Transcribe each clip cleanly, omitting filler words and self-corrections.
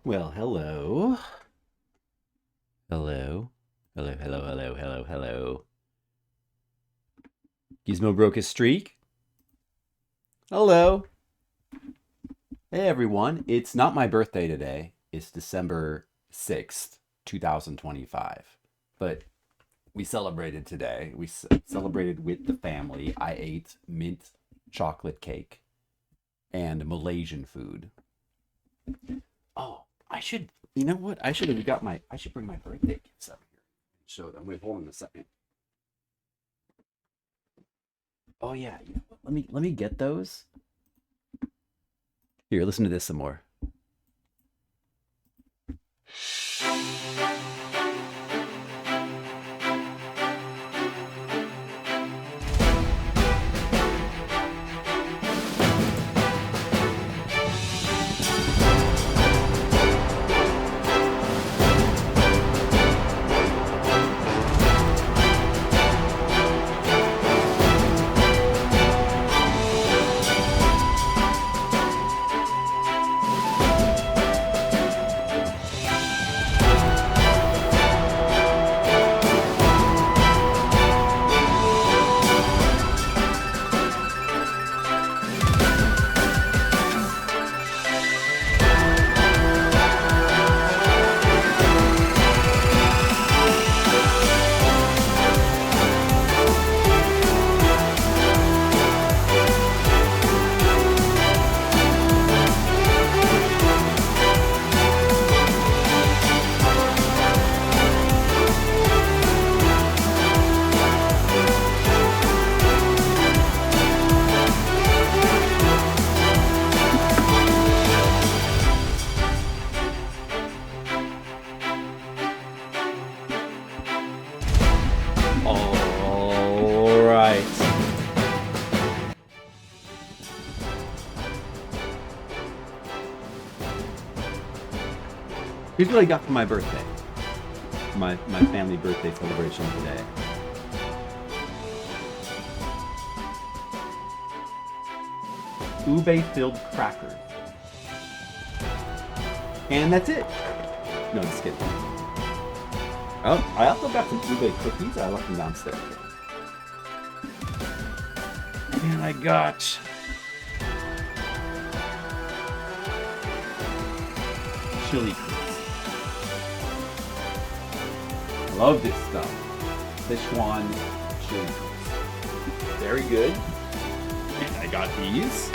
Well, hello. Hello. Hello, hello, hello, hello, hello. Gizmo broke his streak. Hello. Hey, everyone. It's not my birthday today. It's December 6th, 2025. But we celebrated today. We celebrated with the family. I ate mint chocolate cake and Malaysian food. Oh, you know what? I should bring my birthday gifts up here and show them. Wait, hold on a second. Oh yeah, let me get those. Here, listen to this some more. All right. Here's what I got for my birthday. My family birthday celebration today. Ube-filled crackers. And that's it. No, just kidding. Oh, I also got some ube cookies. I left them downstairs. And I got chili crisps. I love this stuff. Sichuan chili crisps. Very good. And I got these.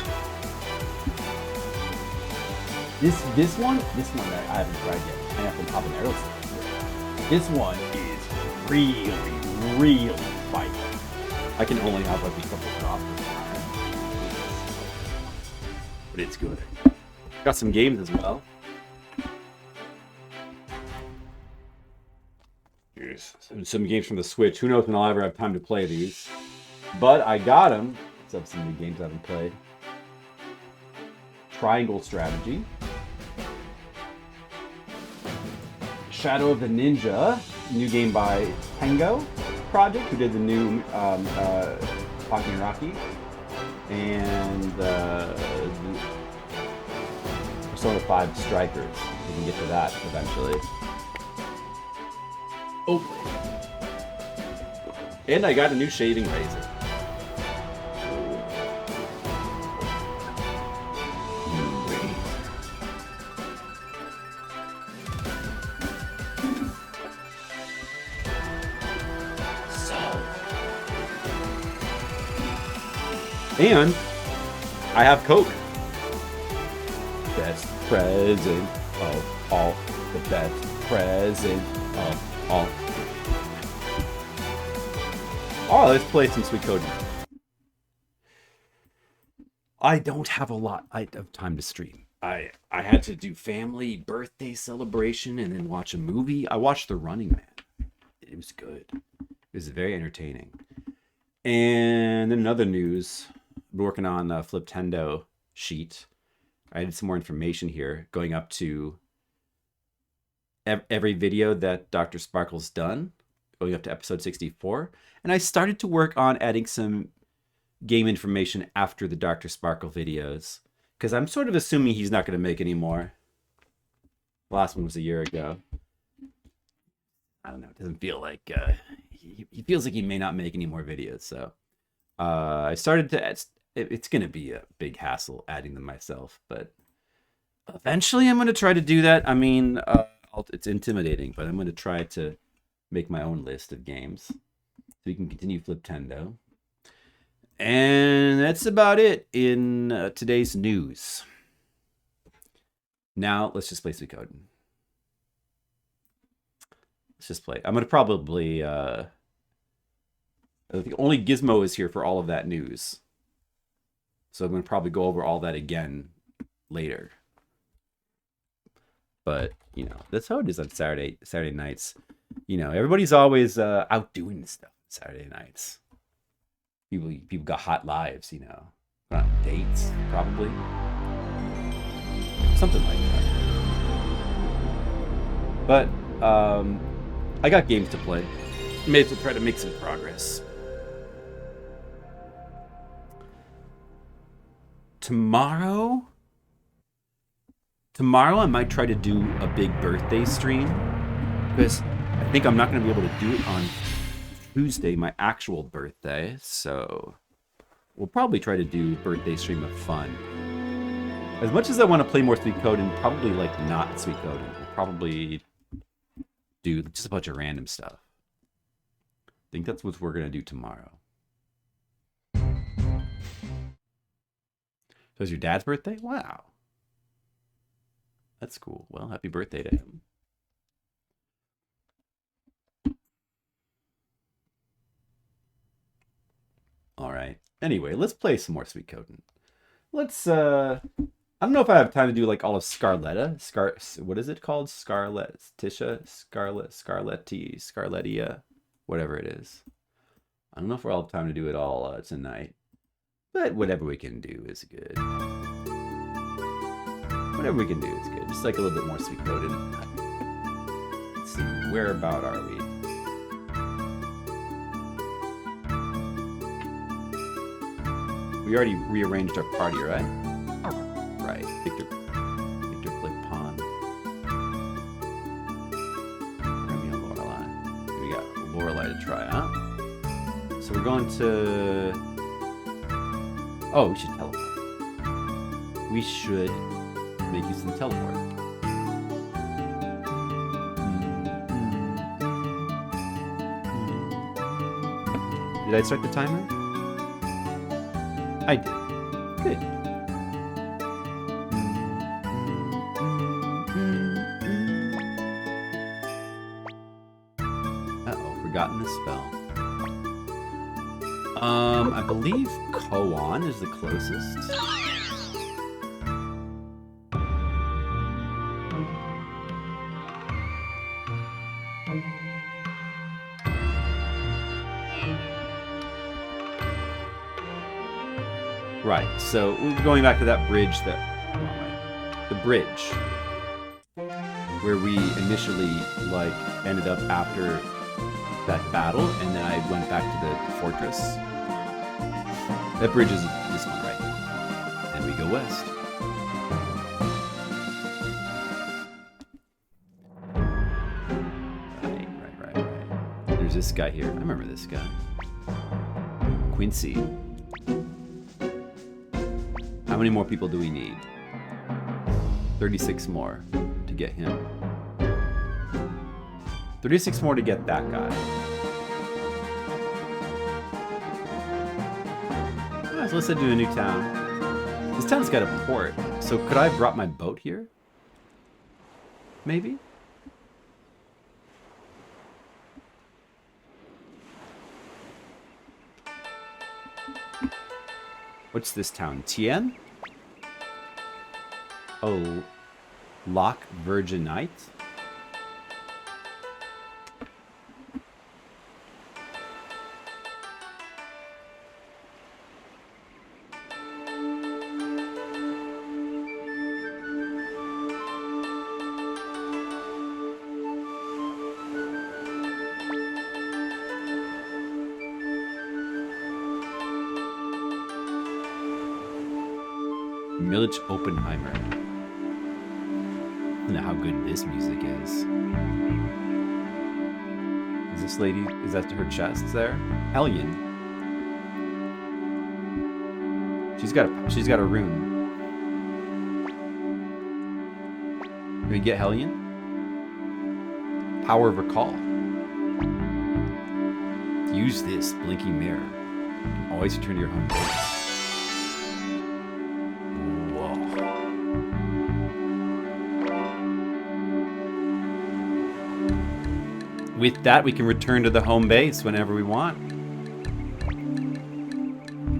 This one that I haven't tried yet. Pineapple habanero sauce. This one is really, really spicy. I can only have like a couple drops of time. But it's good. Got some games as well. Here's some games from the Switch. Who knows when I'll ever have time to play these. But I got them. Let's have some new games I haven't played. Triangle Strategy. Shadow of the Ninja, new game by Tango Project, who did the new Pocky Rocky, and Persona 5 Strikers. We can get to that eventually. Oh, and I got a new shaving razor. And I have Coke. Best present of all. The best present of all. Oh, let's play some Suikoden. I don't have a lot of time to stream. I had to do family birthday celebration and then watch a movie. I watched The Running Man. It was good. It was very entertaining. And then in other news, I'm working on a Fliptendo sheet. I added some more information here, going up to every video that Dr. Sparkle's done, going up to episode 64. And I started to work on adding some game information after the Dr. Sparkle videos, because I'm sort of assuming he's not going to make any more. The last one was a year ago. I don't know. It doesn't feel like he feels like he may not make any more videos. So I started to. It's gonna be a big hassle adding them myself, but eventually I'm gonna try to do that. I mean, it's intimidating, but I'm gonna try to make my own list of games so we can continue Fliptendo. And that's about it in today's news. Now let's just play Suikoden. Let's just play. I'm gonna probably. The only Gizmo is here for all of that news, so I'm gonna probably go over all that again later. But you know, that's how it is on Saturday nights. You know, everybody's always out doing stuff on Saturday nights. People got hot lives, you know, on dates probably, something like that. But I got games to play. May as well try to make some progress. Tomorrow I might try to do a big birthday stream, because I think I'm not going to be able to do it on Tuesday, my actual birthday. So we'll probably try to do birthday stream of fun. As much as I want to play more Suikoden, probably like not Suikoden. We'll probably do just a bunch of random stuff. I think that's what we're going to do tomorrow. So it's your dad's birthday? Wow. That's cool. Well, happy birthday to him. All right. Anyway, let's play some more Suikoden. Let's, I don't know if I have time to do like all of Scarletta. What is it called? Scarlettia, whatever it is. I don't know if we'll have time to do it all tonight. But whatever we can do is good. Whatever we can do is good. Just like a little bit more Suikoden. Let's see, whereabout are we? We already rearranged our party, right? Right. Victor Flip Pawn. Romeo Lorelei. We got Lorelei to try, huh? So we're going to... Oh, we should teleport. We should make use of the teleport. Did I start the timer? I did. Good. Uh-oh, forgotten the spell. I believe Koan is the closest. Right, so we're going back to that bridge the bridge where we initially like ended up after that battle, and then I went back to the fortress. That bridge is this one, right? And we go west. Right. There's this guy here. I remember this guy. Quincy. How many more people do we need? 36 more to get him. 36 more to get that guy. Alright, so let's head to a new town. This town's got a port, so could I have brought my boat here? Maybe? What's this town? Tien? Oh, Loch Virginite? Millich Oppenheimer. know how good this music is. Is this lady, is that her chest there? Hellion. She's got a rune. Can we get Hellion? Power of Recall. Use this blinking mirror. You can always return to your home base. With that, we can return to the home base whenever we want.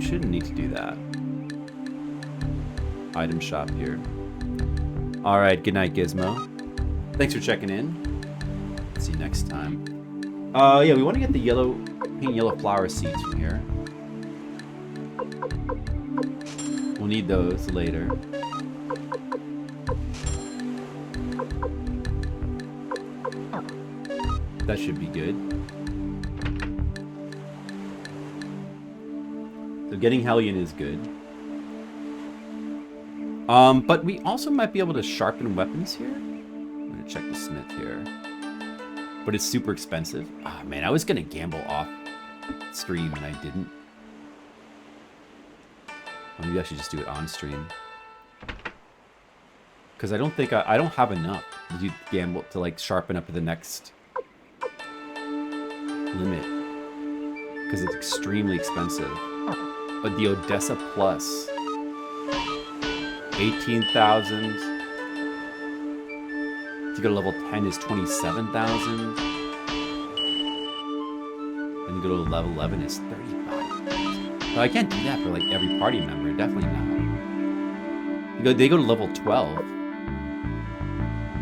Shouldn't need to do that. Item shop here. Alright, good night, Gizmo. Thanks for checking in. See you next time. Yeah, we want to get the paint yellow flower seeds from here. We'll need those later. That should be good. So getting Hellion is good. But we also might be able to sharpen weapons here. I'm gonna check the smith here. But it's super expensive. Ah, man, I was gonna gamble off stream and I didn't. Well, maybe I should just do it on stream. Because I don't think I don't have enough to gamble to like sharpen up to the next limit. Because it's extremely expensive. But the Odessa Plus, 18,000. To go to level 10 is 27,000. And to go to level 11 is 35,000. But I can't do that for like every party member. Definitely not. They go to level 12.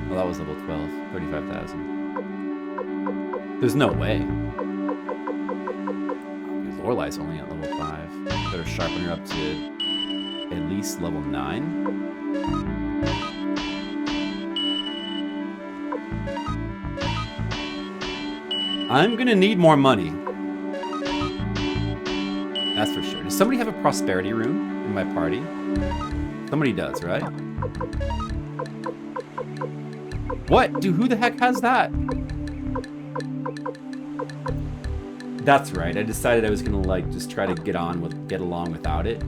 Well, that was level 12. 35,000. There's no way. Lorelai's only at level 5. Better sharpen her up to at least level 9. I'm gonna need more money. That's for sure. Does somebody have a prosperity rune in my party? Somebody does, right? What? Dude, who the heck has that? That's right. I decided I was gonna like just try to get along without it.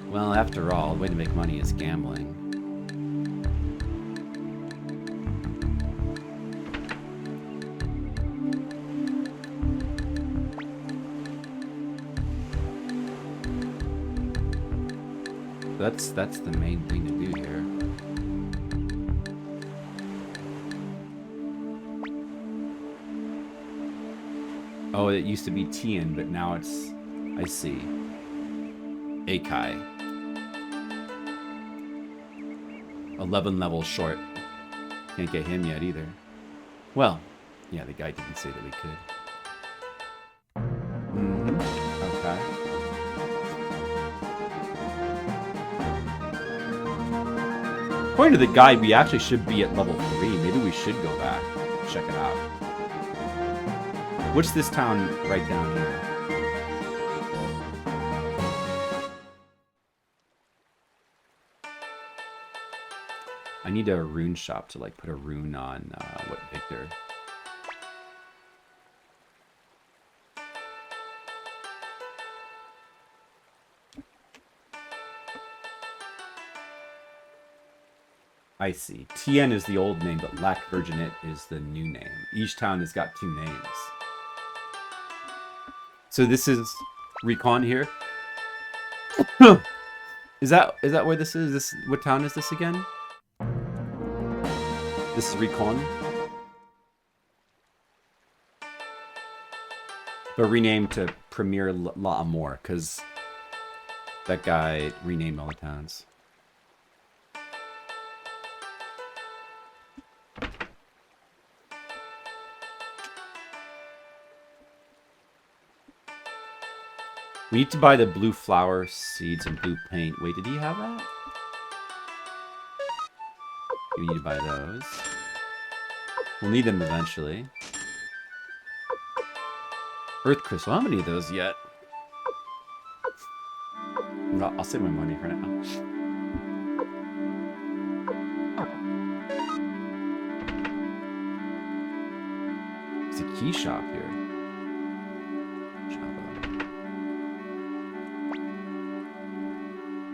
Well, after all, the way to make money is gambling. That's the main thing to do here. Oh, it used to be Tien, but now it's... I see. Akai. 11 levels short. Can't get him yet either. Well, yeah, the guy didn't say that we could. Okay. According to the guide, we actually should be at level 3. Maybe we should go back. Check it out. What's this town right down here? I need a rune shop to like put a rune on what Victor? I see. Tien is the old name, but Lac Virginet is the new name. Each town has got 2 names. So this is Recon here. Is that where this is? What town is this again? This is Recon. But renamed to Premier L'Amour, because that guy renamed all the towns. We need to buy the blue flower seeds and blue paint. Wait, did he have that? We need to buy those. We'll need them eventually. Earth crystal. How many of those yet? I'll save my money for now. key shop here.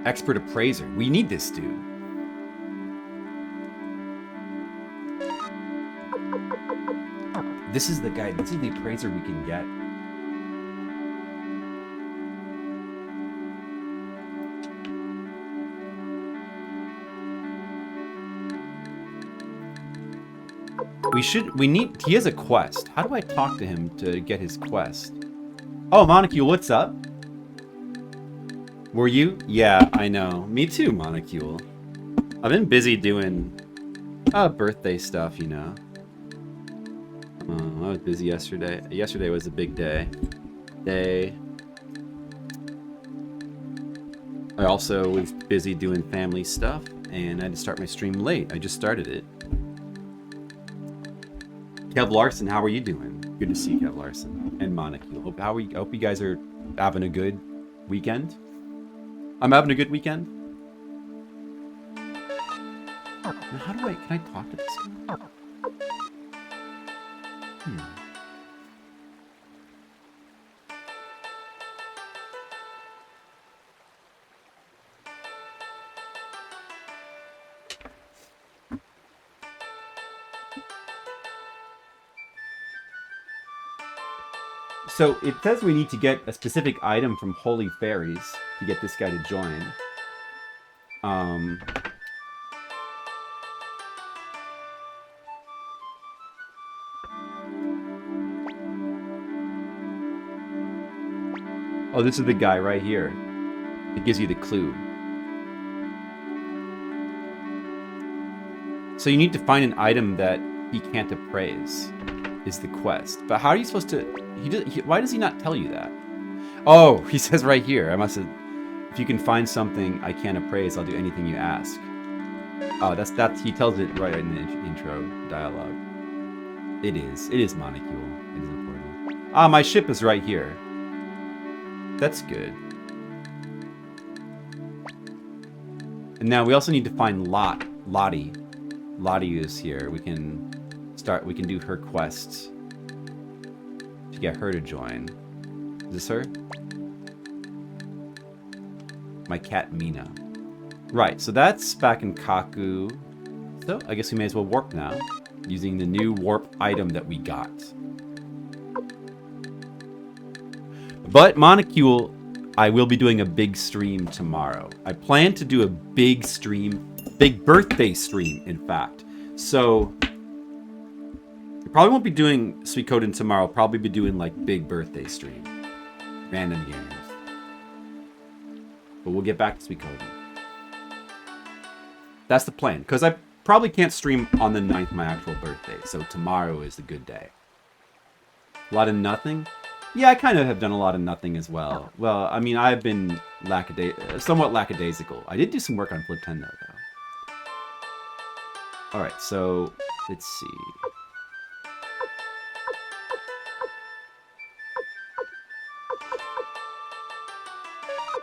Expert appraiser. We need this dude. This is the guy. This is the appraiser we can get. He has a quest. How do I talk to him to get his quest? Oh, Monocule, what's up? Were you? Yeah, I know. Me too, Monocule. I've been busy doing birthday stuff, you know. I was busy yesterday. Yesterday was a big day. I also was busy doing family stuff, and I had to start my stream late. I just started it. Kev Larson, how are you doing? Good to see you, Kev Larson and Monocule. Hope you guys are having a good weekend. I'm having a good weekend. Now can I talk to this guy? So it says we need to get a specific item from Holy Fairies to get this guy to join. Oh, this is the guy right here. It gives you the clue. So you need to find an item that he can't appraise, is the quest. But how are you supposed to... why does he not tell you that? Oh, he says right here. I must have... If you can find something I can't appraise, I'll do anything you ask. Oh, that's he tells it right in the intro dialogue. It is Monocule. It is important. Ah, my ship is right here. That's good. And now we also need to find Lottie. Lottie is here. We can do her quests to get her to join. Is this her? My cat Mina. Right, so that's back in Kaku. So I guess we may as well warp now, using the new warp item that we got. But Monocule, I will be doing a big stream tomorrow. I plan to do a big stream, big birthday stream, in fact. So I probably won't be doing Suikoden tomorrow. I'll probably be doing like big birthday stream, random games. But we'll get back to Suikoden. That's the plan, because I probably can't stream on the 9th, my actual birthday. So tomorrow is the good day. A lot of nothing. Yeah, I kind of have done a lot of nothing as well. Well, I mean, I've been somewhat lackadaisical. I did do some work on Fliptendo, though. Alright, so, let's see.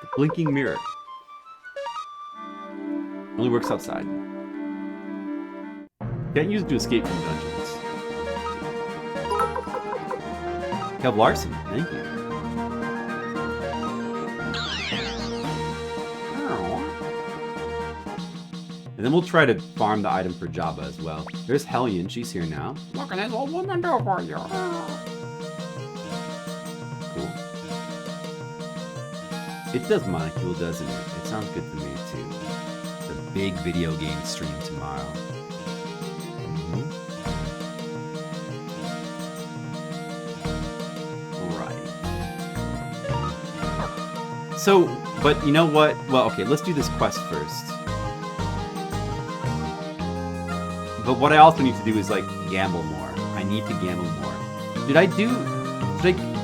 The blinking mirror. Only works outside. Can't use it to escape from dungeons. Kev Larson, thank you. And then we'll try to farm the item for Jabba as well. There's Hellion, she's here now. What can this old woman do for you? Cool. It does Monocule, doesn't it? It sounds good to me too. The big video game stream tomorrow. So, but you know what? Well, okay, let's do this quest first. But what I also need to do is, like, gamble more. I need to gamble more.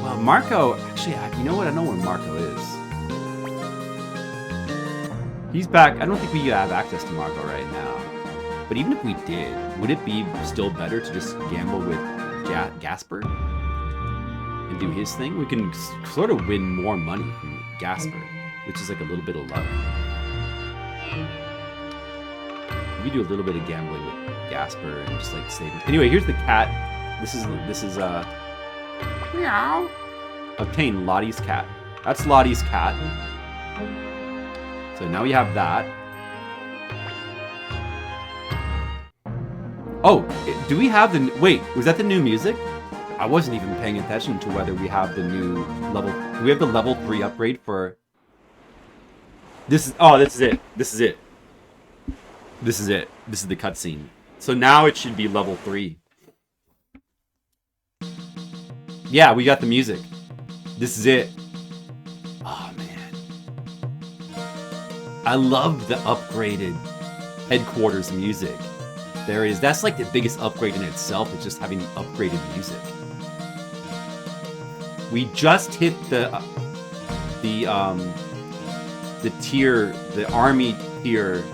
Well, Marco, actually, you know what? I know where Marco is. He's back. I don't think we have access to Marco right now. But even if we did, would it be still better to just gamble with Gasper? And do his thing? We can sort of win more money from Gasper, which is like a little bit of luck. We do a little bit of gambling with Gasper and just like save. Anyway, here's the cat. This is Meow. Obtain Lottie's cat. That's Lottie's cat. So now we have that. Oh, do we have the... Wait, was that the new music? I wasn't even paying attention to whether we have the new level... Do we have the level 3 upgrade for... This is... Oh, this is it. This is it. This is it. This is the cutscene. So now it should be level 3. Yeah, we got the music. This is it. Oh, man. I love the upgraded headquarters music. There is. That's like the biggest upgrade in itself. It's just having the upgraded music. We just hit the tier, the army tier.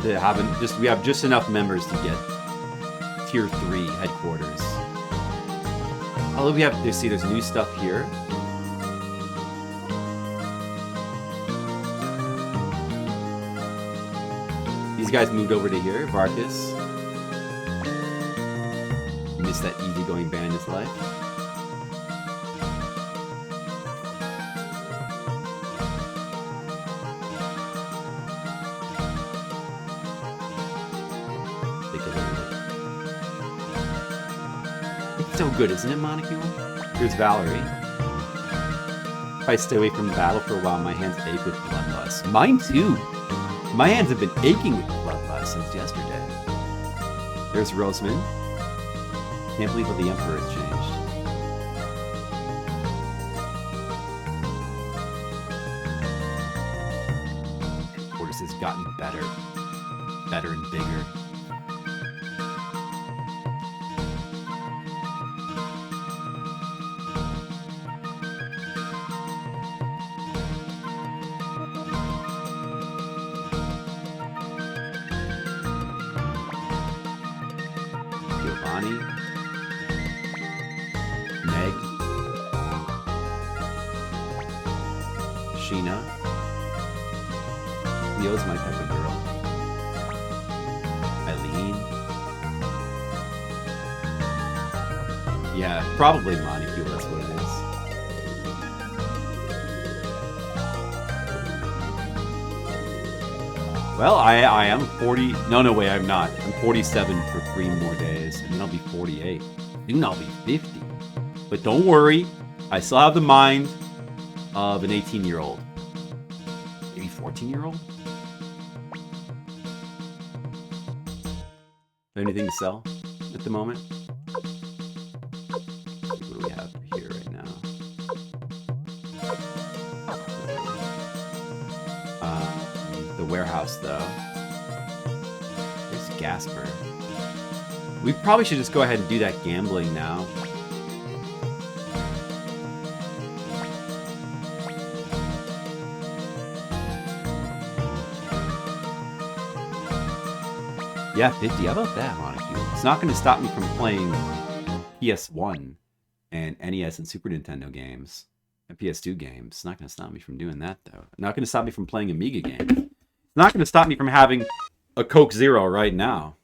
To have we have just enough members to get tier 3 headquarters. Although we have, see, there's new stuff here. These guys moved over to here. Varkas. Missed that easygoing band in his life. It's so good, isn't it, Monocule? Here's Valerie. If I stay away from the battle for a while, my hands ache with bloodlust. Mine too. My hands have been aching with bloodlust since yesterday. There's Roseman. Can't believe what the Emperor has changed. Headquarters has gotten better. Better and bigger. Leo's my type of girl. Eileen. Yeah, probably Monocule, that's what it is. Well, I am 40... No, wait, I'm not. I'm 47 for 3 more days, and then I'll be 48. Soon I'll be 50. But don't worry, I still have the mind of an 18-year-old. Maybe 14-year-old? Anything to sell at the moment? What do we have here right now? The warehouse, though. There's Gasper. We probably should just go ahead and do that gambling now. Yeah, 50. How about that, Monocule? It's not going to stop me from playing PS1 and NES and Super Nintendo games and PS2 games. It's not going to stop me from doing that, though. It's not going to stop me from playing Amiga games. It's not going to stop me from having a Coke Zero right now.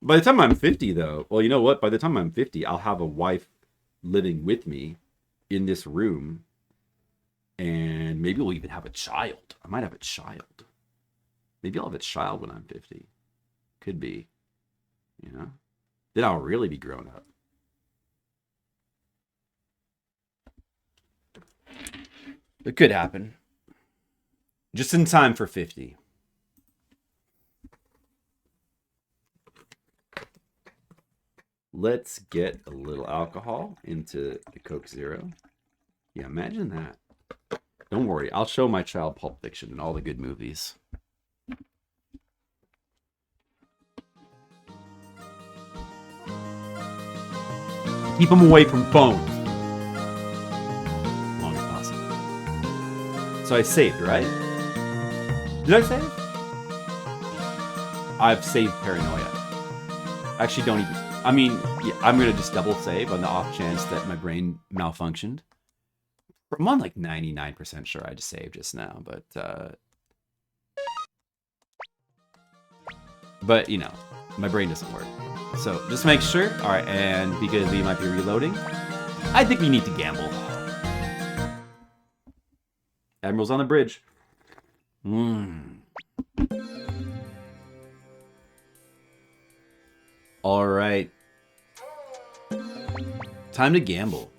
By the time I'm 50, though, well, you know what? By the time I'm 50, I'll have a wife living with me in this room. And maybe we'll even have a child. I might have a child. Maybe I'll have a child when I'm 50. Could be. You know? Then I'll really be grown up. It could happen. Just in time for 50. Let's get a little alcohol into the Coke Zero. Yeah, imagine that. Don't worry, I'll show my child Pulp Fiction and all the good movies. Keep them away from phones. As long as possible. So I saved, right? Did I save? I've saved Paranoia. Actually, don't even... I mean, yeah, I'm going to just double save on the off chance that my brain malfunctioned. I'm on like 99% sure I just saved just now, but you know, My brain doesn't work. So just make sure. All right, and because we might be reloading, I think we need to gamble. Admiral's on the bridge. All right. Time to gamble.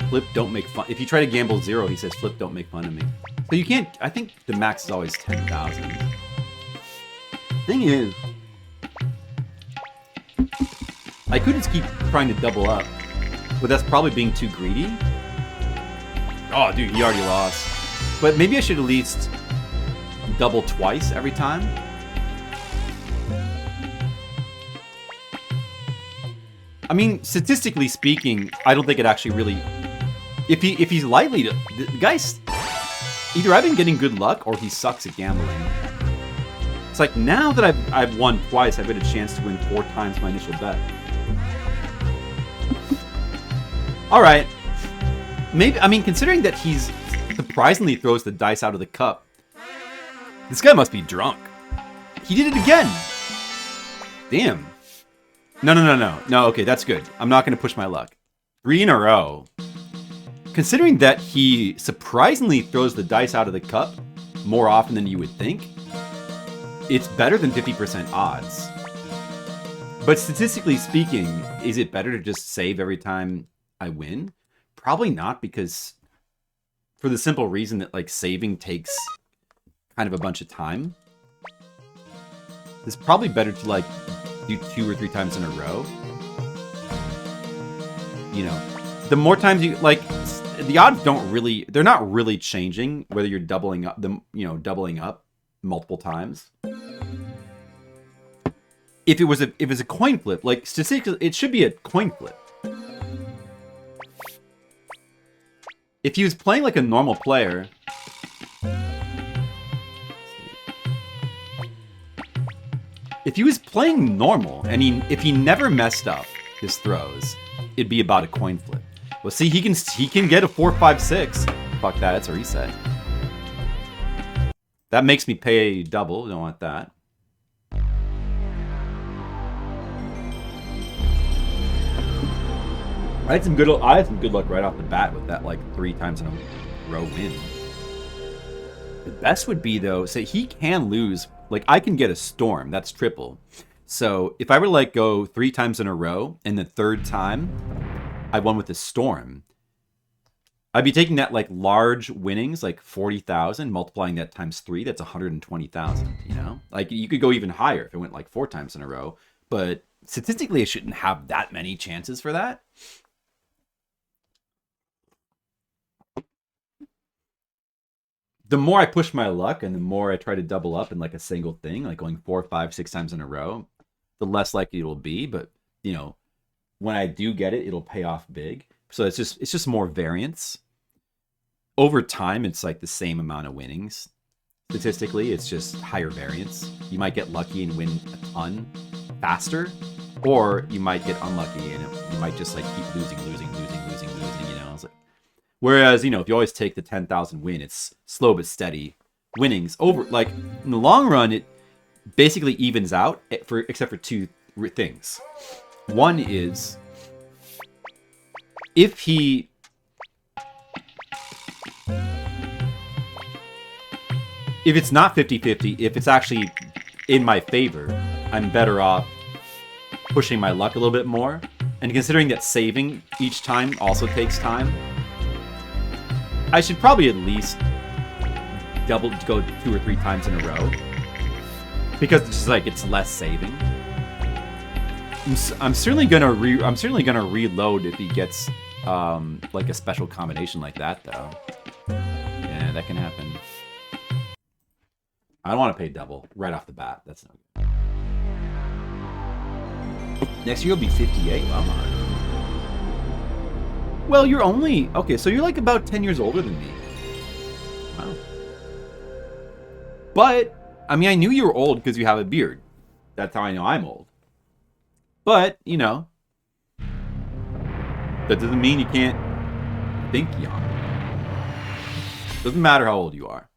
Flip, don't make fun. If you try to gamble 0, he says, Flip, don't make fun of me. So you can't, I think the max is always 10,000. Thing is, I could just keep trying to double up, but that's probably being too greedy. Oh, dude, he already lost. But maybe I should at least double twice every time. I mean, statistically speaking, I don't think it actually really... If he's likely to... The guy's... Either I've been getting good luck, or he sucks at gambling. It's like, now that I've won twice, I've had a chance to win 4 times my initial bet. Alright. Maybe... I mean, considering that he's surprisingly throws the dice out of the cup, this guy must be drunk. He did it again! Damn. No, okay, that's good. I'm not going to push my luck. 3 in a row. Considering that he surprisingly throws the dice out of the cup more often than you would think, it's better than 50% odds. But statistically speaking, is it better to just save every time I win? Probably not, because for the simple reason that, like, saving takes kind of a bunch of time. It's probably better to, like, do 2 or 3 times in a row. You know, the more times you, like, the odds don't really, they're not really changing whether you're doubling up doubling up multiple times. If it was a coin flip, like, statistically, it should be a coin flip. If he was playing like a normal player, if he was playing normal and if he never messed up his throws, it'd be about a coin flip. Well, see, he can get a 4, 5, 6. Fuck that, it's a reset. That makes me pay double. Don't want that. I had some good luck right off the bat with that, like, 3 times in a row win. The best would be, though, say he can lose. Like, I can get a storm. That's triple. So if I were to, like, go 3 times in a row, and the 3rd time I won with a storm, I'd be taking that, like, large winnings, like 40,000, multiplying that times 3. That's 120,000. You know, like, you could go even higher if it went like 4 times in a row. But statistically, I shouldn't have that many chances for that. The more I push my luck and the more I try to double up in, like, a single thing, like going 4, 5, 6 times in a row, the less likely it will be. But, you know, when I do get it, it'll pay off big. So it's just more variance. Over time, it's like the same amount of winnings. Statistically, it's just higher variance. You might get lucky and win a ton faster, or you might get unlucky and you might just, like, keep losing, you know. It's like, whereas, you know, if you always take the 10,000 win, it's slow but steady winnings. Over, like, in the long run, it basically evens out, except for 2 things. One is, if it's not 50-50, if it's actually in my favor, I'm better off pushing my luck a little bit more. And considering that saving each time also takes time, I should probably at least go 2 or 3 times in a row, because it's just like, it's less saving. I'm certainly gonna reload if he gets like a special combination like that, though. Yeah, that can happen. I don't want to pay double right off the bat. That's no good. Next year will be 58. Well, I'm on. Well, you're only... Okay, so you're like about 10 years older than me. Wow. But, I mean, I knew you were old because you have a beard. That's how I know I'm old. But, you know, that doesn't mean you can't think young. Doesn't matter how old you are.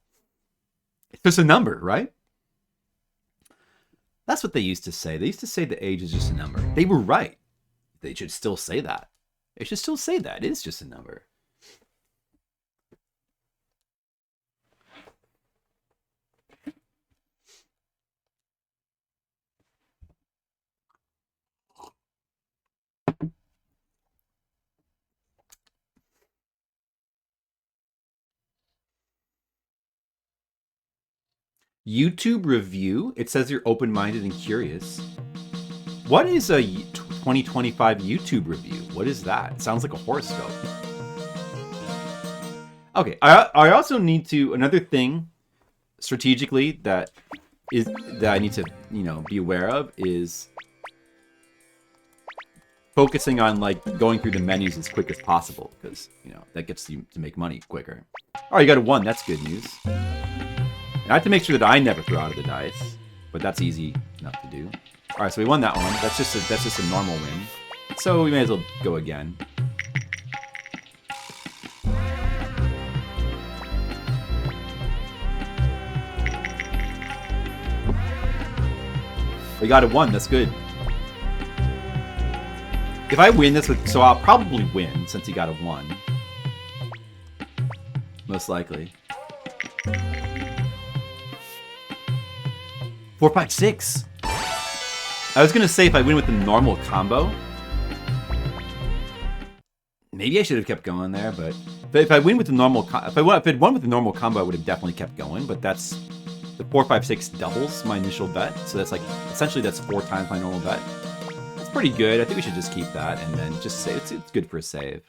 It's just a number, right? That's what they used to say. They used to say the age is just a number. They were right. They should still say that. They should still say that. It is just a number. YouTube review. It says you're open-minded and curious. What is a 2025 YouTube review? What is that? It sounds like a horoscope. Okay, I also need to, another thing strategically that I need to, be aware of is focusing on like going through the menus as quick as possible, because that gets you to make money quicker. Oh, you got a 1. That's good news. And I have to make sure that I never throw out of the dice, but that's easy enough to do. All right, so we won that one. That's just a normal win. So we may as well go again. We got a 1. That's good. If I win this, so I'll probably win since he got a 1. Most likely. 4, 5, 6. I was gonna say if I win with the normal combo, maybe I should have kept going there. But if I win with the normal, if I'd won with the normal combo, I would have definitely kept going. But that's the 4, 5, 6 doubles my initial bet, so that's like essentially that's 4 times my normal bet. That's pretty good. I think we should just keep that and then just save. It's good for a save.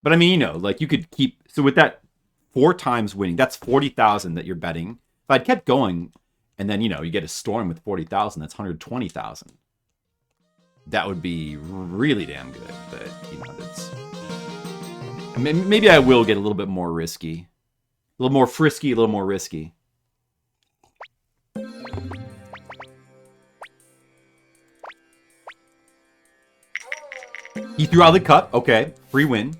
But I mean, like you could keep, so with that 4 times winning, that's 40,000 that you're betting. If I'd kept going, and then, you get a storm with 40,000, that's 120,000. That would be really damn good, but, that's... Maybe I will get a little bit more risky. A little more frisky, a little more risky. He threw out the cup. Okay, free win.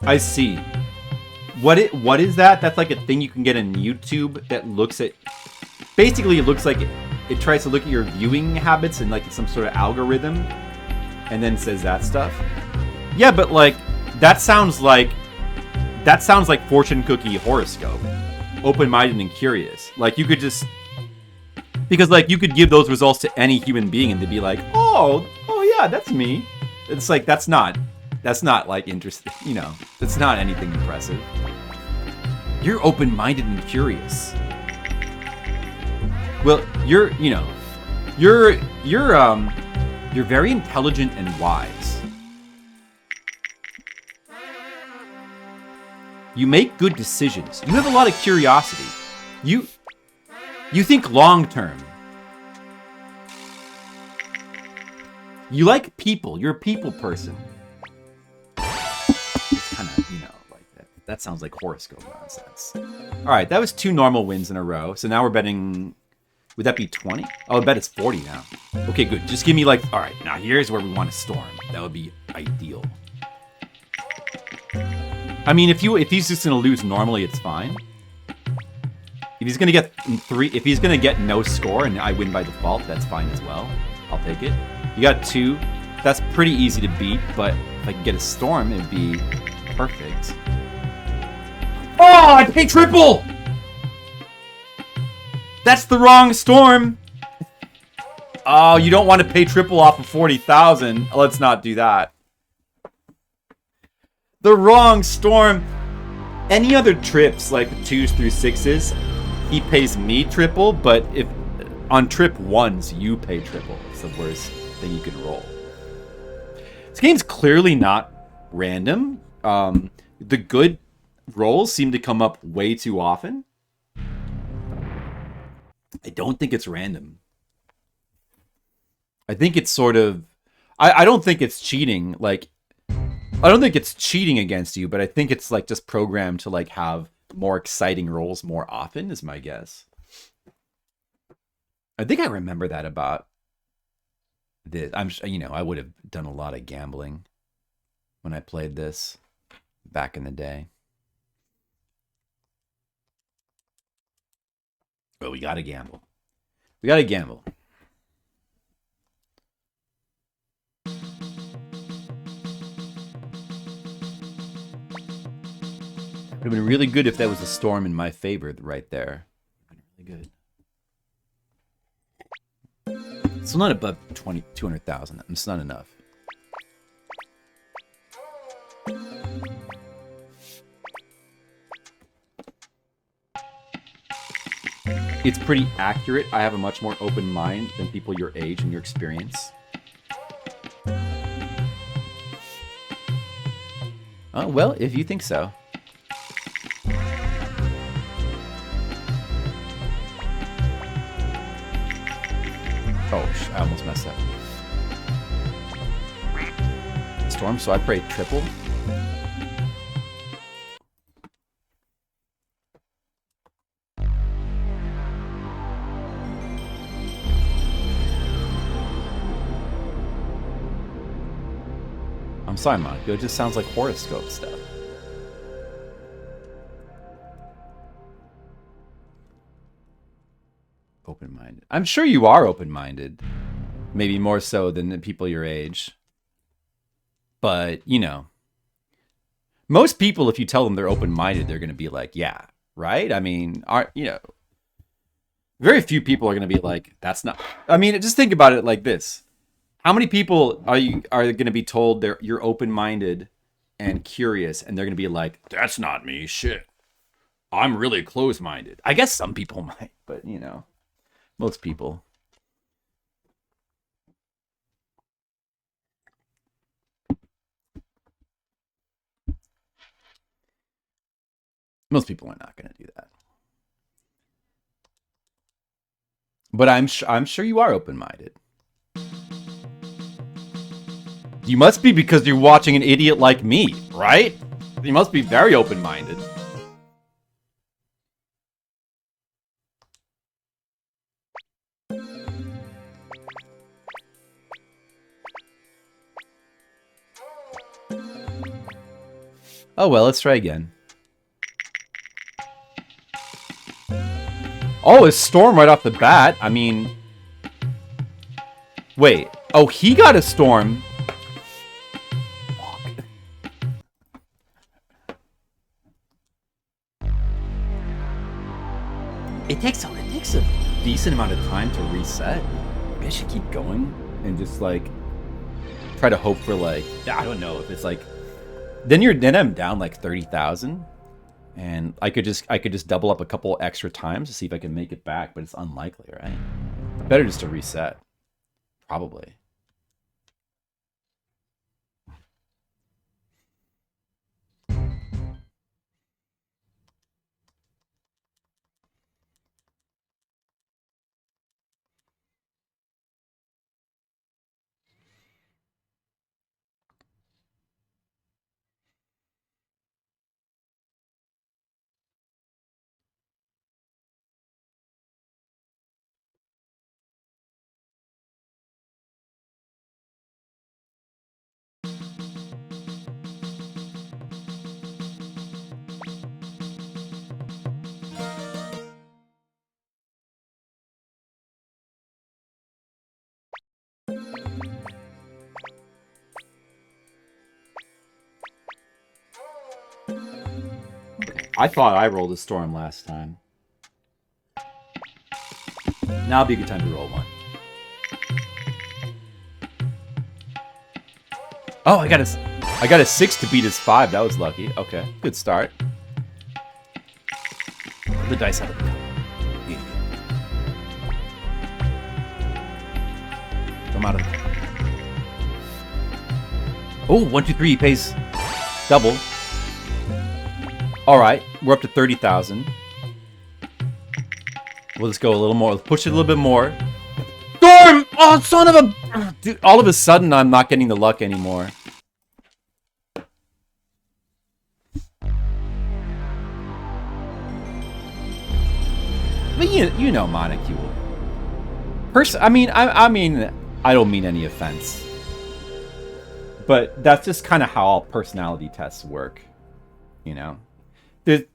I see. What is that? That's like a thing you can get on YouTube that looks at... Basically, it looks like it tries to look at your viewing habits and like it's some sort of algorithm, and then says that stuff. Yeah, but like that sounds like fortune cookie horoscope. Open-minded and curious. Like you could just... Because like you could give those results to any human being and they'd be like, oh yeah, that's me. It's like that's not like interesting, That's not anything impressive. You're open-minded and curious. Well, you're very intelligent and wise. You make good decisions. You have a lot of curiosity. You think long-term. You like people. You're a people person. Kind of, like that. That sounds like horoscope nonsense. All right, that was 2 normal wins in a row. So now we're betting. Would that be 20? Oh, I bet it's 40 now. Okay, good. Just give me like. All right, now here's where we want to storm. That would be ideal. I mean, if he's just gonna lose normally, it's fine. If he's gonna get 3, if he's gonna get no score and I win by default, that's fine as well. I'll take it. You got 2. That's pretty easy to beat, but if I could get a storm, it'd be perfect. Oh, I paid triple! That's the wrong storm! Oh, you don't want to pay triple off of 40,000. Let's not do that. The wrong storm. Any other trips, like 2s through 6s, he pays me triple, but if on trip 1s, you pay triple. It's the worst thing you can roll. This game's clearly not random. The good rolls seem to come up way too often. I don't think it's random. I think it's sort of... I don't think it's cheating. Like, I don't think it's cheating against you, but I think it's like just programmed to like have more exciting rolls more often, is my guess. I think I remember that about this. I would have done a lot of gambling when I played this back in the day. But we gotta gamble. We gotta gamble. It would have been really good if that was a storm in my favor right there. Really good. Still not above 200,000. It's not enough. It's pretty accurate. I have a much more open mind than people your age and your experience. Oh, well, if you think so. Oh, I almost messed up. Storm, so I prayed triple. I'm sorry, Monaco. It just sounds like horoscope stuff. Open-minded. I'm sure you are open-minded. Maybe more so than the people your age. But, you know. Most people, if you tell them they're open-minded, they're going to be like, yeah, right? I mean, very few people are going to be like, that's not... I mean, just think about it like this. How many people are going to be told you're open-minded and curious, and they're going to be like, that's not me, shit. I'm really closed-minded. I guess some people might, but, you know. Most people. Most people are not going to do that. But I'm sure you are open-minded. You must be because you're watching an idiot like me, right? You must be very open-minded. Oh well, let's try again. Oh, a storm right off the bat. I mean... Wait. Oh, he got a storm. It takes a decent amount of time to reset. Maybe I should keep going and just like try to hope for like, I don't know if it's like, then I'm down like 30,000, and I could just double up a couple extra times to see if I can make it back, but it's unlikely, right? Better just to reset, probably. I thought I rolled a storm last time. Now would be a good time to roll one. Oh, I got a 6 to beat his 5. That was lucky. Okay, good start. The dice out of the cup. Come out of the cup. Oh, 1, 2, 3 pays double. All right, we're up to 30,000. We'll just go a little more. Let's push it a little bit more. Storm! Oh, son of a... Dude, all of a sudden, I'm not getting the luck anymore. But you know monocule. I mean, I don't mean any offense. But that's just kind of how all personality tests work, you know. And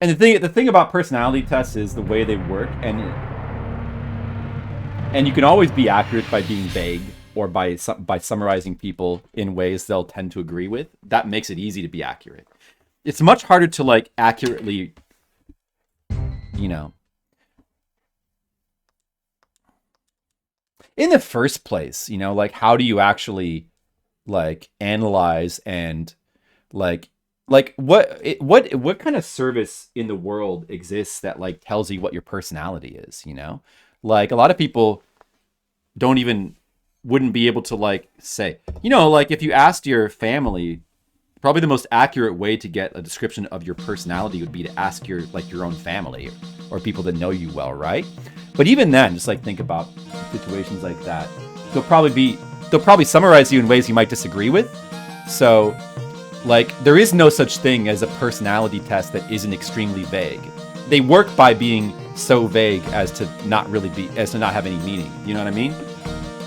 the thing about personality tests is the way they work, and you can always be accurate by being vague or by summarizing people in ways they'll tend to agree with. That makes it easy to be accurate. It's much harder to like accurately, you know. In the first place, you know, like how do you actually like analyze and like what kind of service in the world exists that like tells you what your personality is, you know? Like a lot of people wouldn't be able to like say, you know, like if you asked your family, probably the most accurate way to get a description of your personality would be to ask your own family or people that know you well, right? But even then, just like think about situations like that. They'll probably summarize you in ways you might disagree with. So, like, there is no such thing as a personality test that isn't extremely vague. They work by being so vague as to not have any meaning. You know what I mean?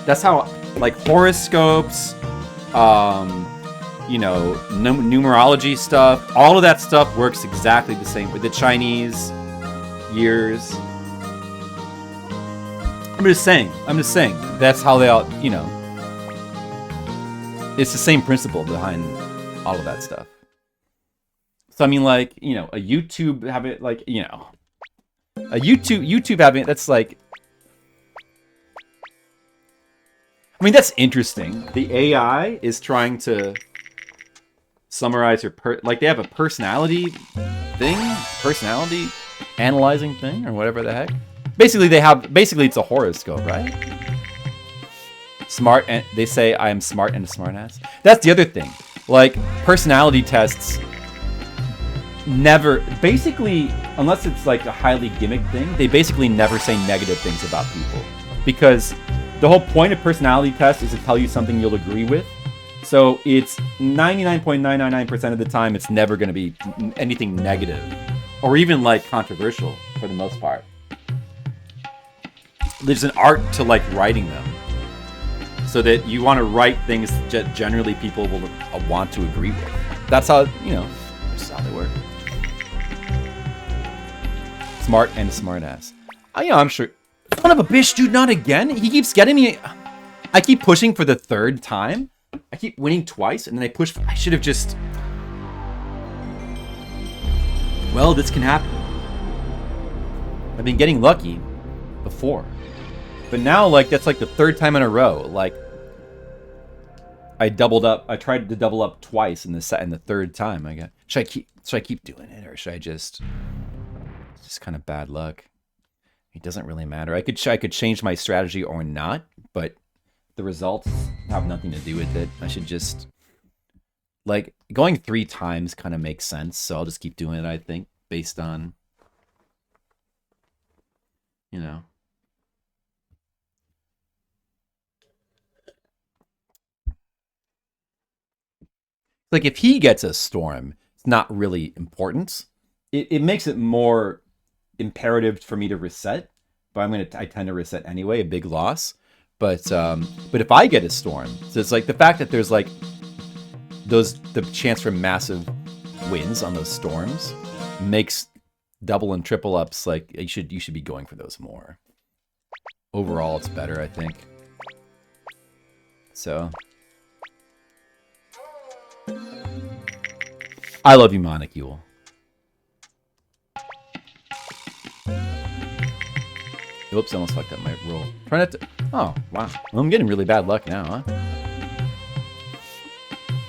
That's how, like, horoscopes, you know, numerology stuff, all of that stuff works exactly the same with the Chinese years. I'm just saying. That's how they all, you know. It's the same principle behind all of that stuff. So I mean, like, you know, a YouTube habit, like, you know, a YouTube habit. That's like, I mean, that's interesting. The AI is trying to summarize her like they have a personality analyzing thing, or whatever the heck. Basically, it's a horoscope, right? Smart, and they say I am smart and a smartass. That's the other thing. Like, personality tests basically, unless it's like a highly gimmick thing, they basically never say negative things about people. Because the whole point of personality tests is to tell you something you'll agree with. So it's 99.999% of the time, it's never going to be anything negative. Or even like controversial, for the most part. There's an art to like writing them, so that you want to write things that generally people will want to agree with. That's how, you know, that's how they work. Smart and a smart ass. You know, I'm sure. Son of a bitch, dude, not again. He keeps getting me. I keep pushing for the third time. I keep winning twice, and then I should have just. Well, this can happen. I've been getting lucky before. But now, like, that's like the third time in a row. Like, I tried to double up twice in the third time. Should I keep doing it, or should I just? It's just kind of bad luck. It doesn't really matter. I could change my strategy or not, but the results have nothing to do with it. I should just, like, going 3 times kind of makes sense. So I'll just keep doing it. I think based on, you know. Like, if he gets a storm, it's not really important. It makes it more imperative for me to reset, but I tend to reset anyway, a big loss. But if I get a storm, so it's like the fact that there's like the chance for massive wins on those storms makes double and triple ups, like you should be going for those more. Overall, it's better, I think. So I love you, Monocule. Oops, I almost fucked up my roll. Try not to. Oh, wow. Well, I'm getting really bad luck now, huh?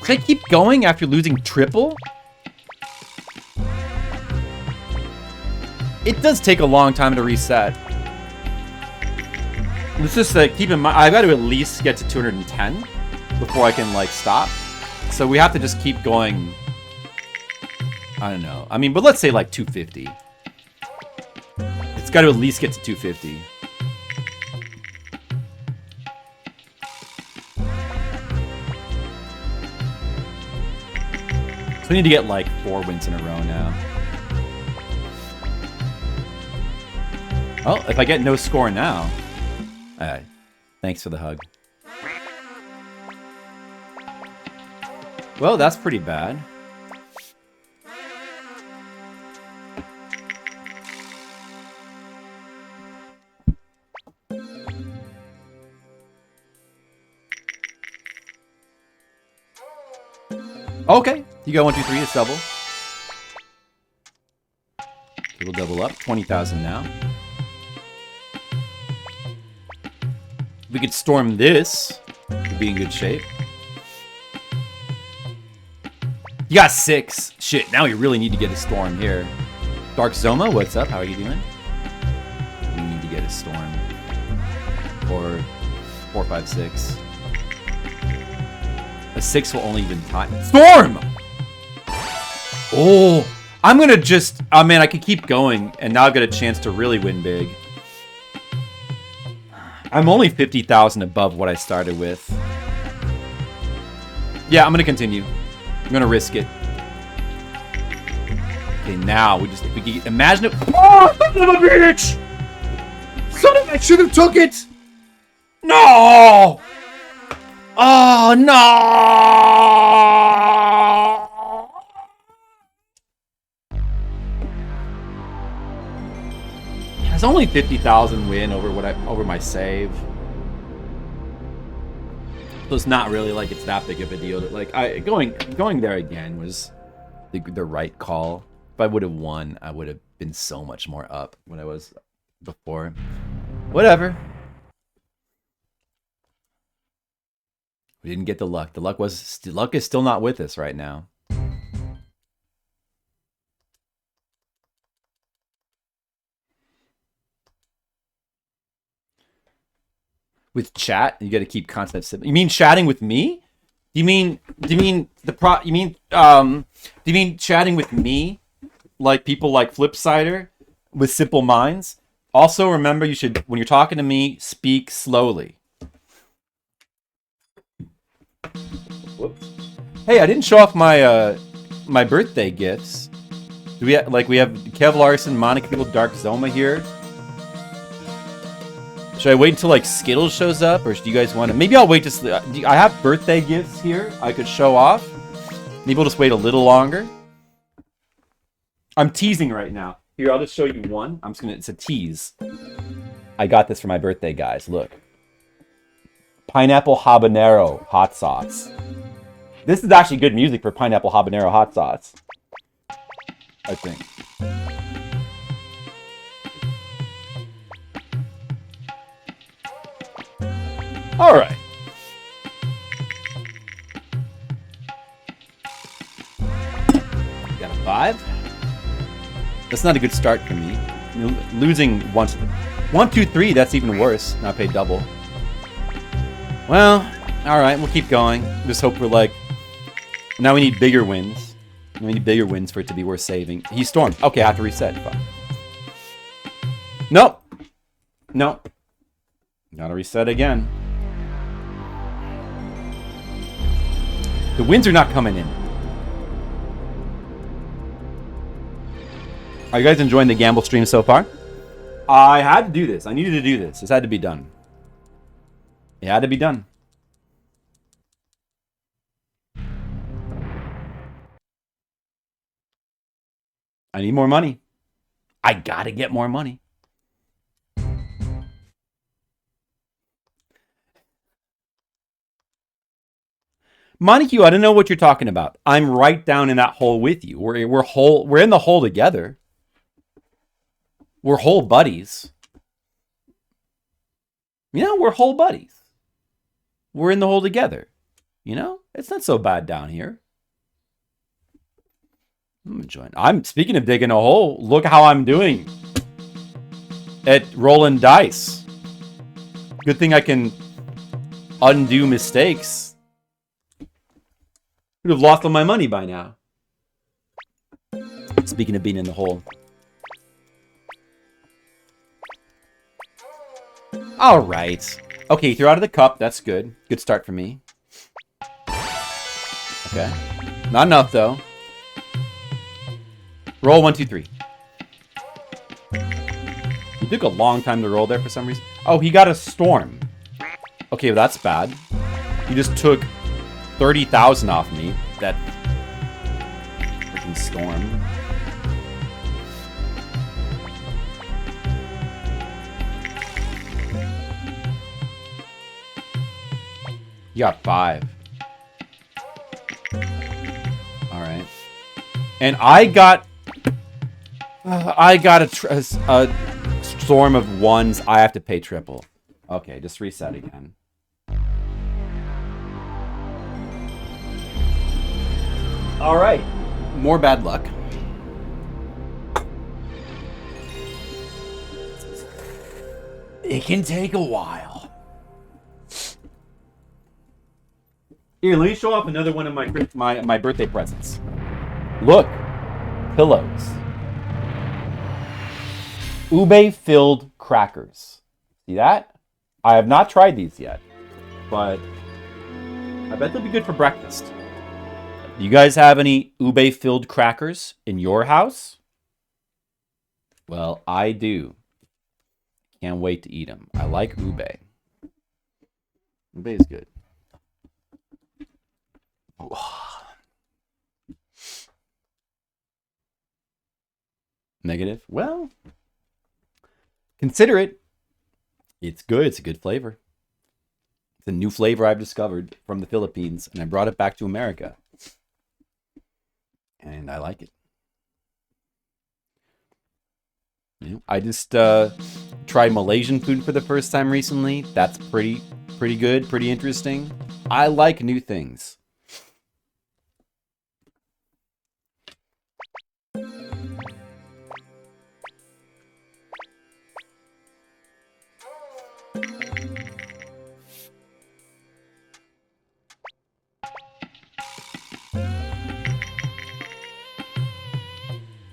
Can I keep going after losing triple? It does take a long time to reset. Let's just keep in mind, I've got to at least get to 210 before I can, like, stop. So we have to just keep going. I don't know. I mean, but let's say like 250. It's got to at least get to 250. So we need to get like 4 wins in a row now. Well, if I get no score now... Alright. Thanks for the hug. Well, that's pretty bad. Okay, you got 1, 2, 3. It's double. Okay, we'll double up. 20,000 now. We could storm this. We'd be in good shape. You got 6. Shit, now we really need to get a storm here. Dark Zoma, what's up? How are you doing? We need to get a storm. Or 4, 5, 6. A 6 will only even time. Storm! Oh, I'm gonna just... Oh man, I could keep going, and now I've got a chance to really win big. I'm only 50,000 above what I started with. Yeah, I'm gonna continue. I'm gonna risk it. Okay, now we just... If we could imagine it... Oh, son of a bitch! Son of a... I should have took it! No! Oh, no! It's only 50,000 win over over my save. So it's not really like it's that big of a deal. That, like going there again was the right call. If I would have won, I would have been so much more up when I was before. Whatever. We didn't get the luck. The luck is still not with us right now. With chat, you got to keep constant simple. You mean chatting with me? Do you mean chatting with me, like people like Flipsider with Simple Minds? Also, remember you should, when you're talking to me, speak slowly. Whoops. Hey, I didn't show off my my birthday gifts. Do we have Kev Larson, Monica People, Dark Zoma here? Should I wait until like Skittles shows up, or do you guys want to? Maybe I'll wait to. I have birthday gifts here I could show off. Maybe we'll just wait a little longer. I'm teasing right now. Here, I'll just show you one. It's a tease. I got this for my birthday, guys. Look. Pineapple habanero hot sauce. This is actually good music for pineapple habanero hot sauce, I think. All right. Got a 5. That's not a good start for me. Losing once, 1, 2, 3. That's even worse. Now I pay double. Well, all right. We'll keep going. Just hope we're like. Now we need bigger wins. We need bigger wins for it to be worth saving. He stormed. Okay, I have to reset. Fuck. Nope. Nope. Gotta reset again. The wins are not coming in. Are you guys enjoying the gamble stream so far? I had to do this. I needed to do this. This had to be done. It had to be done. I need more money. I gotta get more money. Montague, I don't know what you're talking about. I'm right down in that hole with you. We're in the hole together. We're hole buddies. You know, we're hole buddies. We're in the hole together. You know, it's not so bad down here. I'm enjoying. I'm speaking of digging a hole. Look how I'm doing at rolling dice. Good thing I can undo mistakes. Would have lost all my money by now. Speaking of being in the hole. All right. Okay, threw out of the cup. That's good. Good start for me. Okay. Not enough, though. Roll 1, 2, 3. It took a long time to roll there for some reason. Oh, he got a storm. Okay, well, that's bad. He just took 30,000 off me. That freaking storm. You got 5. Alright. And I got a storm of 1s. I have to pay triple. Okay, just reset again. Alright. More bad luck. It can take a while. Here, let me show off another one of my birthday presents. Look. Pillows. Ube-filled crackers. See that? I have not tried these yet, but I bet they'll be good for breakfast. Do you guys have any ube-filled crackers in your house? Well, I do. Can't wait to eat them. I like ube. Ube is good. Negative? Well, consider it. It's good. It's a good flavor. It's a new flavor I've discovered from the Philippines, and I brought it back to America. And I like it. You know, I just tried Malaysian food for the first time recently. That's pretty good, pretty interesting. I like new things.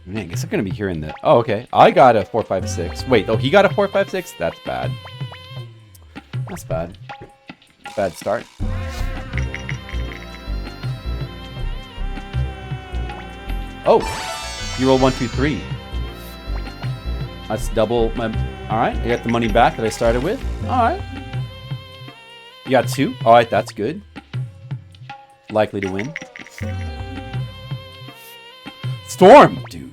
Man, I guess I'm going to be hearing that. Oh, okay. I got a 456. Wait, oh, he got a 456? That's bad. That's bad. Bad start. Oh, you rolled 1, 2, 3. That's double my... Alright, I got the money back that I started with. Alright. You got 2? Alright, that's good. Likely to win. Storm, dude.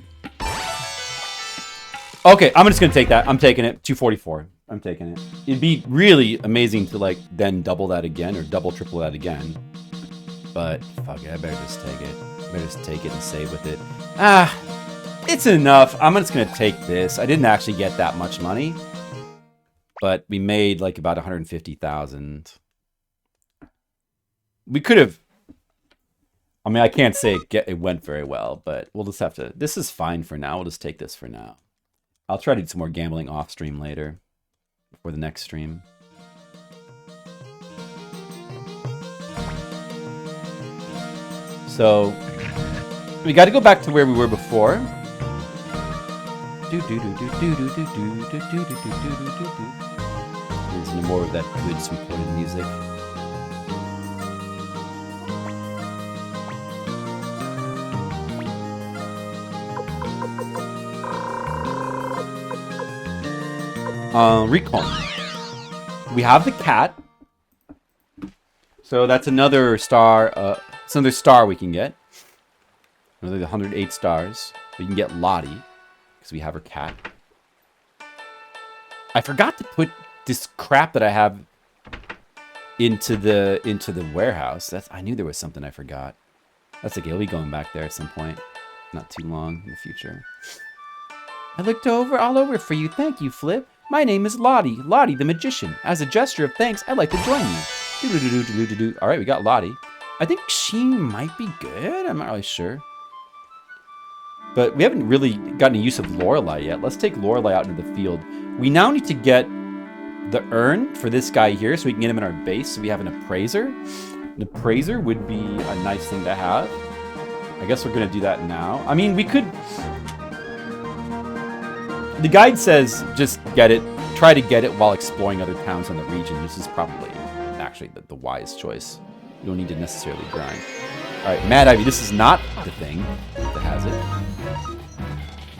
Okay, I'm just gonna take that. I'm taking it. 244. I'm taking it. It'd be really amazing to like then double that again or double triple that again. But fuck it, I better just take it. I better just take it and save with it. Ah, it's enough. I'm just gonna take this. I didn't actually get that much money, but we made like about 150,000. We could have. I mean, I can't say it went very well, but we'll just have to. This is fine for now. We'll just take this for now. I'll try to do some more gambling off stream later, for the next stream. So we got to go back to where we were before. Listen to more of that good Suikoden music. Recon. We have the cat. So that's another star. It's another star we can get. Another 108 stars. We can get Lottie because we have her cat. I forgot to put this crap that I have into the warehouse. I knew there was something I forgot. That's okay. We'll be going back there at some point. Not too long in the future. I looked all over for you. Thank you, Flip. My name is Lottie. Lottie the Magician. As a gesture of thanks, I'd like to join you. All right, we got Lottie. I think she might be good. I'm not really sure. But we haven't really gotten a use of Lorelei yet. Let's take Lorelei out into the field. We now need to get the urn for this guy here so we can get him in our base so we have an appraiser. An appraiser would be a nice thing to have. I guess we're going to do that now. I mean, we could... The guide says just get it, try to get it while exploring other towns in the region. This is probably actually the wise choice. You don't need to necessarily grind. All right, Mad Ivy, this is not the thing that has it.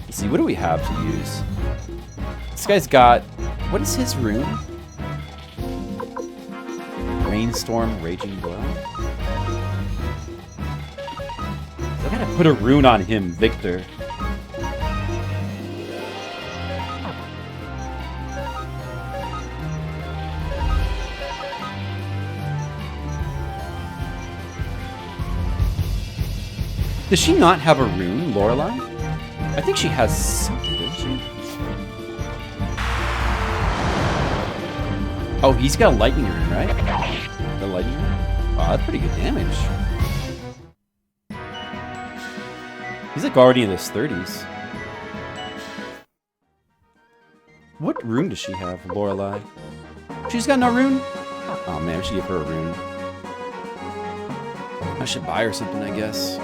Let's see, what do we have to use? This guy's got... What is his rune? Rainstorm, Raging Blow. I gotta put a rune on him, Victor. Does she not have a rune, Lorelei? I think she has something, doesn't she? Oh, he's got a lightning rune, right? The lightning rune? Wow, that's pretty good damage. He's like already in his 30s. What rune does she have, Lorelei? She's got no rune? Oh man, I should give her a rune. I should buy her something, I guess.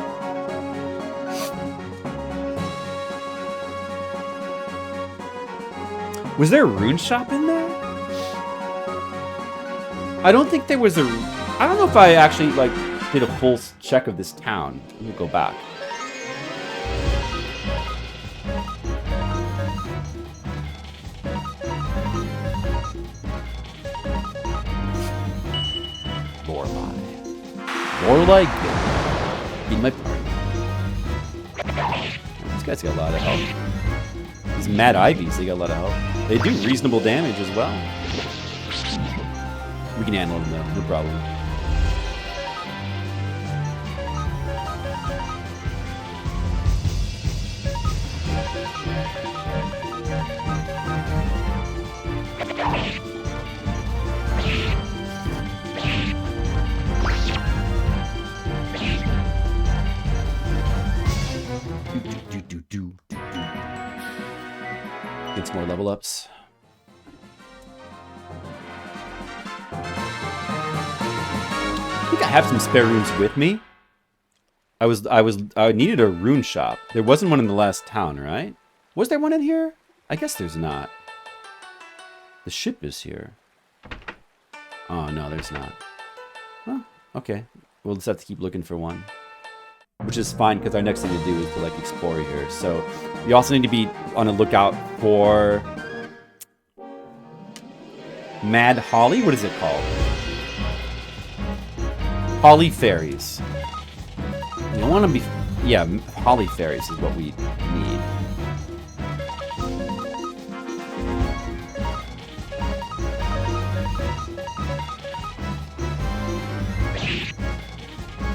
Was there a rune shop in there? I don't think there was a... I don't know if I actually, like, did a full check of this town. Let me go back. Lorelei, be my partner. This guy's got a lot of health. These Mad Ivies, they got a lot of health. They do reasonable damage as well. We can handle them though, no problem. Get some more level ups. I think I have some spare runes with me. I needed a rune shop. There wasn't one in the last town, right? Was there one in here? I guess there's not. The ship is here. Oh, no, there's not. Oh, okay. We'll just have to keep looking for one. Which is fine, because our next thing to do is to, like, explore here. So, we also need to be on the lookout for... Mad Holly? What is it called? Holly Fairies. You don't want to be... Yeah, Holly Fairies is what we need.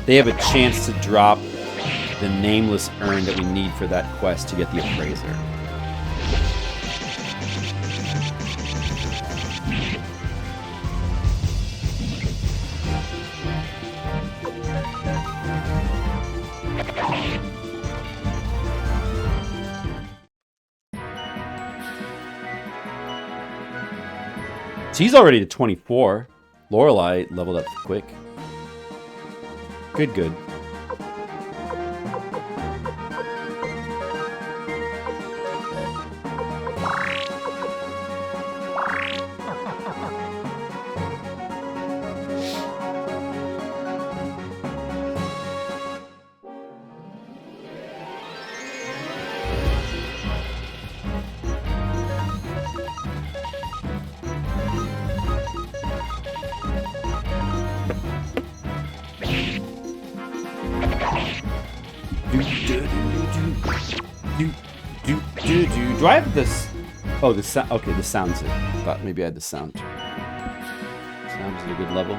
They have a chance to drop the nameless urn that we need for that quest to get the appraiser. She's already to 24. Lorelei leveled up quick. Good, good. Do I have this? Oh, the sound. Okay, the sound's it. I thought maybe I had the sound. Sounds at a good level.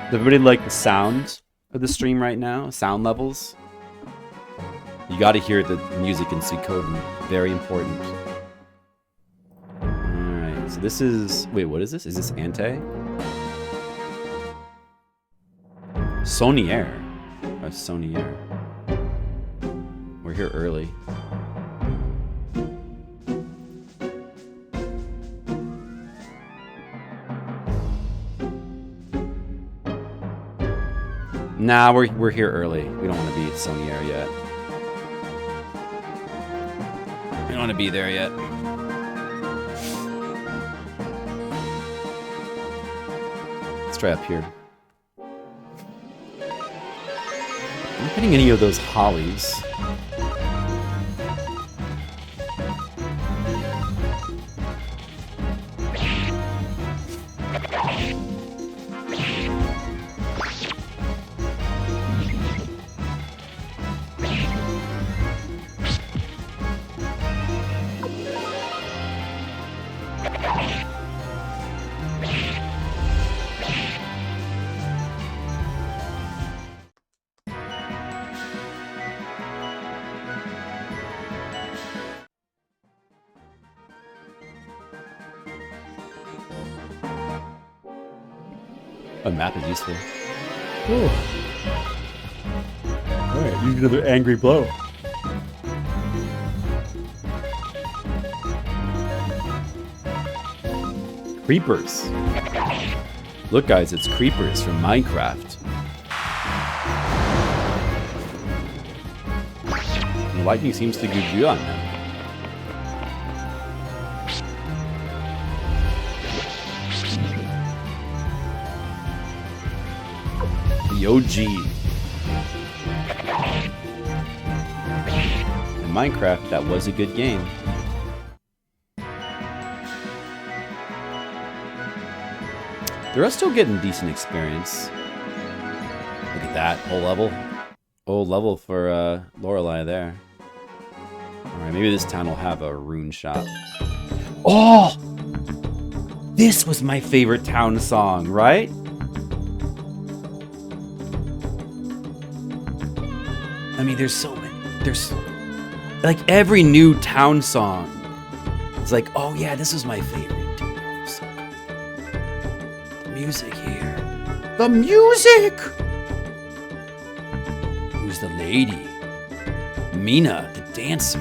Does everybody like the sound of the stream right now? Sound levels? You gotta hear the music in Suikoden. Very important. Alright, so this is... Wait, what is this? Is this Ante? Sonier. Oh, Sonier. We're here early. Nah, we're here early. We don't want to be at Sonier yet. We don't want to be there yet. Let's try up here. I'm not getting any of those hollies. A map is useful. Oh. Alright, use another angry blow. Creepers. Look guys, it's creepers from Minecraft. The lightning seems to give you on them. The OG. In Minecraft, that was a good game. They're still getting decent experience. Look at that, whole level. Old level for Lorelei there. Alright, maybe this town will have a rune shop. Oh! This was my favorite town song, right? I mean, there's so many. There's like every new town song. It's like, oh yeah, this is my favorite. So the music here. The music! Who's the lady? Mina, the dancer.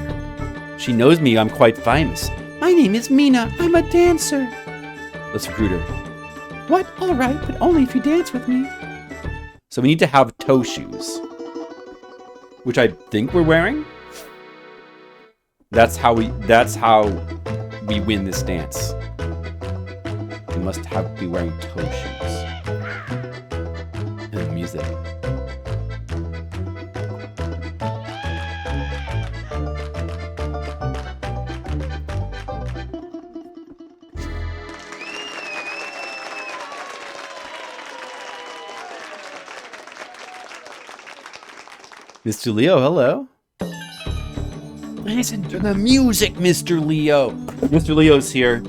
She knows me, I'm quite famous. My name is Mina, I'm a dancer. Let's recruit her. What? Alright, but only if you dance with me. So we need to have toe shoes. Which I think we're wearing. That's how we win this dance. We must be wearing toe shoes. And music. Mr. Leo, hello. Listen to the music, Mr. Leo. Mr. Leo's here.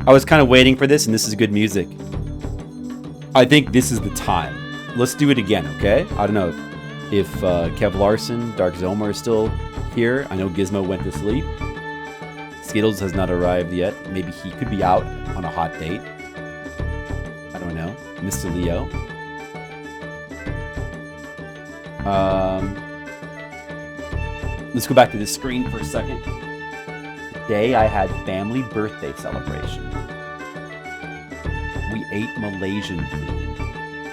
I was kind of waiting for this, and this is good music. I think this is the time. Let's do it again, okay? I don't know if Kev Larson, Dark Zomer are still here. I know Gizmo went to sleep. Skittles has not arrived yet. Maybe he could be out on a hot date. I don't know. Mr. Leo. Let's go back to the screen for a second. Today I had family birthday celebration. We ate Malaysian food.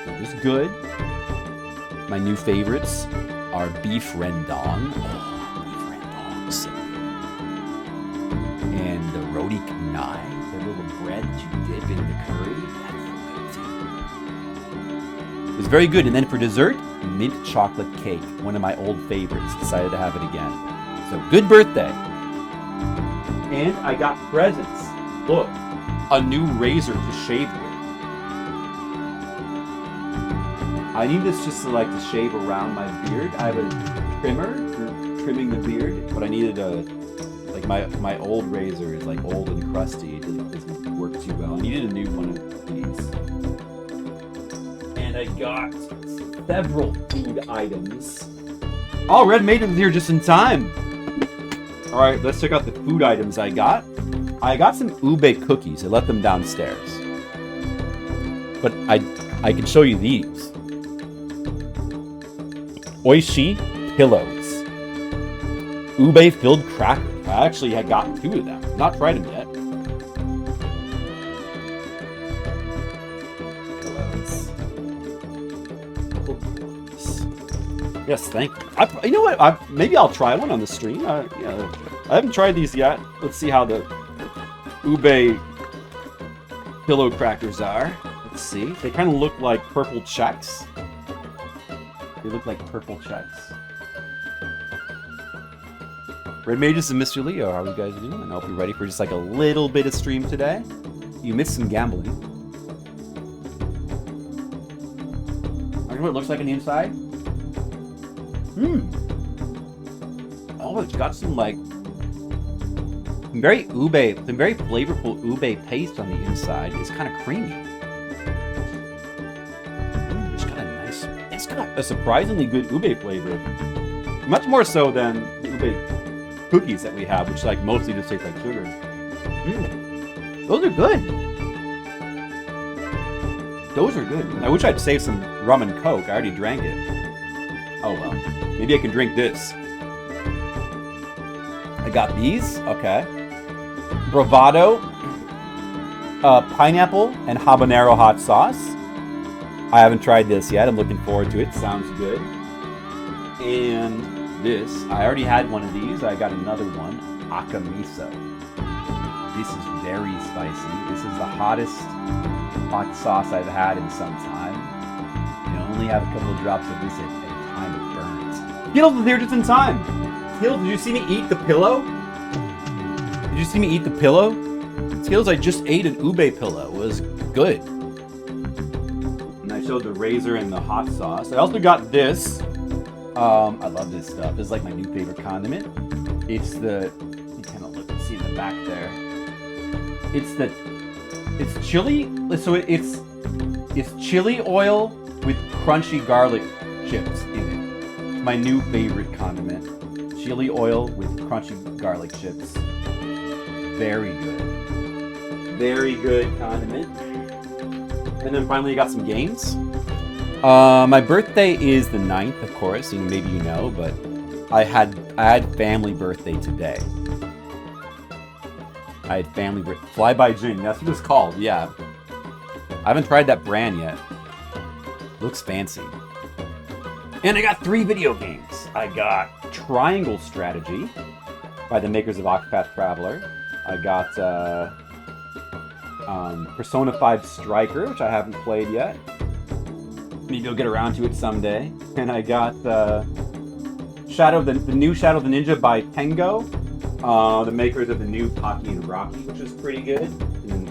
It was good. My new favorites are beef rendang. Oh, beef rendang is so good. And the roti canai, the little bread that you dip in the curry. That's so good too. It was very good. And then for dessert, mint chocolate cake, one of my old favorites. Decided to have it again. So good birthday. And I got presents. Look, a new razor to shave with. I need this just to shave around my beard. I have a trimmer for trimming the beard, but I needed my old razor is old and crusty. It doesn't work too well. I needed a new one of these. And I got several food items. Oh, Red Maiden's here just in time. All right, let's check out the food items I got. I got some ube cookies. I left them downstairs. But I can show you these. Oishi pillows. Ube filled crackers. I actually had gotten 2 of them. Not tried them yet. Yes, thank you. You know what? Maybe I'll try one on the stream. I haven't tried these yet. Let's see how the ube pillow crackers are. Let's see. They kind of look like purple checks. They look like purple checks. Red Mages and Mr. Leo, how are you guys doing? I hope you're ready for just a little bit of stream today. You missed some gambling. I know what it looks like on the inside. Oh, it's got some very flavorful ube paste on the inside. It's kind of creamy. It's got a surprisingly good ube flavor. Much more so than the ube cookies that we have, which mostly just taste like sugar. Those are good. Those are good. I wish I'd saved some rum and coke. I already drank it. Oh well. Maybe I can drink this. I got these. Okay. Bravado. Pineapple and habanero hot sauce. I haven't tried this yet. I'm looking forward to it. Sounds good. And this. I already had one of these. I got another one. Akamiso. This is very spicy. This is the hottest hot sauce I've had in some time. You only have a couple of drops of this at a time. It burns. Skittles was here just in time. Skittles, did you see me eat the pillow? Did you see me eat the pillow? Skittles, I just ate an ube pillow. It was good. And I showed the razor and the hot sauce. I also got this. I love this stuff. This is like my new favorite condiment. It's the, you kind of look and see in the back there. It's chili. So it's chili oil with crunchy garlic chips in it. It's my new favorite condiment. Chili oil with crunchy garlic chips. Very good. Very good condiment. And then finally I got some games. My birthday is the 9th, of course. Maybe you know, but I had family birthday today. I had family birthday. Fly by June. That's what it's called. Yeah. I haven't tried that brand yet. Looks fancy. And I got 3 video games. I got Triangle Strategy by the makers of Octopath Traveler. I got Persona 5 Striker, which I haven't played yet. Maybe I'll get around to it someday. And I got the new Shadow of the Ninja by Tengo, the makers of the new Pocky and Rocky, which is pretty good. And,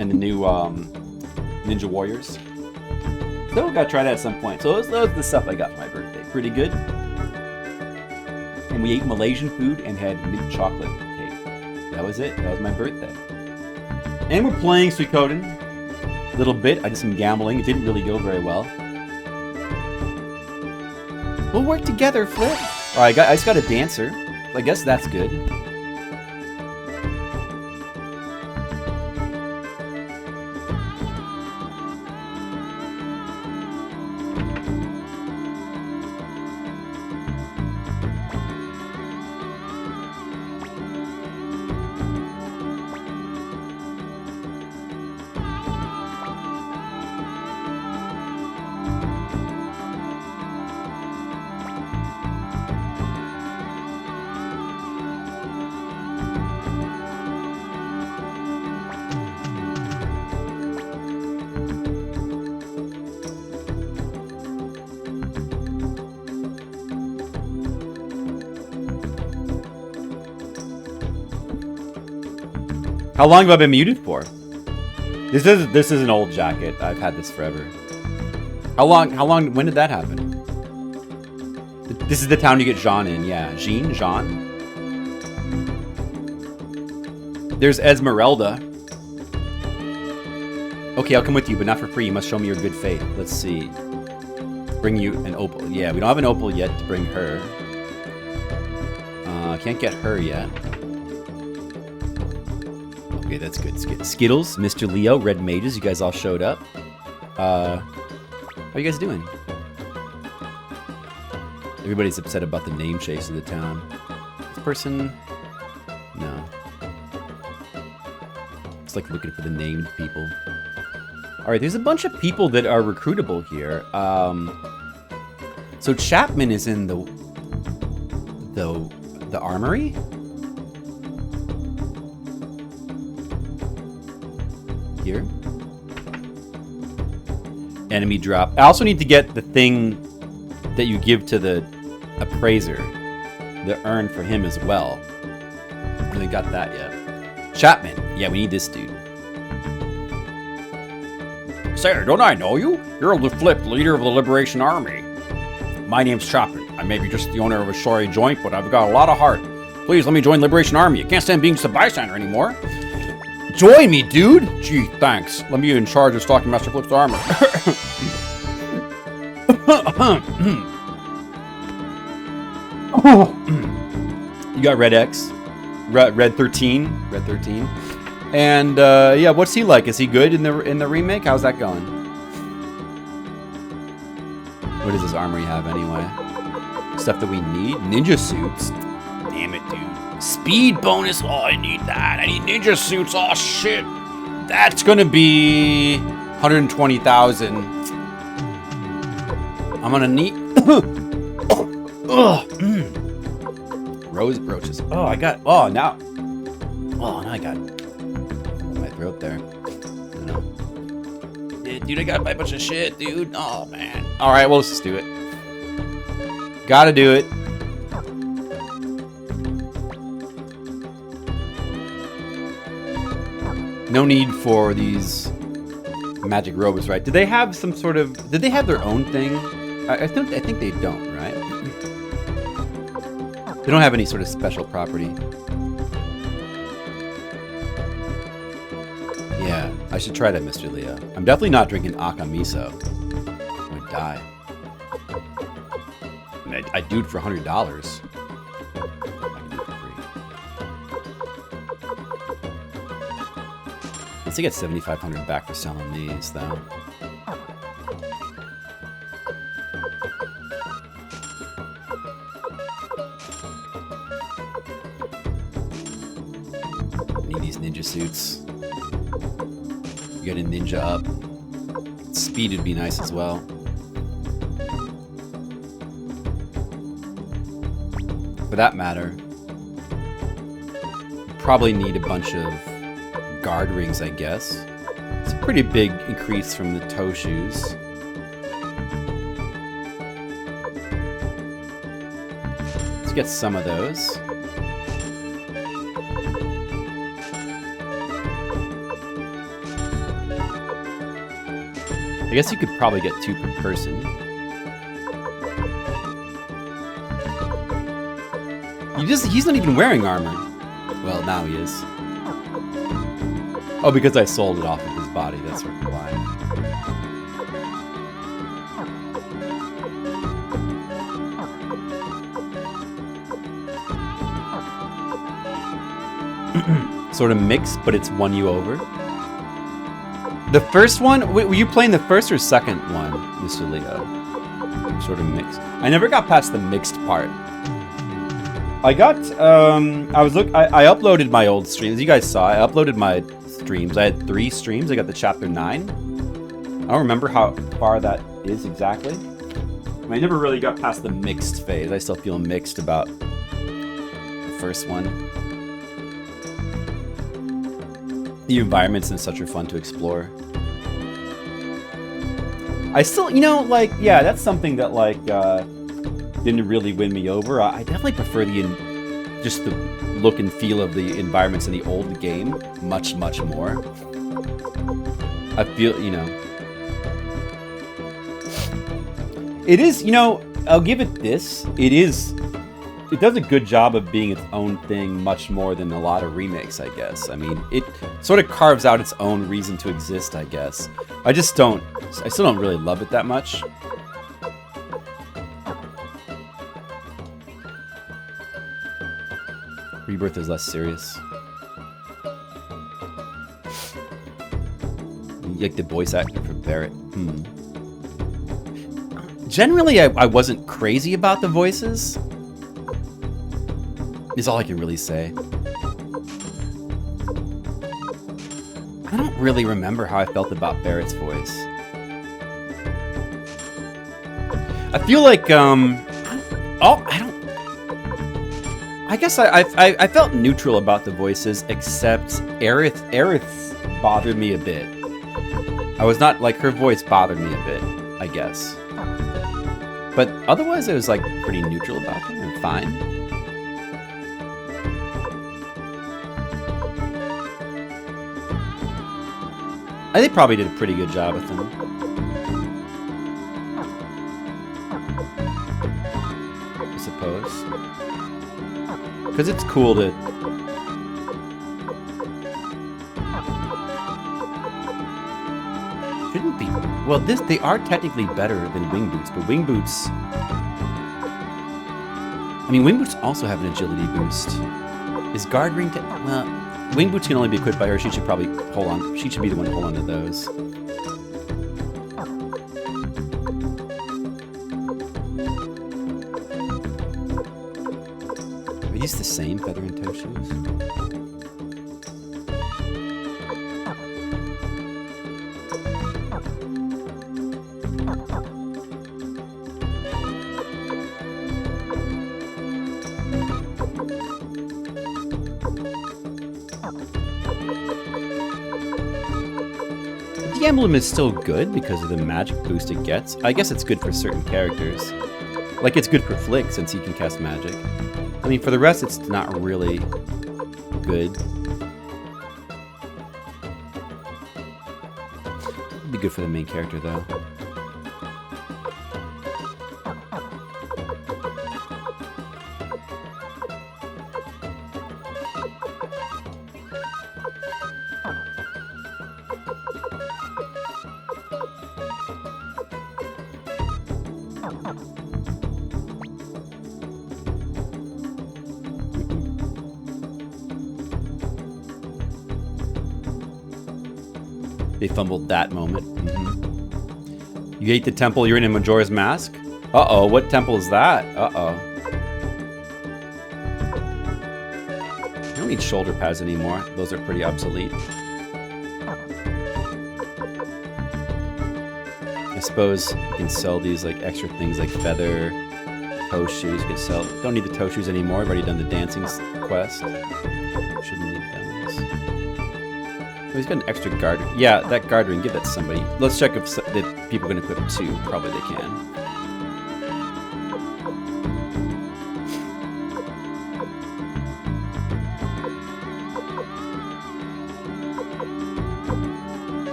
and the new Ninja Warriors. So I gotta try that at some point. So that's the stuff I got for my birthday. Pretty good. And we ate Malaysian food and had mint chocolate cake. That was it. That was my birthday. And we're playing Suikoden a little bit. I did some gambling. It didn't really go very well. We'll work together, Flip. Alright, I just got a dancer. I guess that's good. How long have I been muted for? This is an old jacket. I've had this forever. How long, when did that happen? This is the town you get Jean in, yeah. Jean? There's Esmeralda. Okay, I'll come with you, but not for free. You must show me your good faith. Let's see. Bring you an opal. Yeah, we don't have an opal yet to bring her. Can't get her yet. Okay, that's good. Skittles, Mr. Leo, Red Mages, you guys all showed up. How are you guys doing? Everybody's upset about the name chase of the town. This person... No. It's like looking for the named people. Alright, there's a bunch of people that are recruitable here. So Chapman is in the armory? Here. Enemy drop. I also need to get the thing that you give to the appraiser. The urn for him as well. I haven't got that yet. Chapman. Yeah, we need this dude. Sir, don't I know you? You're the Flip, leader of the Liberation Army. My name's Chapman. I may be just the owner of a sorry joint, but I've got a lot of heart. Please let me join Liberation Army. I can't stand being just a bystander anymore. Join me, dude! Gee, thanks. Let me be in charge of stocking Master Flip's armor. You got Red X. Red 13. Red 13. And yeah, what's he like? Is he good in the remake? How's that going? What does his armory have anyway? Stuff that we need? Ninja suits. Damn it, dude. Speed bonus. Oh, I need that. I need ninja suits. Oh shit. That's gonna be 120,000. I'm gonna need. Rose brooches. Oh, I got. Oh, now. Oh, now I got my throat there. I know. Dude, I got a bunch of shit, dude. Oh man. All right, well, let's just do it. Gotta do it. No need for these magic robots, right? Did they have some sort of? Did they have their own thing? I think they don't, right? They don't have any sort of special property. Yeah, I should try that, Mr. Leo. I'm definitely not drinking Akamiso. I would die. I mean, I'd do it for $100. I can do it for free. Let's get $7,500 back for selling these, though. Need these ninja suits. You got a ninja up. Speed would be nice as well. For that matter, probably need a bunch of guard rings, I guess. It's a pretty big increase from the toe shoes. Let's get some of those. I guess you could probably get 2 per person. He's not even wearing armor. Well, now he is. Oh, because I sold it off of his body, that's why. Sort of mixed, but it's won you over. The first one? Were you playing the first or second one, Mr. Leo? Sort of mixed. I never got past the mixed part. I got, I uploaded my old streams. You guys saw, I uploaded my streams. I had 3 streams. I got the chapter 9. I don't remember how far that is exactly. I never really got past the mixed phase. I still feel mixed about the first one. The environments and such are fun to explore. I still, you know, like, yeah, that's something that, like, didn't really win me over. I definitely prefer just the look and feel of the environments in the old game much, much more. I feel, you know. It is, you know, I'll give it this. It does a good job of being its own thing much more than a lot of remakes, I guess. I mean, it sort of carves out its own reason to exist, I guess. I still don't really love it that much. Rebirth is less serious. Like the voice actor for Barrett. Generally, I wasn't crazy about the voices. Is all I can really say. I don't really remember how I felt about Barrett's voice. I feel like, I guess I felt neutral about the voices, except Aerith's bothered me a bit. I was not, like, her voice bothered me a bit, I guess. But otherwise, I was, like, pretty neutral about them and fine. I think they probably did a pretty good job with them. I suppose. Because it's cool to... Shouldn't be... Well, they are technically better than Wing Boots, but Wing Boots... I mean, Wing Boots also have an agility boost. Is Guard Ring... Well, Wing boots can only be equipped by her. She should probably hold on. She should be the one to hold on to those. Are these the same feather and toe shoes? The emblem is still good because of the magic boost it gets. I guess it's good for certain characters. Like, it's good for Flick since he can cast magic. I mean, for the rest, it's not really good. It'd be good for the main character, though. They fumbled that moment. You hate the temple you're in Majora's Mask? Uh-oh, what temple is that? Uh-oh. You don't need shoulder pads anymore. Those are pretty obsolete. I suppose you can sell these like extra things like feather, toe shoes. You can sell. Don't need the toe shoes anymore. I've already done the dancing quest. Shouldn't need those. Oh, he's got an extra guard. Yeah, that guard ring. Give that to somebody. Let's check if people can equip it too. Probably they can.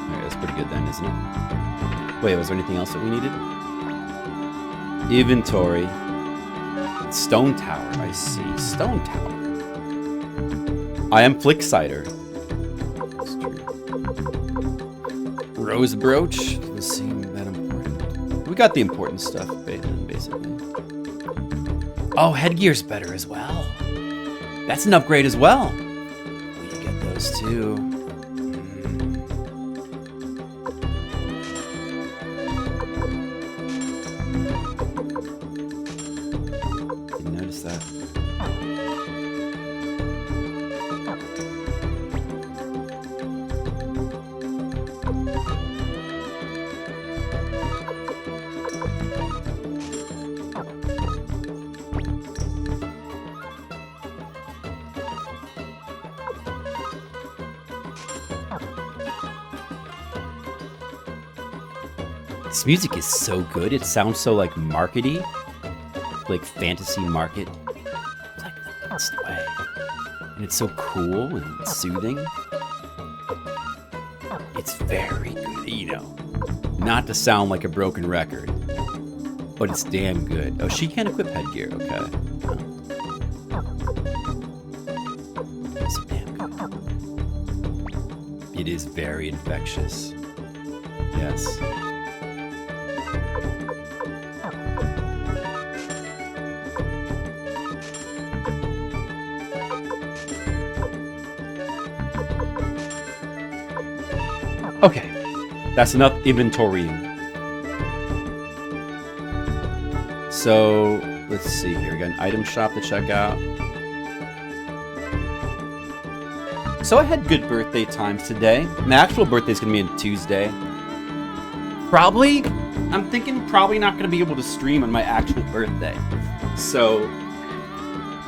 Alright, that's pretty good then, isn't it? Wait, was there anything else that we needed? Inventory. Stone Tower, I see. Stone Tower. I am Flicksider. That's true. Rose brooch. Doesn't seem that important. We got the important stuff, basically. Oh, headgear's better as well. That's an upgrade as well. We need to get those too. This music is so good. It sounds so like markety, like fantasy market. It's like the best way. And it's so cool and soothing. It's very good, you know. Not to sound like a broken record, but it's damn good. Oh, she can't equip headgear. Okay. It's damn good. It is very infectious. Yes. Okay, that's enough inventorying. So, let's see here. We got an item shop to check out. So I had good birthday times today. My actual birthday's gonna be on Tuesday. I'm thinking probably not gonna be able to stream on my actual birthday. So,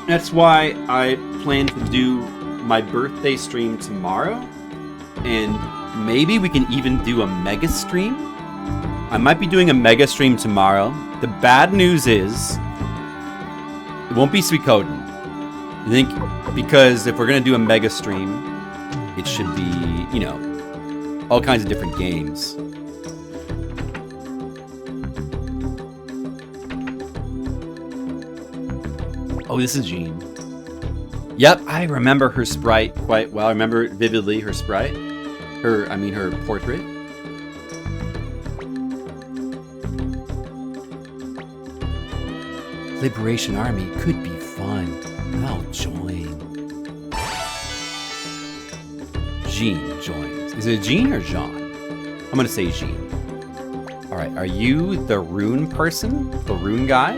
that's why I plan to do my birthday stream tomorrow. And maybe we can even do a mega stream. I might be doing a mega stream tomorrow. The bad news is it won't be Suikoden. I think because if we're gonna do a mega stream, it should be, you know, all kinds of different games. Oh, this is Jean. Yep, I remember her sprite quite well. I remember vividly her sprite. Her portrait. Liberation Army could be fun. I'll join. Jean joins. Is it Jean or Jean? I'm gonna say Jean. Alright, are you the rune person? The rune guy?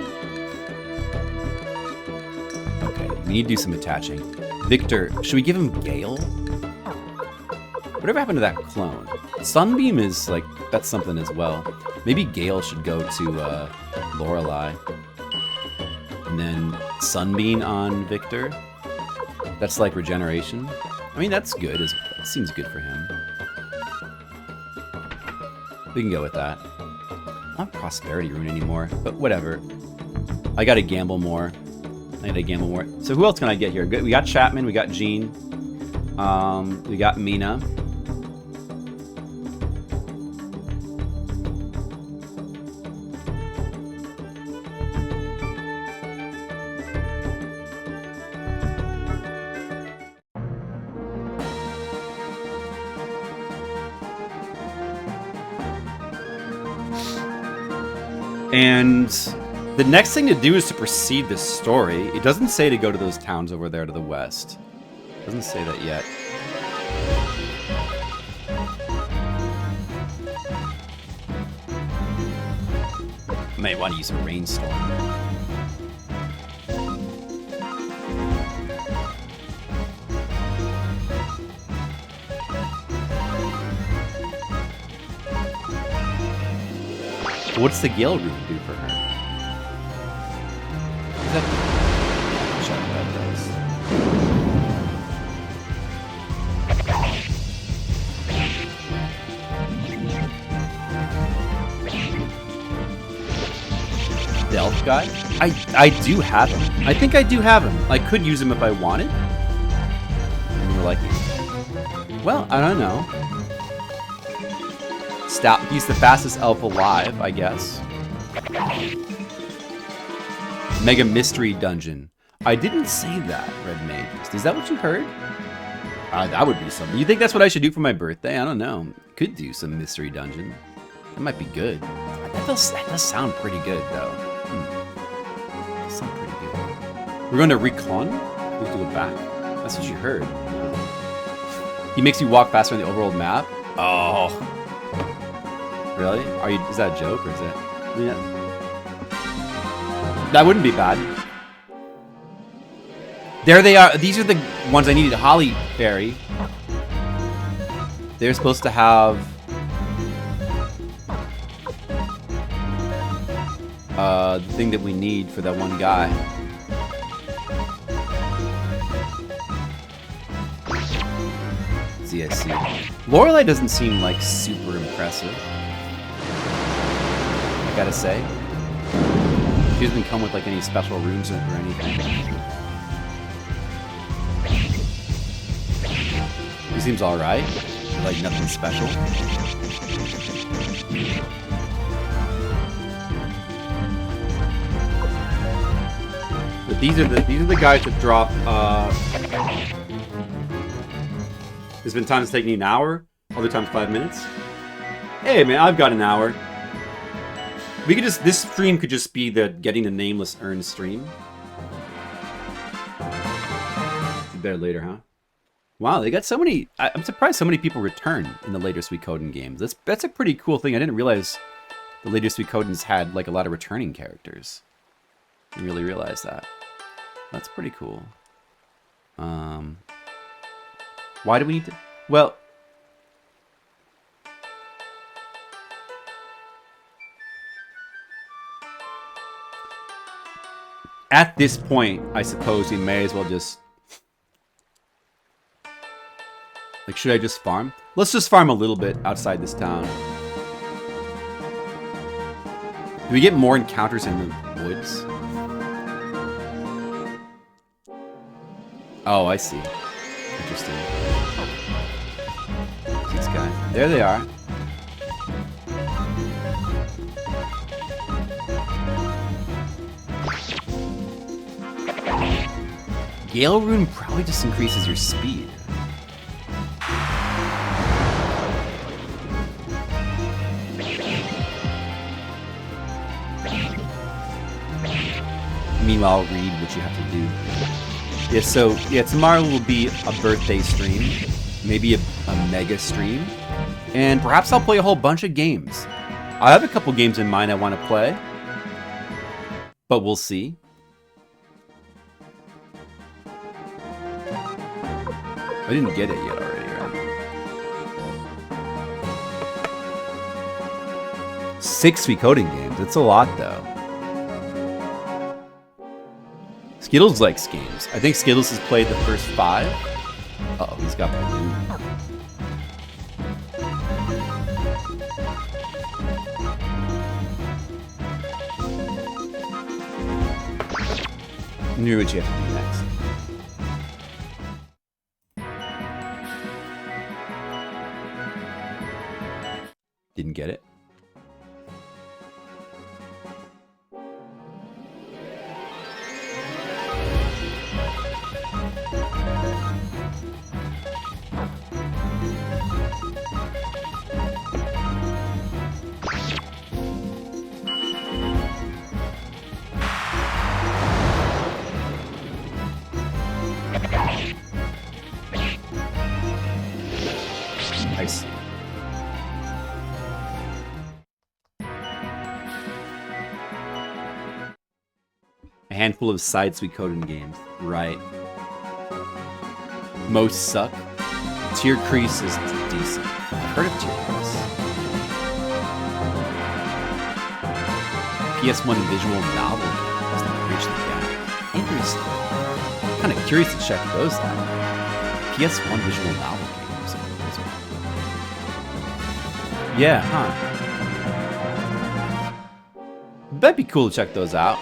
Okay, we need to do some attaching. Victor, should we give him Gale? Whatever happened to that clone? Sunbeam is like, that's something as well. Maybe Gale should go to Lorelei. And then Sunbeam on Victor. That's like regeneration. I mean, that's good. It seems good for him. We can go with that. I don't have Prosperity Rune anymore, but whatever. I gotta gamble more. So who else can I get here? We got Chapman, we got Jean. We got Mina. And the next thing to do is to proceed this story. It doesn't say to go to those towns over there to the west. It doesn't say that yet. I may want to use a rainstorm. What's the Gale Rune do for her? Check that does. The elf guy? I do have him. I think I do have him. I could use him if I wanted. And you're like, well, I don't know. He's the fastest elf alive, I guess. Mega Mystery Dungeon. I didn't say that, Red Mages. Is that what you heard? That would be something. You think that's what I should do for my birthday? I don't know. Could do some Mystery Dungeon. That might be good. That does sound pretty good, though. Sound pretty good. We're going to Recon? We have to go back. That's what you heard. He makes you walk faster on the overworld map? Oh. Really? Is that a joke or is that? Yeah. That wouldn't be bad. There they are. These are the ones I needed. Holly Fairy. They're supposed to have the thing that we need for that one guy. ZSC. Lorelei doesn't seem like super impressive. I gotta say. She doesn't come with like any special runes or anything. He seems alright. Like nothing special. But these are the guys that drop there's been times taking an hour, other times 5 minutes. Hey man, I've got an hour. We could just, this stream could just be the getting the nameless urn stream. Better later, huh? Wow, they got so many. I'm surprised so many people return in the later Suikoden games. That's a pretty cool thing. I didn't realize the later Suikodens had like a lot of returning characters. I didn't really realize that. That's pretty cool. Why do we need to? Well. At this point, I suppose we may as well just... Like, should I just farm? Let's just farm a little bit outside this town. Do we get more encounters in the woods? Oh, I see. Interesting. This guy. There they are. Gale Rune probably just increases your speed. Meanwhile, I'll read what you have to do. Yeah, so, yeah, tomorrow will be a birthday stream. Maybe a mega stream. And perhaps I'll play a whole bunch of games. I have a couple games in mind I want to play. But we'll see. I didn't get it yet already, right? 6 Suikoden games. It's a lot, though. Skittles likes games. I think Skittles has played the first 5. Uh-oh, he's got balloon. I knew what you have to do next. Didn't get it. Nice. A handful of side Suikoden games. Right. Most suck. Tier Crease is decent. I've heard of Tier Crease. PS1 visual novel does not reach the gap. Interesting. Kind of curious to check those out. PS1 visual novel games. Yeah, huh. That'd be cool to check those out.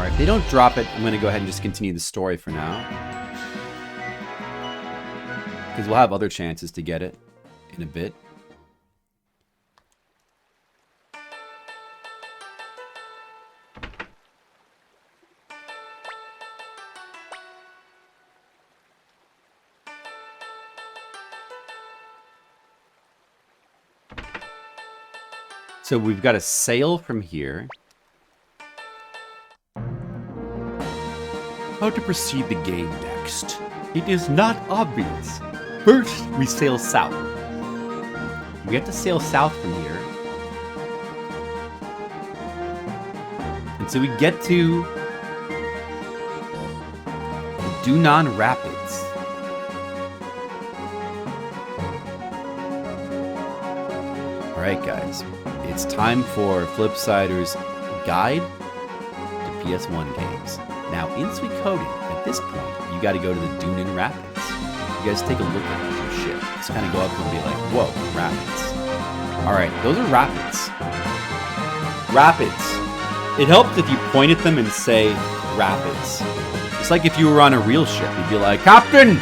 If they don't drop it, I'm going to go ahead and just continue the story for now. Because we'll have other chances to get it in a bit. So we've got a sail from here. How to proceed the game next. It is not obvious. First, we sail south. We have to sail south from here. And so we get to Dunan Rapids. Alright guys, it's time for Flipsider's Guide to PS1 Games. Now, in Suikoden, at this point, you got to go to the Dunan Rapids. You guys take a look at your ship. Just kind of go up and be like, whoa, rapids. Alright, those are rapids. Rapids. It helps if you point at them and say, rapids. It's like if you were on a real ship. You'd be like, Captain!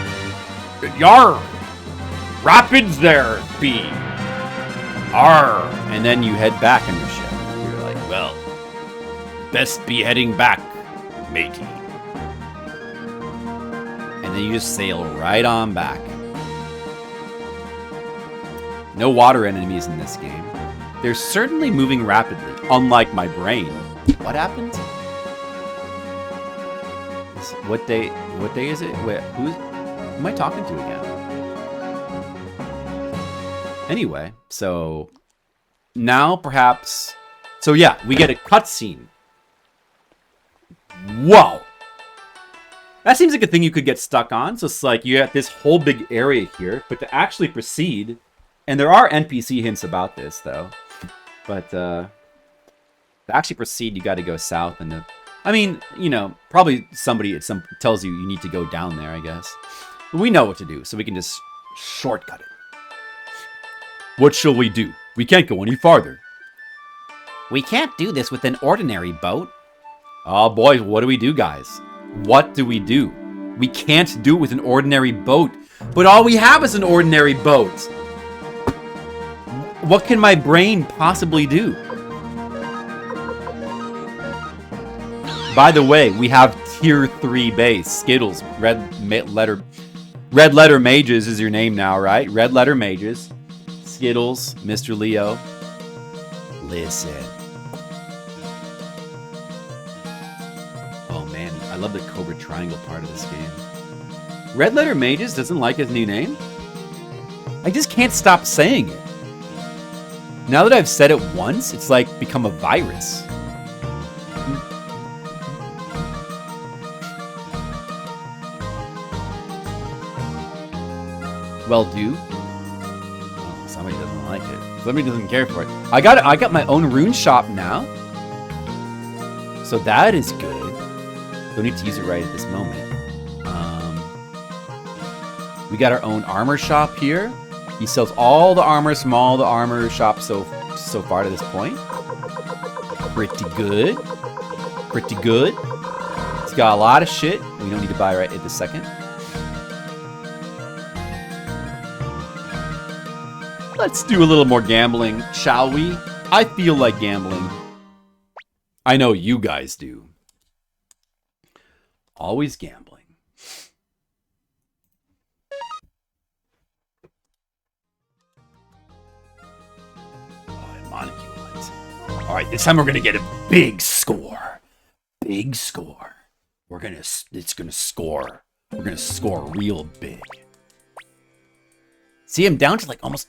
Yar! Rapids there be! Arr! And then you head back on your ship. You're like, well, best be heading back, matey. And then you just sail right on back. No water enemies in this game. They're certainly moving rapidly, unlike my brain. What happened? What day is it? Wait, who am I talking to again? Anyway, so now perhaps... So yeah, we get a cutscene. Whoa! That seems like a thing you could get stuck on. So it's like you have this whole big area here, but to actually proceed... And there are NPC hints about this, though. But to actually proceed, you got to go south. And I mean, you know, probably somebody tells you need to go down there, I guess. But we know what to do, so we can just shortcut it. What shall we do? We can't go any farther. We can't do this with an ordinary boat. Oh boy, what do we do, guys? What do we do? We can't do it with an ordinary boat. But all we have is an ordinary boat. What can my brain possibly do? By the way, we have tier 3 base. Skittles, red letter mages is your name now, right? Red letter mages. Skittles, Mr. Leo. Listen. Oh man, I love the Cobra Triangle part of this game. Red letter mages doesn't like his new name? I just can't stop saying it. Now that I've said it once, it's like become a virus. Well, do. Oh, somebody doesn't like it. Somebody doesn't care for it. I got my own rune shop now. So that is good. Don't need to use it right at this moment. We got our own armor shop here. He sells all the armors from all the armor shops so far to this point. Pretty good. Pretty good. He's got a lot of shit we don't need to buy right at this second. Let's do a little more gambling, shall we? I feel like gambling. I know you guys do. Always gambling. Alright, this time we're gonna get a big score. Big score. It's gonna score. We're gonna score real big. See, I'm down to like almost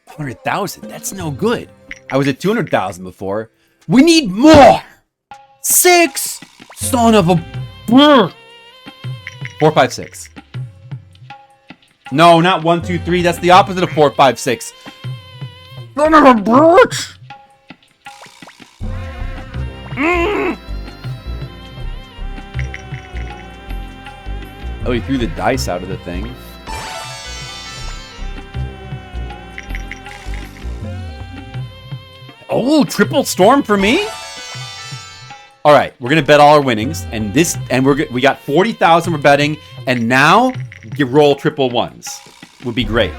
100,000. That's no good. I was at 200,000 before. We need more! 6! Son of a... 4, 5, 6. No, not 1, 2, 3. That's the opposite of 4, 5, 6. Son of a bitch! Oh, he threw the dice out of the thing. Oh, triple storm for me? All right, we're gonna bet all our winnings, and we got 40,000 we're betting, and now you roll triple ones. Would be great.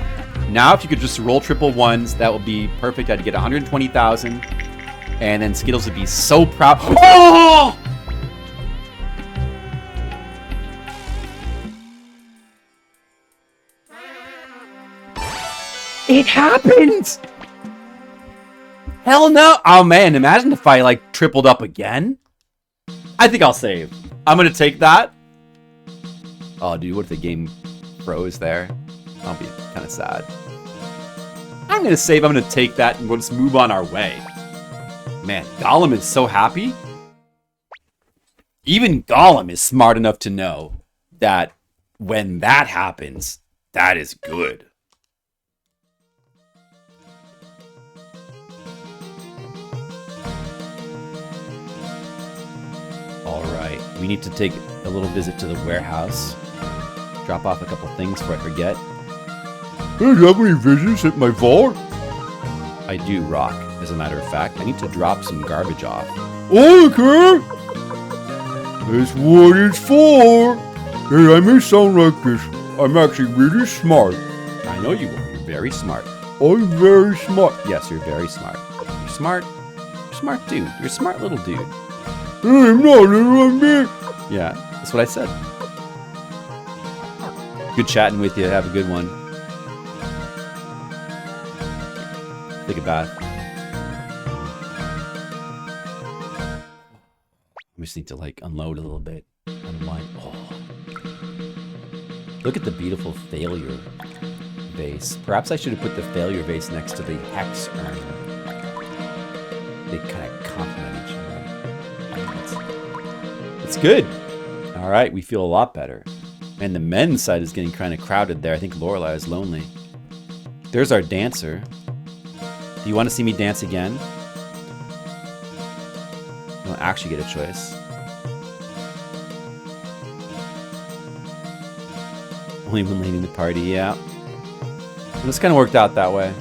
Now, if you could just roll triple ones, that would be perfect. I'd get 120,000. And then Skittles would be so proud. Oh! It happened! Hell no! Oh man, imagine if I like tripled up again. I think I'll save. I'm gonna take that. Oh dude, what if the game froze there? I'll be kind of sad. I'm gonna save, I'm gonna take that, and we'll just move on our way. Man, Gollum is so happy. Even Gollum is smart enough to know that when that happens, that is good. All right, we need to take a little visit to the warehouse. Drop off a couple things before I forget. Hey, do you have any visits at my vault? I do, Rock. As a matter of fact, I need to drop some garbage off. Okay! That's what it's for! Hey, I may sound like this. I'm actually really smart. I know you are. You're very smart. I'm very smart. Yes, you're very smart. You're smart. You're a smart dude. You're a smart little dude. Hey, I'm not little, I'm big. Yeah, that's what I said. Good chatting with you. Have a good one. Take a bath. We just need to like unload a little bit. Unwind. Oh. Look at the beautiful failure vase. Perhaps I should have put the failure vase next to the hex urn. They kind of complement each other. It's good. All right, we feel a lot better. And the men's side is getting kind of crowded there. I think Lorelai is lonely. There's our dancer. Do you want to see me dance again? You don't actually get a choice. Only when leading the party, yeah. Well, this kind of worked out that way.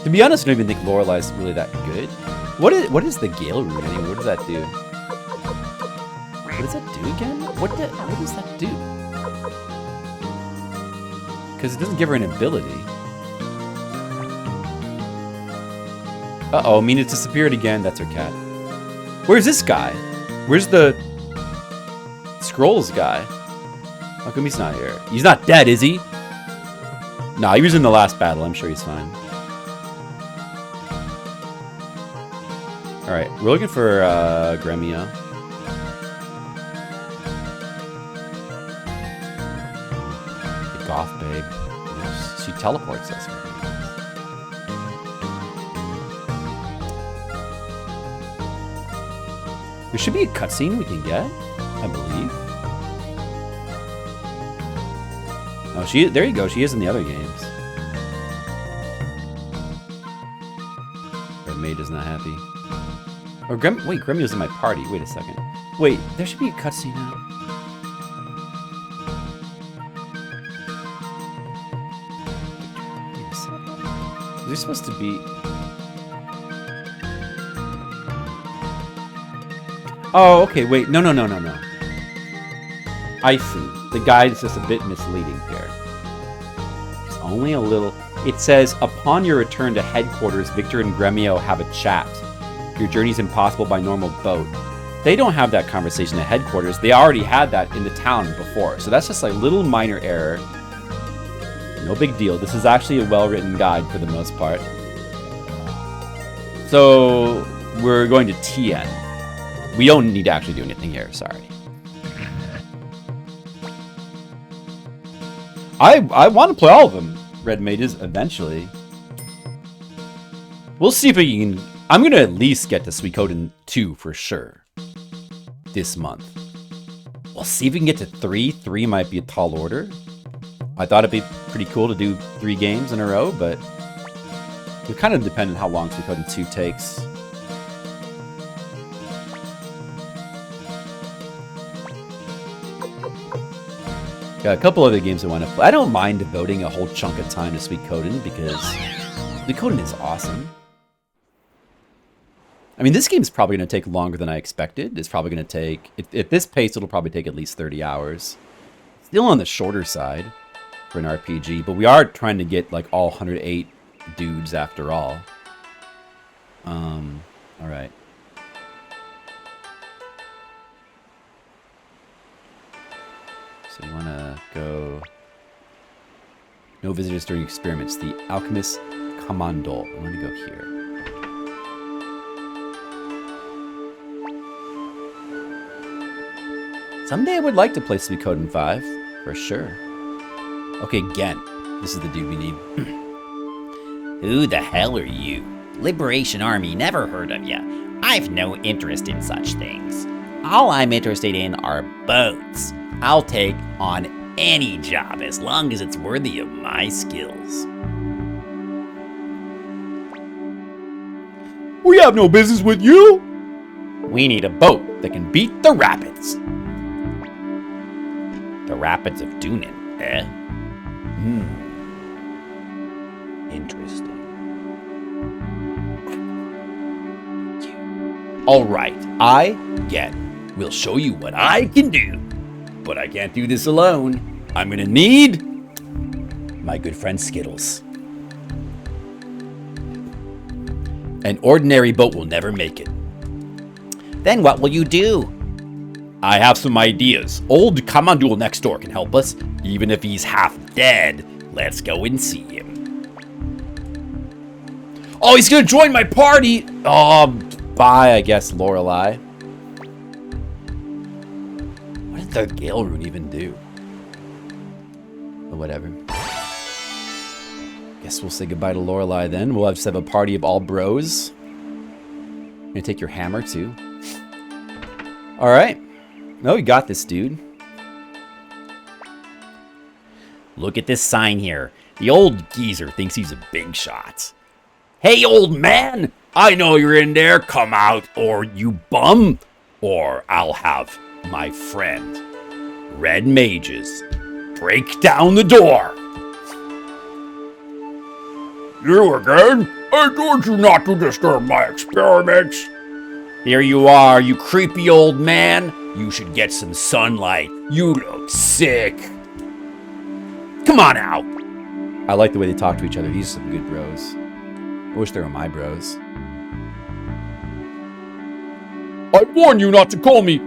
To be honest, I don't even think Lorelai's really that good. What is the Gale Rune anyway? What does that do? What does that do again? What does that do? Because it doesn't give her an ability. Uh-oh, Mina's disappeared again. That's her cat. Where's this guy? Where's the Scrolls guy? How come he's not here? He's not dead, is he? Nah, he was in the last battle. I'm sure he's fine. Alright, we're looking for Gremio. The goth babe. Yes, she teleports us. There should be a cutscene we can get, I believe. Oh, there you go. She is in the other games. Red Maid is not happy. Or wait, Gremio's in my party. Wait a second. Wait, there should be a cutscene now. Wait a second. Is there supposed to be... Oh, okay, wait. No. Ifu. The guide is just a bit misleading here. It's only a little... It says, upon your return to headquarters, Victor and Gremio have a chat. Your journey's impossible by normal boat. They don't have that conversation at headquarters. They already had that in the town before. So that's just a little minor error. No big deal. This is actually a well-written guide for the most part. So, we're going to Tien. We don't need to actually do anything here, sorry. I want to play all of them, Red Mages, eventually. We'll see if we can... I'm going to at least get to Suikoden 2 for sure. This month. We'll see if we can get to 3. 3 might be a tall order. I thought it'd be pretty cool to do 3 games in a row, but... It kind of depends on how long Suikoden 2 takes. Got a couple other games I want to play. I don't mind devoting a whole chunk of time to Suikoden because Suikoden is awesome. I mean, this game's probably going to take longer than I expected. It's probably going to take... At this pace, it'll probably take at least 30 hours. Still on the shorter side for an RPG, but we are trying to get, like, all 108 dudes after all. Alright. So you want to go... No visitors during experiments. The Alchemist Commando. I want to go here. Someday I would like to play Suikoden 5, for sure. Okay, Gen. This is the dude we need. Who the hell are you? Liberation Army, never heard of ya. I've no interest in such things. All I'm interested in are boats. I'll take on any job as long as it's worthy of my skills. We have no business with you! We need a boat that can beat the rapids. The Rapids of Dunin, eh? Interesting. Alright, I get. We'll show you what I can do. But I can't do this alone. I'm gonna need my good friend Skittles. An ordinary boat will never make it. Then what will you do? I have some ideas. Old Kamandul next door can help us, even if he's half dead. Let's go and see him. Oh, he's gonna join my party! Oh, bye, I guess, Lorelei. What did the Gale Rune even do? But whatever. Guess we'll say goodbye to Lorelei then. We'll just have a party of all bros. Gonna take your hammer, too. Alright. No, you got this, dude. Look at this sign here. The old geezer thinks he's a big shot. Hey, old man! I know you're in there. Come out, or you bum. Or I'll have my friend, Red Mages, break down the door. You again? I told you not to disturb my experiments. Here you are, you creepy old man. You should get some sunlight. You look sick. Come on out. I like the way they talk to each other. These are some good bros. I wish they were my bros. I warn you not to call me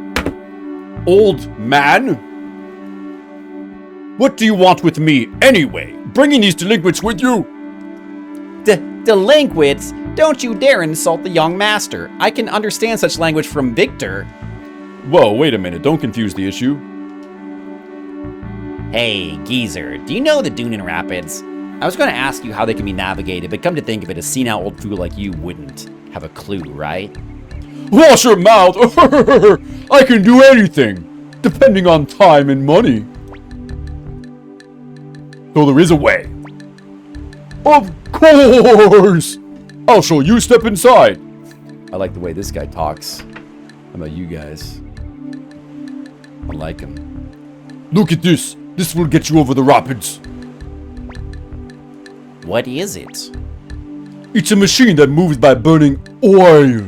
old man. What do you want with me anyway? Bringing these delinquents with you? Delinquents? Don't you dare insult the young master. I can understand such language from Victor. Whoa, wait a minute. Don't confuse the issue. Hey, geezer, do you know the Dunin Rapids? I was going to ask you how they can be navigated, but come to think of it, a senile old fool like you wouldn't have a clue, right? Wash your mouth! I can do anything, depending on time and money. Though there is a way. Of course! I'll show you. Step inside. I like the way this guy talks. How about you guys? I like him. Look at this. This will get you over the rapids. What is it? It's a machine that moves by burning oil.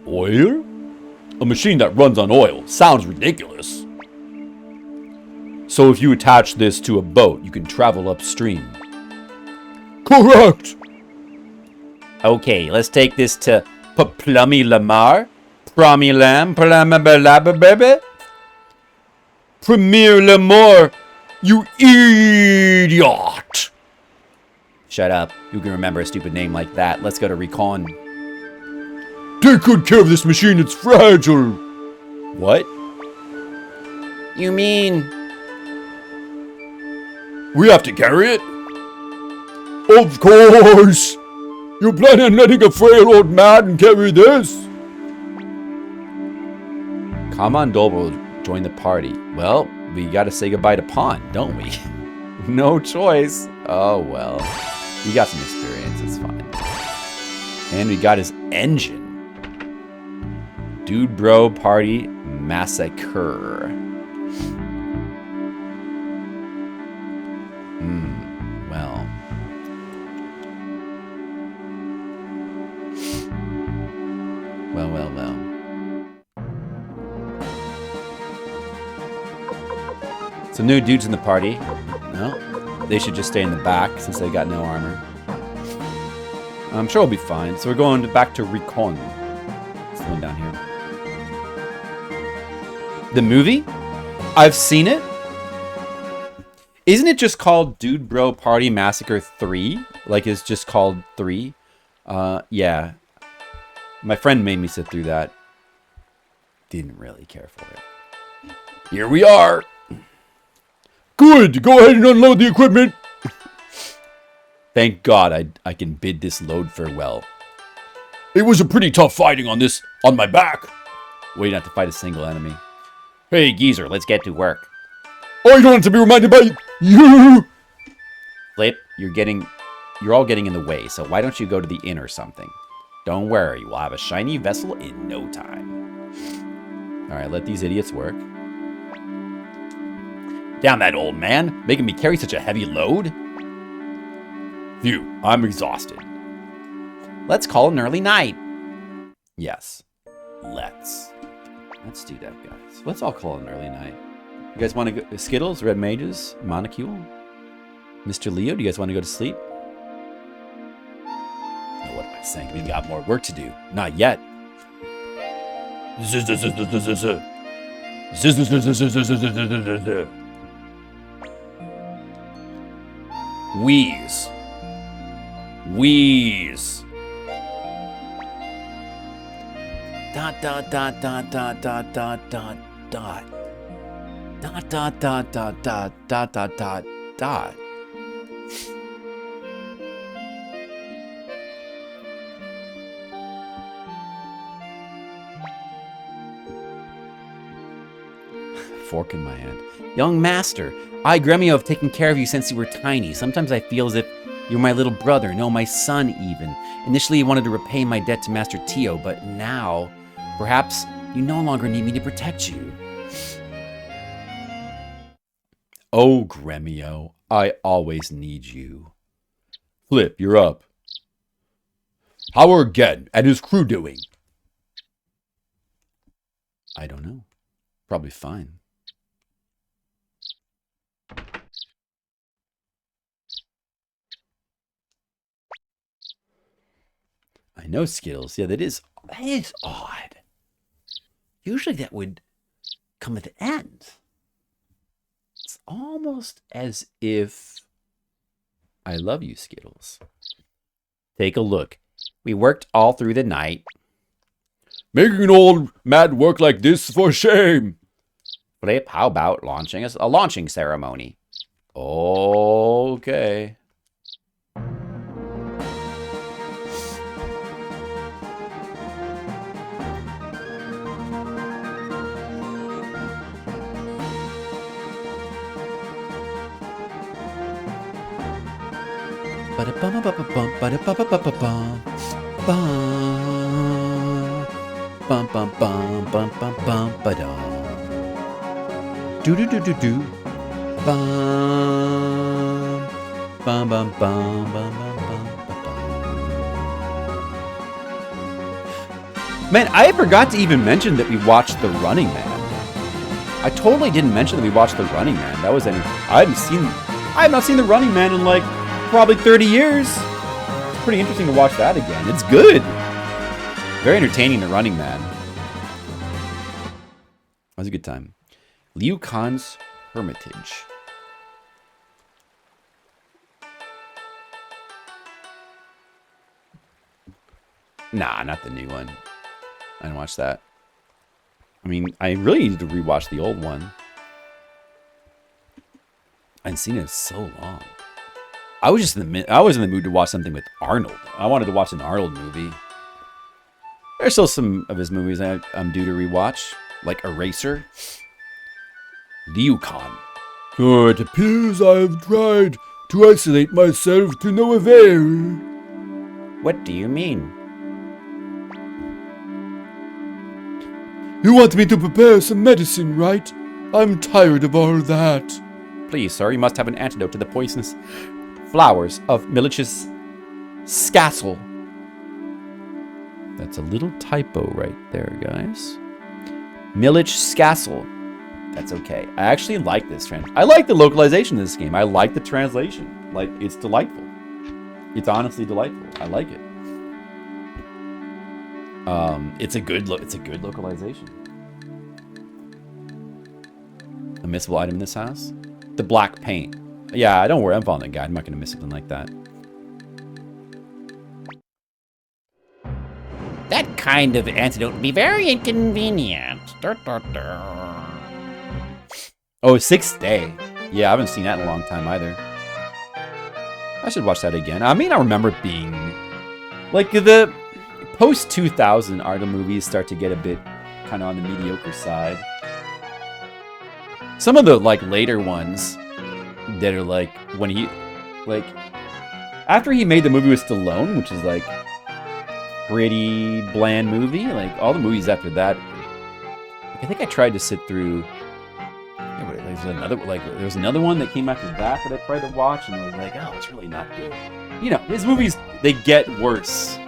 Oil? A machine that runs on oil. Sounds ridiculous. So if you attach this to a boat, you can travel upstream. Correct! Okay, let's take this to Plummy Lamar. Promi Lam, Bebe. Premier Lamar, you idiot! Shut up. Who can remember a stupid name like that? Let's go to Recon. Take good care of this machine, it's fragile. What? You mean... We have to carry it? Of course! You plan on letting a frail old man carry this? Commandol will join the party. Well, we gotta say goodbye to Pond, don't we? No choice. Oh well. He got some experience, it's fine. And we got his engine. Dude Bro Party Massacre. Well. Well. Some new dudes in the party. No, they should just stay in the back since they got no armor. I'm sure we'll be fine. So we're going back to Recon. It's the one down here. The movie? I've seen it. Isn't it just called Dude Bro Party Massacre 3? Like it's just called 3? Yeah. My friend made me sit through that. Didn't really care for it. Here we are. Good. Go ahead and unload the equipment. Thank God I can bid this load farewell. It was a pretty tough fighting on my back. Waiting not to fight a single enemy. Hey, geezer, let's get to work. Oh, you don't have to be reminded by you. Flip, you're all getting in the way, so why don't you go to the inn or something? Don't worry, we'll have a shiny vessel in no time. Alright, let these idiots work. Damn that old man, making me carry such a heavy load. Phew, I'm exhausted. Let's call it an early night. Yes. Let's do that, guys. Let's all call it an early night. You guys want to go? Skittles, Red Mages, Monocule, Mr. Leo, do you guys want to go to sleep? Oh, what am I saying? We've got more work to do. Not yet. Wheeze. Wheeze. Dot dot dot dot dot dot dot dot dot. Dot dot dot dot dot dot dot dot dot. Fork in my hand. Young master, I, Gremio, have taken care of you since you were tiny. Sometimes I feel as if you're my little brother, no, my son even. Initially, I wanted to repay my debt to Master Tio, but now, perhaps you no longer need me to protect you. Oh, Gremio, I always need you. Flip, you're up. How are Gen and his crew doing? I don't know. Probably fine. no Skittles. Yeah, that is odd. Usually that would come at the end. It's almost as if I love you, Skittles. Take a look. We worked all through the night. Making an old man work like this for shame. Flip, how about launching a launching ceremony? Okay. Do do do do do. Bum. Bum bum bum bum bum bum bum. Man, I forgot to even mention that we watched The Running Man. I totally didn't mention that we watched The Running Man. That was any. I have not seen The Running Man in like probably 30 years. It's pretty interesting to watch that again. It's good. Very entertaining, The Running Man. That was a good time. Liu Khan's Hermitage. Nah, not the new one. I didn't watch that. I mean, I really needed to rewatch the old one. I hadn't seen it in so long. I was in the mood to watch something with Arnold. I wanted to watch an Arnold movie. There's still some of his movies I'm due to rewatch, like Eraser. Liu Khan. So it appears I have tried to isolate myself to no avail. What do you mean? You want me to prepare some medicine, right? I'm tired of all that. Please, sir, you must have an antidote to the poisonous flowers of Milich's scassel. That's a little typo right there, guys. Milich Scassel. That's okay. I actually like this I like the localization of this game. I like the translation. Like, it's delightful. It's honestly delightful. I like it. It's a good localization. A missable item in this house? The black paint. Yeah, don't worry. I'm following that guide. I'm not going to miss something like that. That kind of antidote would be very inconvenient. Oh, Sixth Day. Yeah, I haven't seen that in a long time either. I should watch that again. I mean, I remember it being... Like, the post-2000 Arnold movies start to get a bit kind of on the mediocre side. Some of the, like, later ones that are, like, when he... Like, after he made the movie with Stallone, which is, like, pretty bland movie, like, all the movies after that... I think I tried to sit through... There was another one that came after that I tried to watch, and I was like, oh, it's really not good. You know, his movies, they get worse.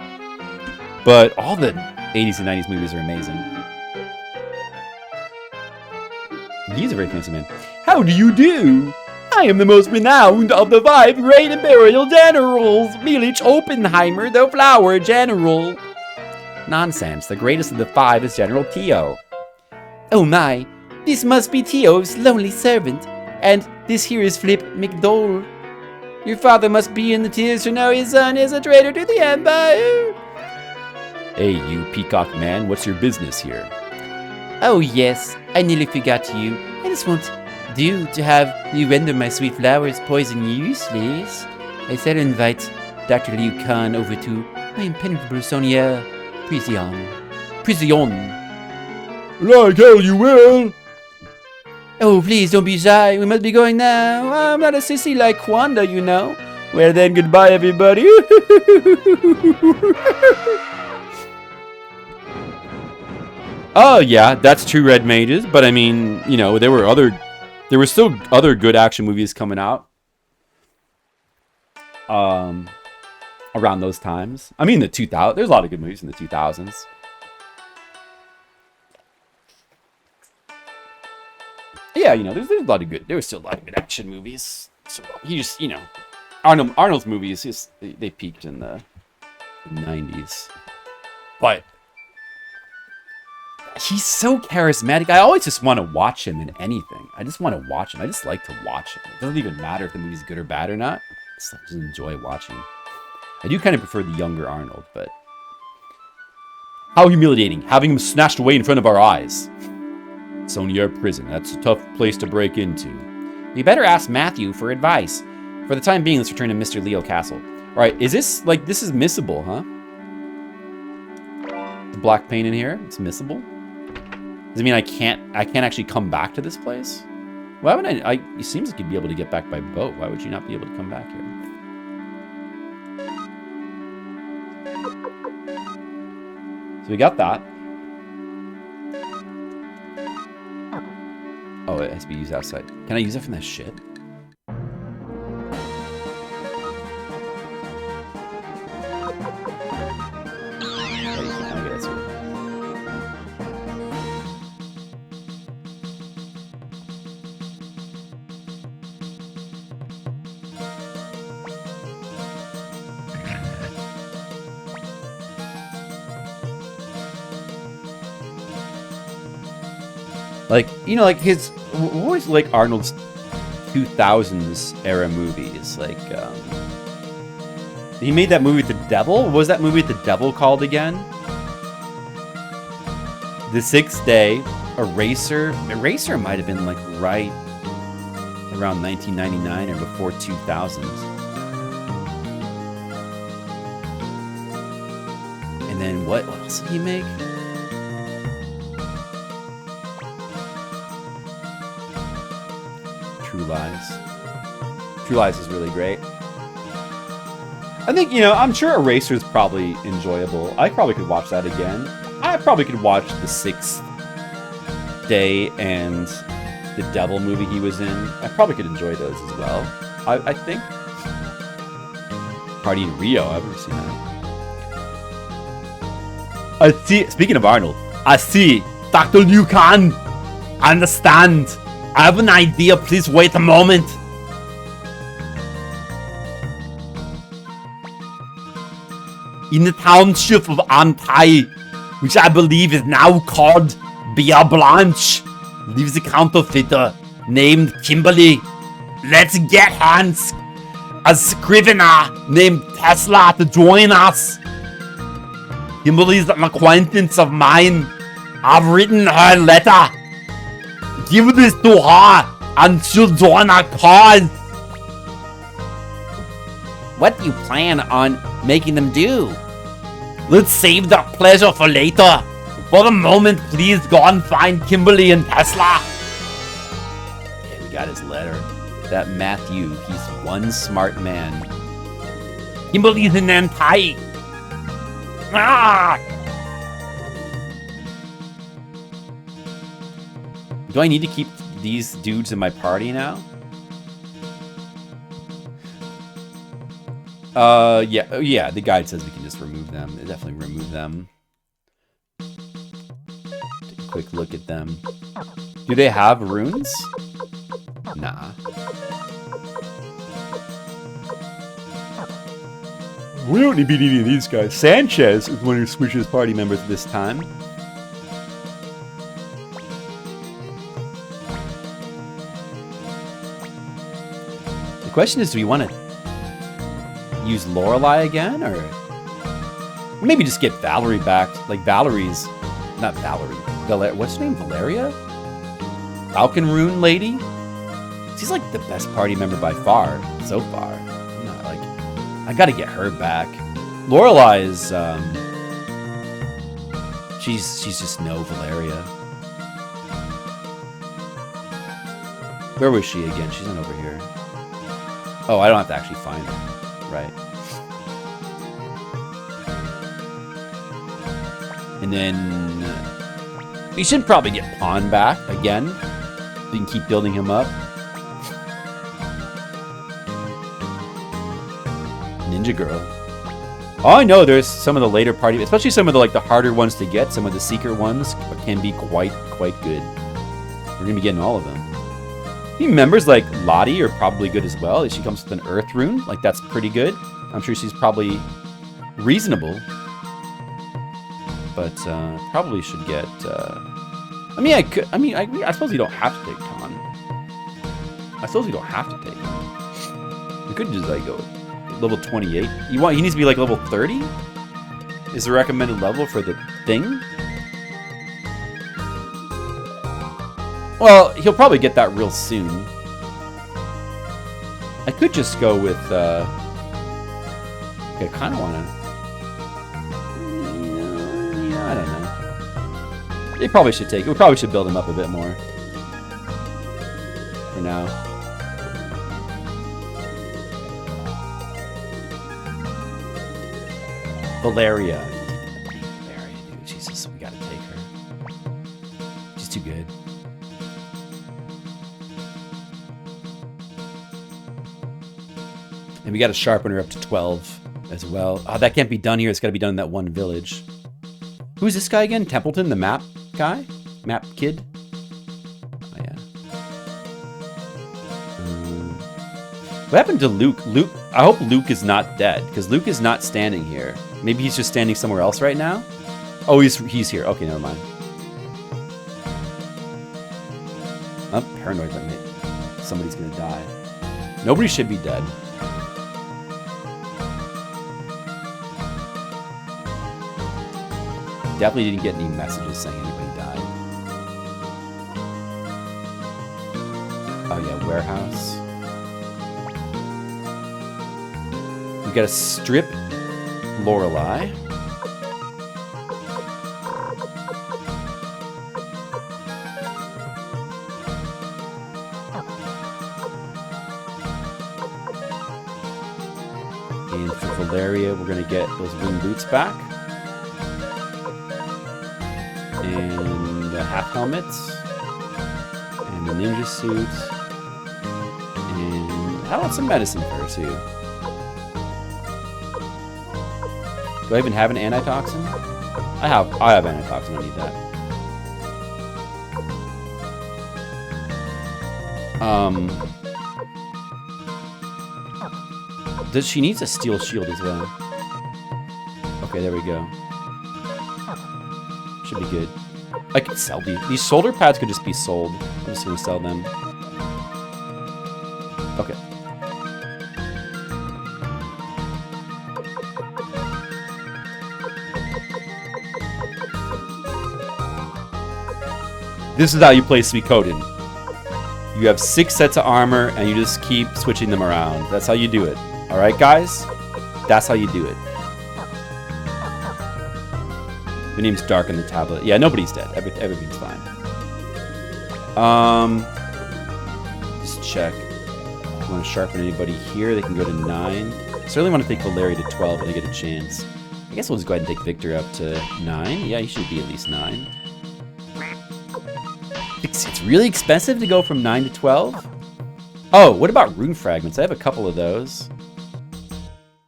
But all the 80s and 90s movies are amazing. He's a very fancy man. How do you do? I am the most renowned of the 5 great imperial generals, Milich Oppenheimer, the flower general. Nonsense. The greatest of the 5 is General Tio. Oh my. This must be Tio's lonely servant, and this here is Flip McDowell. Your father must be in the tears to know his son is a traitor to the Empire. Hey, you peacock man, what's your business here? Oh yes, I nearly forgot you. I just won't do to have you render my sweet flowers poison useless. I said invite Dr. Liu Khan over to my impenetrable Sonia Prison. Like hell you will. Oh, please don't be shy. We must be going now. I'm not a sissy like Kwanda, you know. Well then, goodbye, everybody. Oh, yeah, that's true, Red Mages. But I mean, you know, there were still other good action movies coming out. Around those times. I mean, there's a lot of good movies in the 2000s. Yeah, you know, there was still a lot of good action movies. So you just, you know, Arnold's movies, they peaked in the 90s. but he's so charismatic. I always just want to watch him in anything. I just want to watch him. I just like to watch him. It doesn't even matter if the movie's good or bad or not. I just enjoy watching. I do kind of prefer the younger Arnold, but... How humiliating, having him snatched away in front of our eyes. It's only our prison. That's a tough place to break into. We better ask Matthew for advice. For the time being, let's return to Mr. Leo Castle. Alright, is this, like, this is missable, huh? The black paint in here, it's missable? Does it mean I can't actually come back to this place? Why would I it seems like you'd be able to get back by boat. Why would you not be able to come back here? So we got that. Oh, it has to be used outside. Can I use it from that shit? Like, you know, like his, always like Arnold's 2000s era movies. Like, he made that movie with the devil. What was that movie with the devil called again? The Sixth Day, Eraser. Eraser might have been like right around 1999 or before 2000. And then what else did he make? True Lies. True Lies is really great. I think, you know, I'm sure Eraser's probably enjoyable. I probably could watch that again. I probably could watch The Sixth Day and the Devil movie he was in. I probably could enjoy those as well. I think. Party in Rio, I've never seen that. I see, speaking of Arnold, I see, Dr. Liu Kang, understand. I have an idea, please wait a moment. In the township of Antai, which I believe is now called Bia Blanche, lives a counterfeiter named Kimberly. Let's get Hans, a scrivener named Tesla, to join us. Kimberly's an acquaintance of mine. I've written her a letter. Give this to her, and she'll join our cause. What do you plan on making them do? Let's save that pleasure for later. For the moment, please go and find Kimberly and Tesla. Yeah, we got his letter. That Matthew, he's one smart man. Kimberly's in Nantai. Ah! Do I need to keep these dudes in my party now? Yeah, the guide says we can just remove them. Definitely remove them. Take a quick look at them. Do they have runes? Nah. We don't need any of these guys. Sanchez is one who switches party members this time. The question is, do we want to use Lorelei again, or maybe just get Valerie back? Like Valerie's, not Valerie. What's her name? Valeria? Falcon Rune lady? She's like the best party member by far so far. I'm not like, I gotta get her back. Lorelei is, she's just no Valeria. Where was she again? She's not over here. Oh, I don't have to actually find her. Right. And then we should probably get Pawn back again. We can keep building him up. Ninja Girl. Oh, I know there's some of the later party, especially some of the the harder ones to get. Some of the secret ones can be quite good. We're gonna be getting all of them. Team members like Lottie are probably good as well. She comes with an Earth rune. Like, that's pretty good. I'm sure she's probably reasonable. but probably should get. I mean, I could. I mean, I suppose you don't have to take Ton. I suppose you don't have to take him. You could just like go level 28. He needs to be like level 30. Is the recommended level for the thing? Well, he'll probably get that real soon. I could just go with. Okay, I kind of want to. Yeah, I don't know. They probably should take. We probably should build him up a bit more. For now. Valeria. Valeria, dude. Jesus, we gotta take her. She's too good. And we gotta sharpen her up to 12 as well. Oh, that can't be done here. It's gotta be done in that one village. Who's this guy again? Templeton, the map guy? Map kid? Oh, yeah. What happened to Luke? I hope Luke is not dead, because Luke is not standing here. Maybe he's just standing somewhere else right now? Oh, he's here. Okay, never mind. I'm paranoid that somebody's gonna die. Nobody should be dead. Definitely didn't get any messages saying anybody died. Oh yeah, warehouse. We gotta strip Lorelei. And for Valeria, we're gonna get those wing boots back. And the half helmets. And the ninja suit. And I want some medicine for her too. Do I even have an antitoxin? I have antitoxin, I need that. Does she needs a steel shield as well? Okay, there we go. Should be good. I could sell these shoulder pads could just be sold. I'm just gonna sell them. Okay. This is how you play Suikoden. You have 6 sets of armor, and you just keep switching them around. That's how you do it. Alright, guys? That's how you do it. Your name's Dark on the tablet. Yeah, nobody's dead. Everything's fine. Just check. If you want to sharpen anybody here, they can go to 9. Certainly want to take Valeria to 12 when they get a chance. I guess we'll just go ahead and take Victor up to 9. Yeah, he should be at least 9. It's really expensive to go from 9 to 12. Oh, what about rune fragments? I have a couple of those.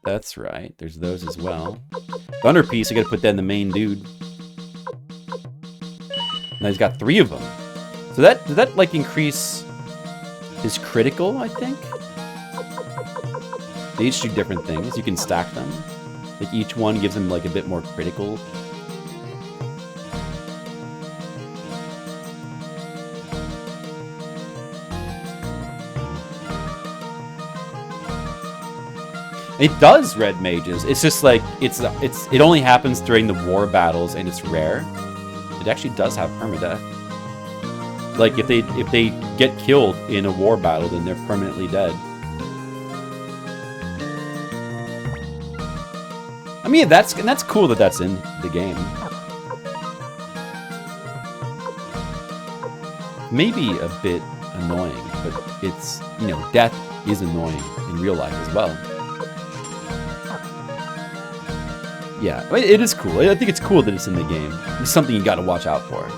That's right. There's those as well. Thunder piece, I gotta put that in the main dude. Now he's got 3 of them. So does that like increase his critical, I think? They each do different things. You can stack them. Like each one gives him like a bit more critical. It does red mages. It's just like it only happens during the war battles and it's rare. It actually does have permadeath. Like if they get killed in a war battle, then they're permanently dead. I mean, that's cool that that's in the game. Maybe a bit annoying, but it's, you know, death is annoying in real life as well. Yeah, it is cool. I think it's cool that it's in the game. It's something you gotta watch out for.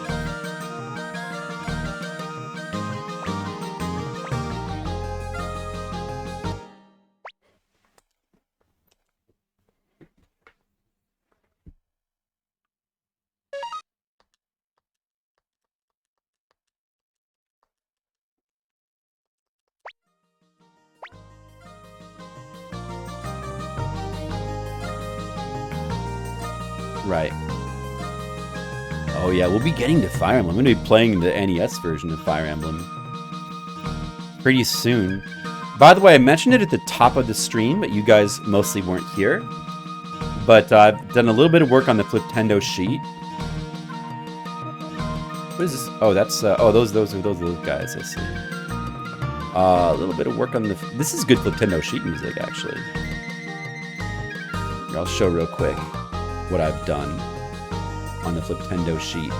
Right. Oh yeah, we'll be getting to Fire Emblem. I'm going to be playing the NES version of Fire Emblem pretty soon. By the way, I mentioned it at the top of the stream, but you guys mostly weren't here. But I've done a little bit of work on the Fliptendo sheet. What is this? Oh, that's oh those are those guys. I see. A little bit of work on the. This is good Fliptendo sheet music, actually. Here, I'll show real quick what I've done on the Fliptendo sheet.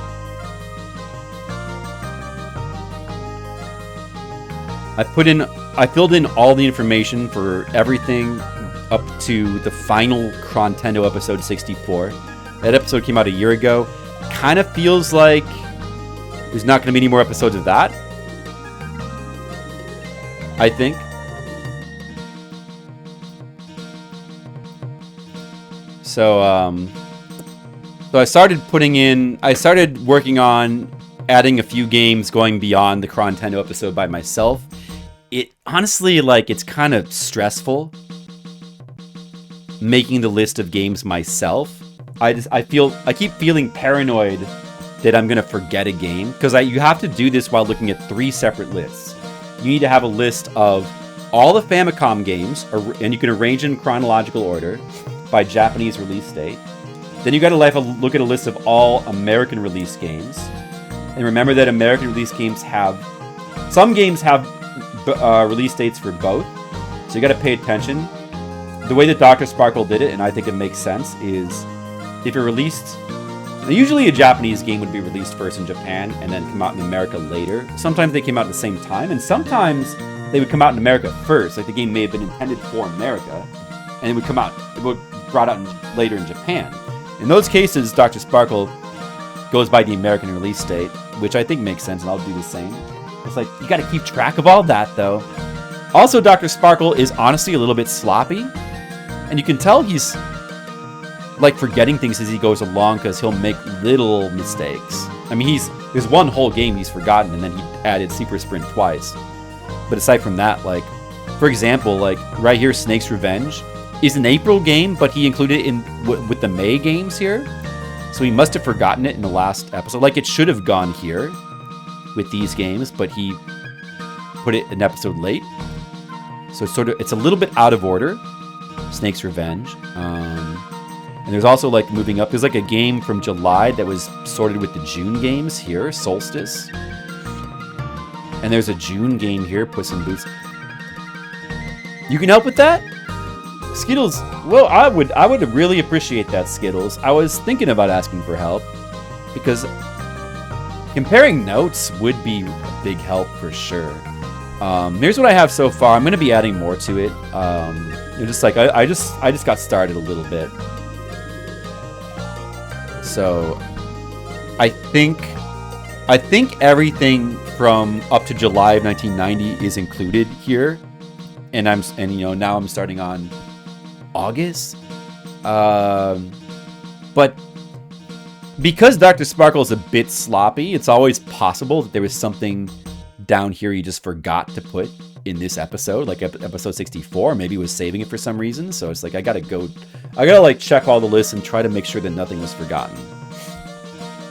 I filled in all the information for everything up to the final Crontendo episode 64. That episode came out a year ago. Kind of feels like there's not going to be any more episodes of that, I think. So I started working on adding a few games going beyond the Crontendo episode by myself. It honestly, like, it's kind of stressful making the list of games myself. I keep feeling paranoid that I'm gonna forget a game, because you have to do this while looking at 3 separate lists. You need to have a list of all the Famicom games, and you can arrange in chronological order by Japanese release date. Then you got to look at a list of all American release games, and remember that American release games some games have release dates for both, so you got to pay attention. The way that Dr. Sparkle did it, and I think it makes sense, is if you're released. Usually a Japanese game would be released first in Japan and then come out in America later. Sometimes they came out at the same time, and sometimes they would come out in America first. Like, the game may have been intended for America, and it would brought out later in Japan. In those cases, Dr. Sparkle goes by the American release date, which I think makes sense, and I'll do the same. It's like, you gotta keep track of all that, though. Also, Dr. Sparkle is honestly a little bit sloppy, and you can tell he's like forgetting things as he goes along, because he'll make little mistakes. I mean, there's one whole game he's forgotten, and then he added Super Sprint twice. But aside from that, like, for example, like right here, Snake's Revenge is an April game, but he included it in with the May games here, so he must have forgotten it in the last episode. Like, it should have gone here with these games, but he put it an episode late, so it's a little bit out of order. Snake's Revenge. And there's also, like, moving up, there's like a game from July that was sorted with the June games here, Solstice. And there's a June game here, Puss in Boots. You can help with that? Skittles, well, I would really appreciate that, Skittles. I was thinking about asking for help, because comparing notes would be a big help for sure. Here's what I have so far. I'm going to be adding more to it. Just like I just got started a little bit. So I think everything from up to July of 1990 is included here, and now I'm starting on August. But because Dr. Sparkle is a bit sloppy, it's always possible that there was something down here he just forgot to put in this episode, like episode 64. Maybe he was saving it for some reason. So it's like I gotta like check all the lists and try to make sure that nothing was forgotten.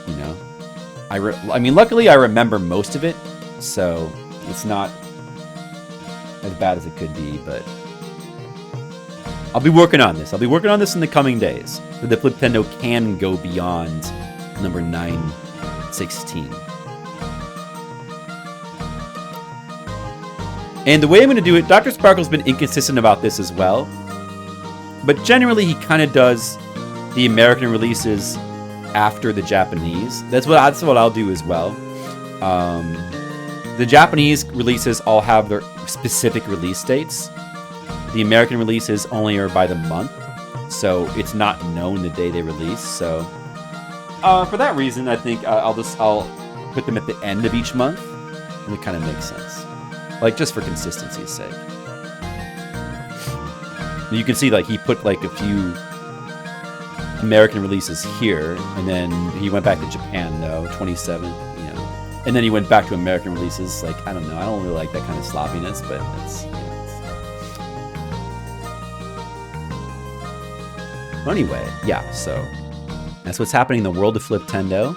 You know, I mean, luckily I remember most of it, so it's not as bad as it could be. But I'll be working on this. I'll be working on this in the coming days, so the Fliptendo can go beyond number 916. And the way I'm going to do it, Dr. Sparkle's been inconsistent about this as well. But generally, he kind of does the American releases after the Japanese. That's what I'll do as well. The Japanese releases all have their specific release dates. The American releases only are by the month, so it's not known the day they release. So for that reason, I think I'll put them at the end of each month, and it kind of makes sense. Like, just for consistency's sake. You can see, like, he put, like, a few American releases here, and then he went back to Japan, though, 27, And then he went back to American releases. Like, I don't know. I don't really like that kind of sloppiness, but it's, Anyway, yeah, so that's what's happening in the world of Fliptendo.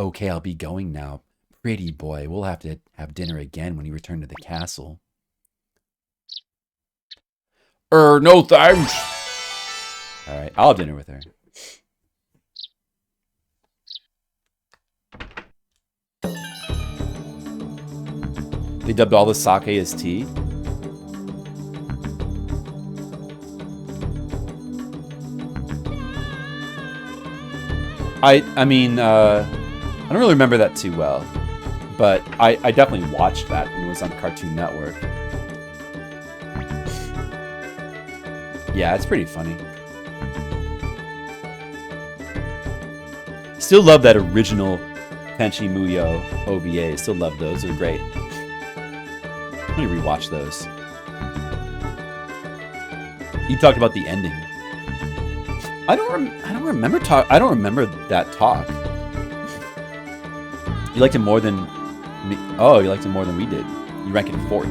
Okay, I'll be going now. Pretty boy, we'll have to have dinner again when you return to the castle. No thanks. Alright, I'll have dinner with her. They dubbed all the sake as tea. I mean, I don't really remember that too well, but I definitely watched that when it was on Cartoon Network. Yeah, it's pretty funny. Still love that original Tenchi Muyo OVA. Still love those. They're great. Let me rewatch those. You talked about the ending. I don't remember that talk. You liked it more than me. Oh, you liked it more than we did. You rank it fourth.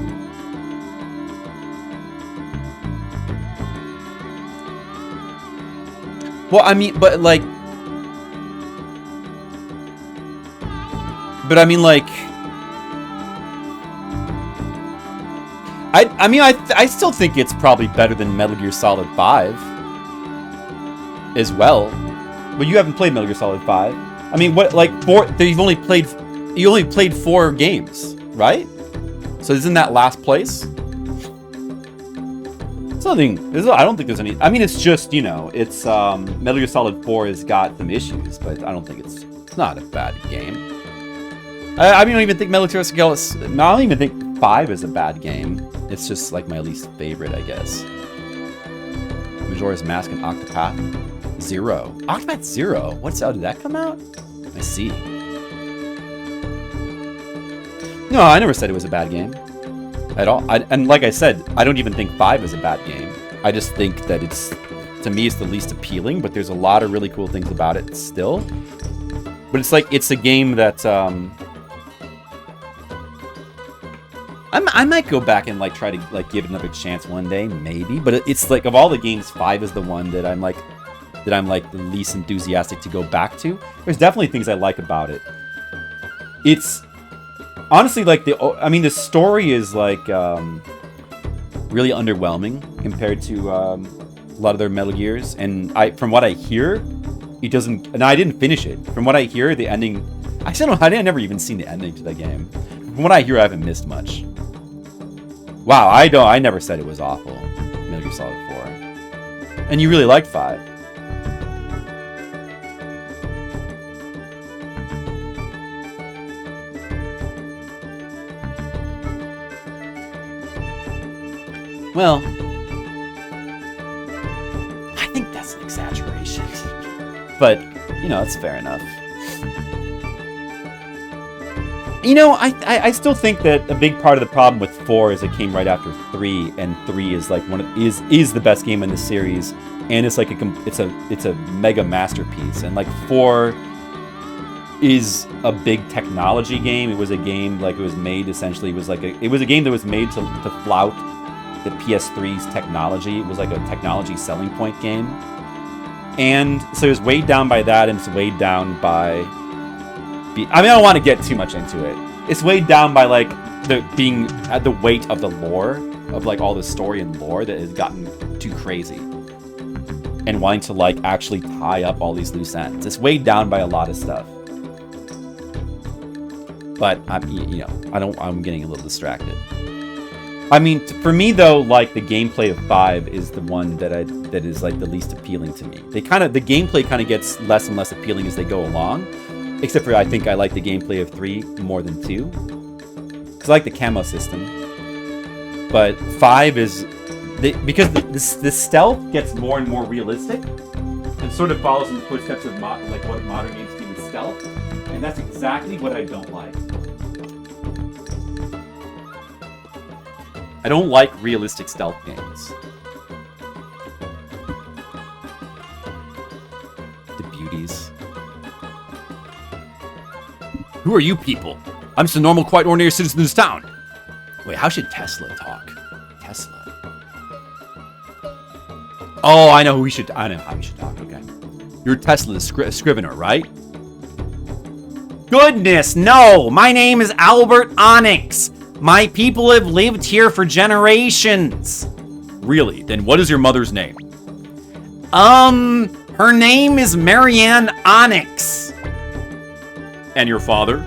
Well, I mean, but like, I still think it's probably better than Metal Gear Solid 5 as well. But you haven't played Metal Gear Solid 5. I mean, what, like, you only played 4 games, right? So isn't that last place? It's nothing. I don't think there's any. I mean, it's just, you know, it's Metal Gear Solid 4 has got some issues, but I don't think it's not a bad game. I don't even think Metal Gear Solid. I don't even think 5 is a bad game. It's just like my least favorite, I guess. Majora's Mask and Octopath Zero. Octopath Zero. What's out? Did that come out? I see. No, I never said it was a bad game at all. And like I said, I don't even think 5 is a bad game. I just think that to me, it's the least appealing, but there's a lot of really cool things about it still. But it's like, it's a game that, I might go back and like try to like give it another chance one day, maybe. But it's like, of all the games, 5 is the one that I'm like the least enthusiastic to go back to. There's definitely things I like about it. It's honestly like the story is like really underwhelming compared to a lot of their Metal Gears. And from what I hear, it doesn't. And I didn't finish it. From what I hear, the ending. I never even seen the ending to the game. From what I hear, I haven't missed much. Wow, I never said it was awful. Metal Gear Solid 4. And you really liked 5. Well, I think that's an exaggeration. But, you know, it's fair enough. You know, I still think that a big part of the problem with 4 is it came right after 3, and 3 is like is the best game in the series, and it's like it's a mega masterpiece. And like 4 is a big technology game. It was a game like it was made essentially. It was a game that was made to flout the PS3's technology. It was like a technology selling point game, and so it was weighed down by that, and it's weighed down by. I mean, I don't want to get too much into it. It's weighed down by like being at the weight of the lore of like all the story and lore that has gotten too crazy, and wanting to like actually tie up all these loose ends. It's weighed down by a lot of stuff. But I'm getting a little distracted. I mean, for me though, like the gameplay of 5 is the one that is like the least appealing to me. The gameplay kind of gets less and less appealing as they go along. Except for I think I like the gameplay of 3 more than 2. Because I like the camo system. But 5 is because the stealth gets more and more realistic, and sort of follows in the footsteps of like what modern games do with stealth, and that's exactly what I don't like. I don't like realistic stealth games. The beauties. Who are you people? I'm just a normal, quite ordinary citizen of this town. Wait, how should Tesla talk? Tesla. Oh, I know how we should talk, okay. You're Tesla the Scrivener, right? Goodness, no! My name is Albert Onyx. My people have lived here for generations. Really? Then what is your mother's name? Her name is Marianne Onyx. And your father?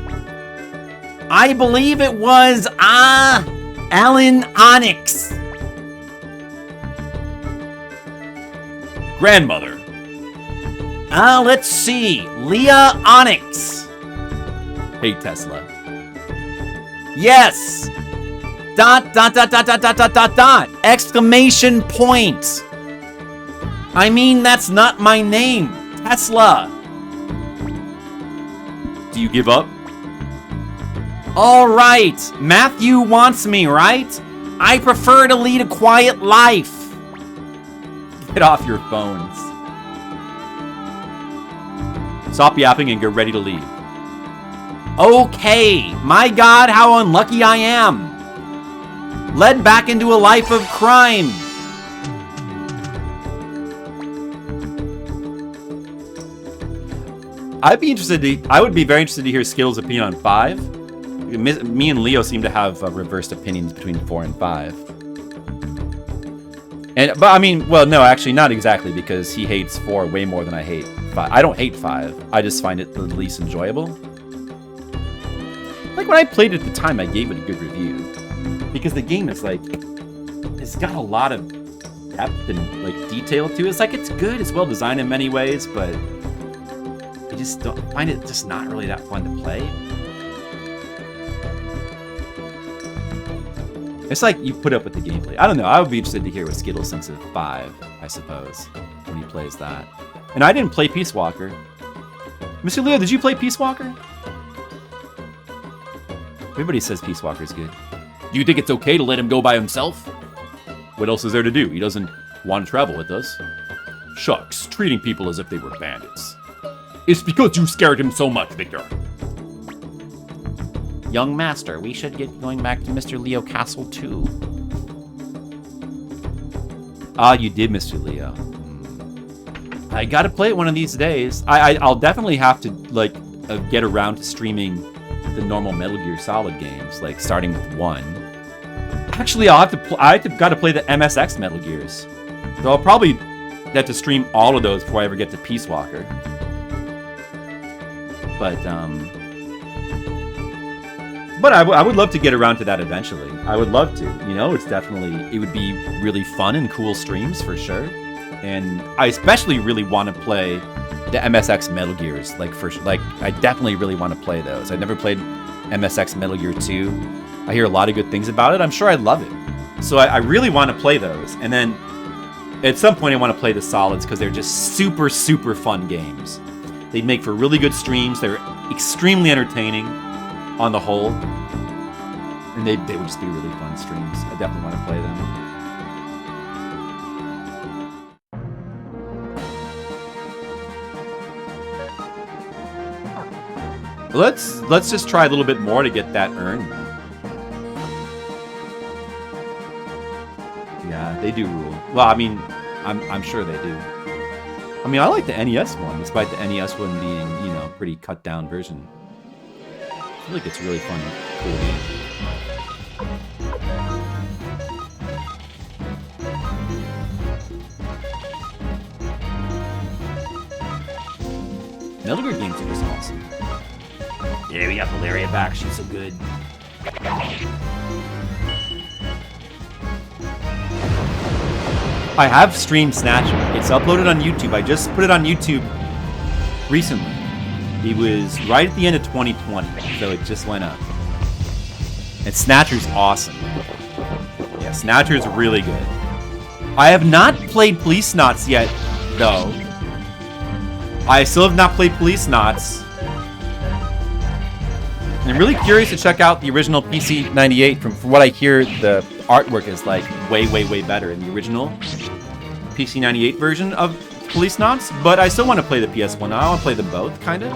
I believe it was, Alan Onyx. Grandmother? Let's see. Leah Onyx. Hey, Tesla. Yes. ... Exclamation point. I mean, that's not my name. Tesla. Do you give up? All right. Matthew wants me, right? I prefer to lead a quiet life. Get off your phones. Stop yapping and get ready to leave. Okay. My God, how unlucky I am. Led back into a life of crime. I would be very interested to hear Skittles' opinion on 5. Me and Leo seem to have reversed opinions between 4 and 5. But I mean, well, no, actually not exactly, because he hates 4 way more than I hate 5. I don't hate 5. I just find it the least enjoyable. Like when I played it at the time, I gave it a good review. Because the game is like, it's got a lot of depth and like detail to it. It's like, it's good, it's well designed in many ways, but I just don't find it just not really that fun to play. It's like you put up with the gameplay. I don't know, I would be interested to hear what Skittles thinks of 5, I suppose, when he plays that. And I didn't play Peace Walker. Mr. Leo, did you play Peace Walker? Everybody says Peace Walker's good. Do you think it's okay to let him go by himself? What else is there to do? He doesn't want to travel with us. Shucks, treating people as if they were bandits. It's because you scared him so much, Victor. Young master, we should get going back to Mr. Leo Castle too. Ah, you did, Mr. Leo. I gotta play it one of these days. I'll definitely have to, like, get around to streaming the normal Metal Gear Solid games, like, starting with 1. Actually, gotta play the MSX Metal Gears. So I'll probably have to stream all of those before I ever get to Peace Walker. But I would love to get around to that eventually. I would love to. You know, it would be really fun and cool streams for sure. And I especially really want to play the MSX Metal Gears. I definitely really want to play those. I've never played MSX Metal Gear 2. I hear a lot of good things about it. I'm sure I'd love it. So I really want to play those. And then at some point I want to play the Solids because they're just super, super fun games. They make for really good streams. They're extremely entertaining on the whole. And they would just be really fun streams. I definitely want to play them. Let's just try a little bit more to get that urn. Yeah, they do rule. Well, I mean, I'm sure they do. I mean, I like the NES one, despite the NES one being, you know, pretty cut down version. I feel like it's a really fun, cool game. Metal Gear games are just awesome. Yeah, we got Valeria back. She's so good. I have streamed Snatcher. It's uploaded on YouTube. I just put it on YouTube recently. It was right at the end of 2020, so it just went up. And Snatcher's awesome. Yeah, Snatcher's really good. I have not played Police Knots yet, though. I still have not played Police Knots. I'm really curious to check out the original PC-98. From what I hear, the artwork is like way, way, way better in the original PC-98 version of Police Knots. But I still want to play the PS1. I want to play them both, kind of.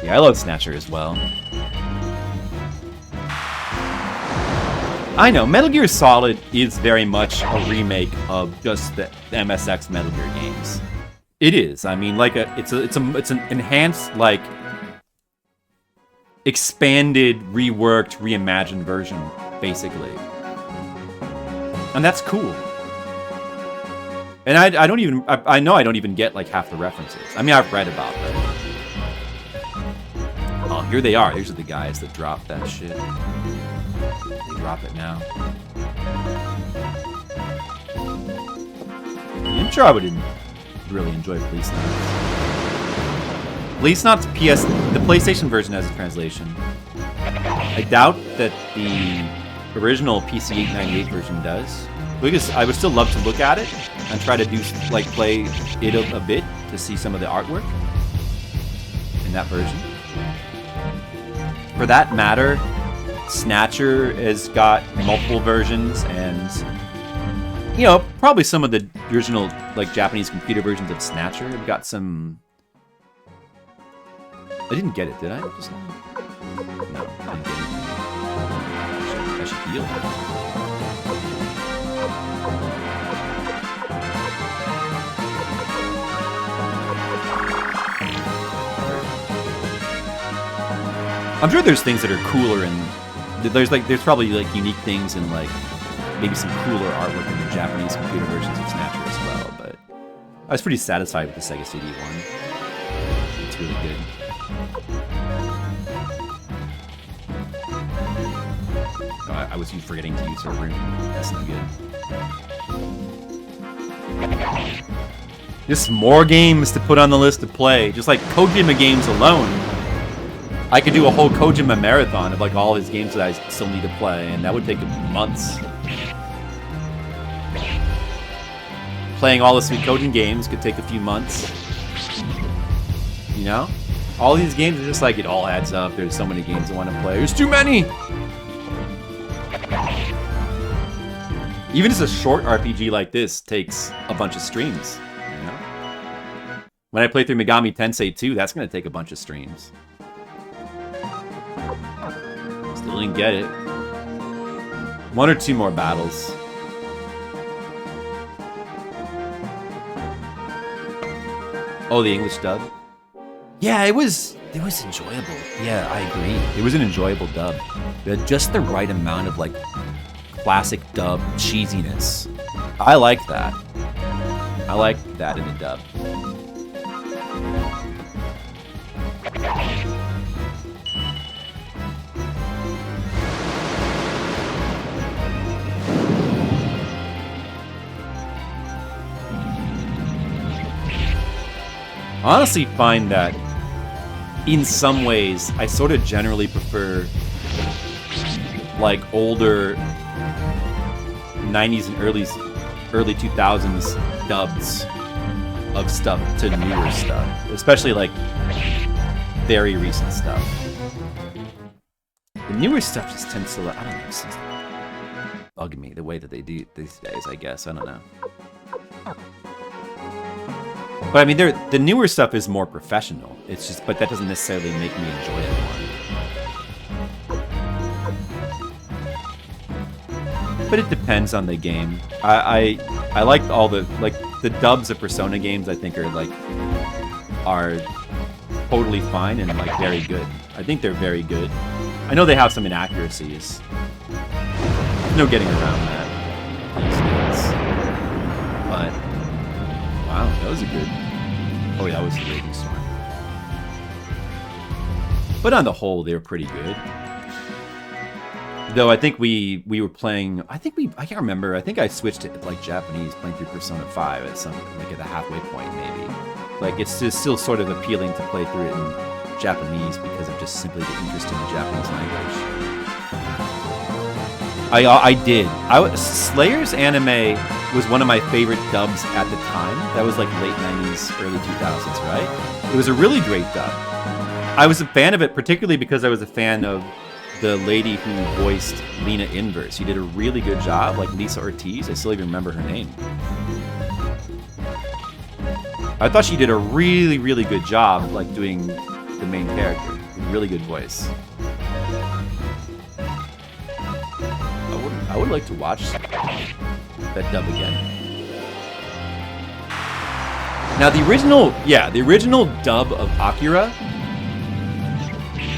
Yeah, I love Snatcher as well. I know, Metal Gear Solid is very much a remake of just the MSX Metal Gear games. It is. I mean, like it's an enhanced, like expanded, reworked, reimagined version, basically. And that's cool. And I don't even I know I don't even get like half the references. I mean, I've read about them. Oh, here they are. These are the guys that dropped that shit. They drop it now. I'm sure I would really enjoy Police Knots. Police Knots PS, the PlayStation version has a translation. I doubt that the original PC 898 version does. Because I would still love to look at it and try to do like play it a bit to see some of the artwork in that version. For that matter, Snatcher has got multiple versions, and you know, probably some of the original like Japanese computer versions of Snatcher have got some. I didn't get it, did I? Just now? No, I didn't get it. I should heal. I'm sure there's things that are cooler, and there's probably like unique things and like maybe some cooler artwork in the Japanese computer versions of Snatcher as well. But I was pretty satisfied with the Sega CD one. It's really good. Oh, I was forgetting to use our room. That's not good. Just more games to put on the list to play. Just like Kojima games alone. I could do a whole Kojima marathon of like all his games that I still need to play, and that would take months. Playing all the Suikoden games could take a few months. You know? All these games are just like, it all adds up. There's so many games I want to play. There's too many! Even just a short RPG like this takes a bunch of streams. You know? When I play through Megami Tensei 2, that's going to take a bunch of streams. Still didn't get it. One or two more battles. Oh, the English dub? Yeah, it was enjoyable. Yeah, I agree. It was an enjoyable dub. It had just the right amount of like classic dub cheesiness. I like that. I like that in a dub. I honestly find that in some ways I sort of generally prefer like older 90s and early 2000s dubs of stuff to newer stuff, especially like very recent stuff. The newer stuff just tends to, I don't know, just bug me the way that they do these days, I guess. I don't know. But I mean, the newer stuff is more professional. It's just, but that doesn't necessarily make me enjoy it more. But it depends on the game. I like all the dubs of Persona games. I think are totally fine and like very good. I think they're very good. I know they have some inaccuracies. There's no getting around that these days. But wow, that was a good. Oh yeah, that was the Raging Storm. But on the whole, they were pretty good. Though I think we were playing. I can't remember. I think I switched to like Japanese, playing through Persona 5 at some like at the halfway point maybe. Like it's just still sort of appealing to play through it in Japanese because of just simply the interest in the Japanese language. I did. Slayer's anime was one of my favorite dubs at the time. That was like late 90s, early 2000s, right? It was a really great dub. I was a fan of it particularly because I was a fan of the lady who voiced Lena Inverse. She did a really good job, like Lisa Ortiz. I still even remember her name. I thought she did a really, really good job, like doing the main character. Really good voice. I would like to watch that dub again. Now the original dub of Akira,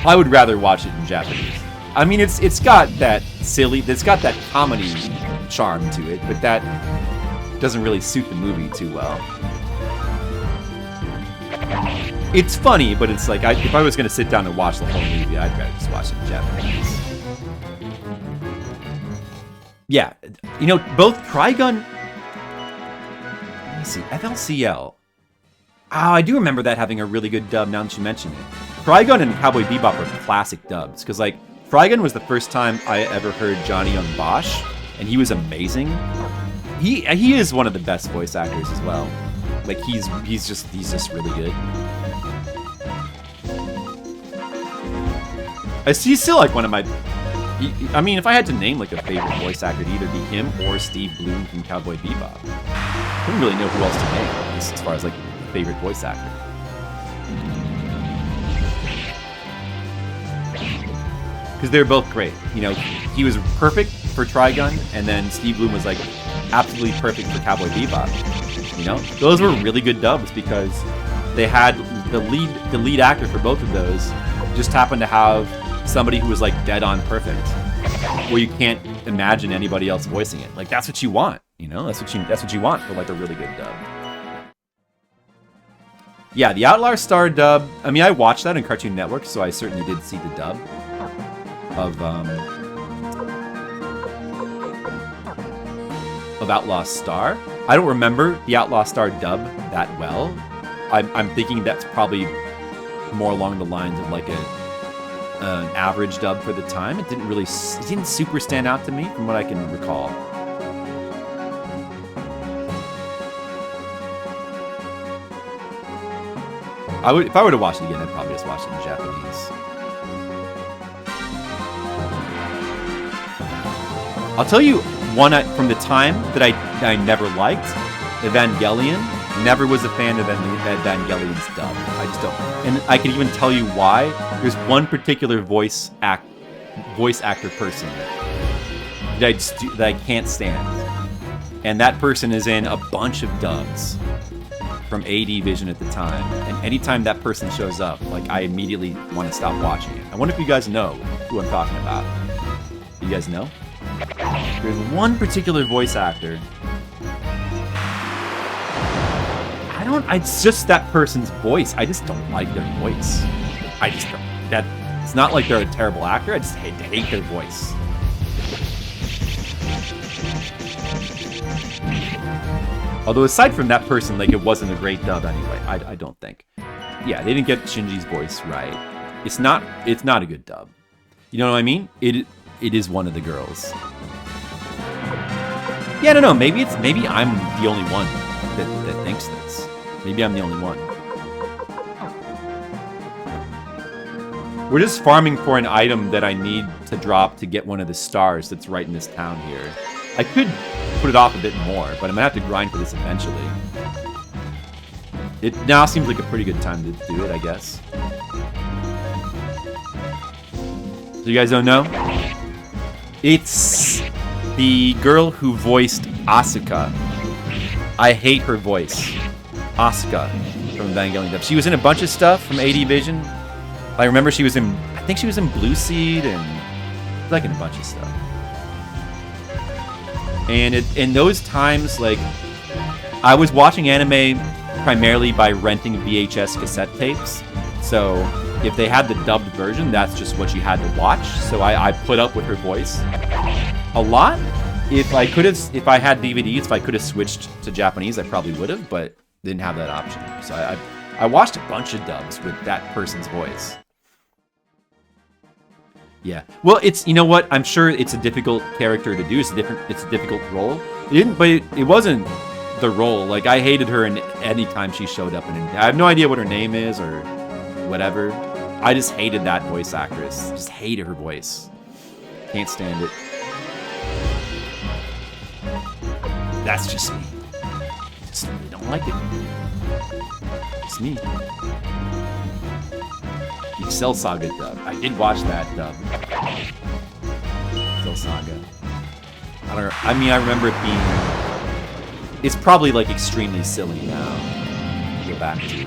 I would rather watch it in Japanese. I mean, it's got that comedy charm to it, but that doesn't really suit the movie too well. It's funny, but it's like, if I was going to sit down and watch the whole movie, I'd rather just watch it in Japanese. Yeah, you know, both Trigun... Let me see, FLCL. Oh, I do remember that having a really good dub now that you mention it. Trigun and Cowboy Bebop are classic dubs, because, like, Trigun was the first time I ever heard Johnny on Bosch, and he was amazing. He is one of the best voice actors as well. Like, he's just really good. He's still like one of my... I mean, if I had to name like a favorite voice actor, it'd either be him or Steve Bloom from Cowboy Bebop. I don't really know who else to name as far as like favorite voice actor. Because they're both great. You know, he was perfect for Trigun, and then Steve Bloom was like absolutely perfect for Cowboy Bebop. You know, those were really good dubs because they had the lead actor for both of those just happened to have somebody who was like dead on perfect, where you can't imagine anybody else voicing it. Like that's what you want, you know. That's what you want for like a really good dub. Yeah, the Outlaw Star dub. I mean, I watched that on Cartoon Network, so I certainly did see the dub of Outlaw Star. I don't remember the Outlaw Star dub that well. I'm thinking that's probably more along the lines of like an average dub for the time. It didn't super stand out to me from what I can recall. If I were to watch it again, I'd probably just watch it in Japanese. I'll tell you one from the time that I never liked, Evangelion. Never was a fan of Evangelion's dub. I just don't. And I can even tell you why. There's one particular voice actor person that I can't stand, and that person is in a bunch of dubs from AD Vision at the time. And anytime that person shows up, like I immediately want to stop watching it. I wonder if you guys know who I'm talking about. You guys know? There's one particular voice actor. It's just that person's voice. I just don't like their voice. I just don't. It's not like they're a terrible actor. I just hate their voice. Although aside from that person, like it wasn't a great dub anyway. I don't think. Yeah, they didn't get Shinji's voice right. It's not a good dub. You know what I mean? It is one of the girls. Yeah, I don't know. Maybe I'm the only one that thinks this. Maybe I'm the only one. We're just farming for an item that I need to drop to get one of the stars that's right in this town here. I could put it off a bit more, but I'm gonna have to grind for this eventually. It now seems like a pretty good time to do it, I guess. So you guys don't know? It's the girl who voiced Asuka. I hate her voice. Asuka from Evangelion dub. She was in a bunch of stuff from AD Vision. I remember I think she was in Blue Seed and like in a bunch of stuff. And in those times, like, I was watching anime primarily by renting VHS cassette tapes. So if they had the dubbed version, that's just what you had to watch. So I put up with her voice a lot. If I had DVDs, if I could have switched to Japanese, I probably would have, but didn't have that option. So I watched a bunch of dubs with that person's voice. Yeah. Well, you know what? I'm sure it's a difficult character to do. It's a difficult role. It wasn't the role. Like, I hated her any time she showed up in it. I have no idea what her name is or whatever. I just hated that voice actress. Just hated her voice. Can't stand it. That's just me. Just really don't like it. It's me. The Cell Saga dub. I did watch that dub. Cell Saga. I don't know. I mean, I remember it being... It's probably, like, extremely silly now. To go back to.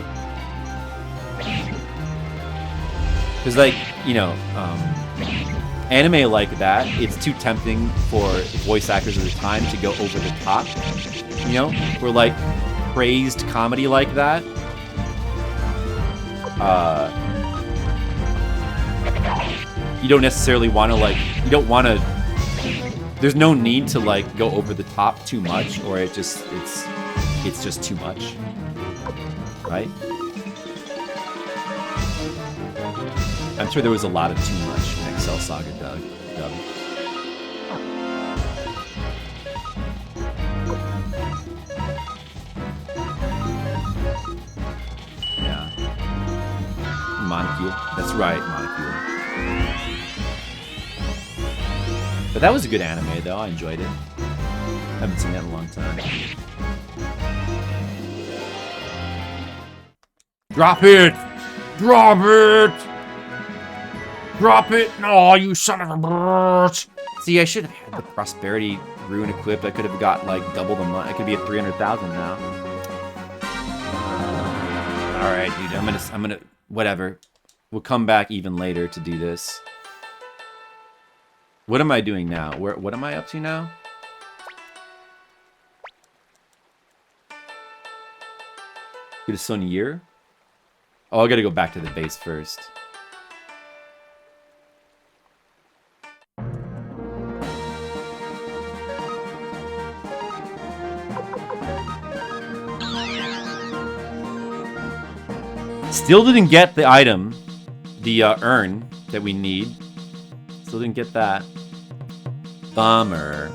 Because, like, you know, anime like that, it's too tempting for voice actors of the time to go over the top. You know? For, like, praised comedy like that. You don't necessarily want to, like... You don't want to... There's no need to, like, go over the top too much, or it's just too much. Right? I'm sure there was a lot of too much in Excel Saga dub. Yeah. Monocule. That's right, Monocule. But that was a good anime, though. I enjoyed it. Haven't seen that in a long time. Drop it! Drop it! Drop it! No, you son of a bitch! See, I should have had the Prosperity Rune equipped. I could have got, like, double the money. I could be at 300,000 now. Alright, dude. I'm gonna... Whatever. We'll come back even later to do this. What am I doing now? What am I up to now? Get a Sun year? Oh, I gotta go back to the base first. Still didn't get the item, the urn that we need. Still didn't get that. Bummer.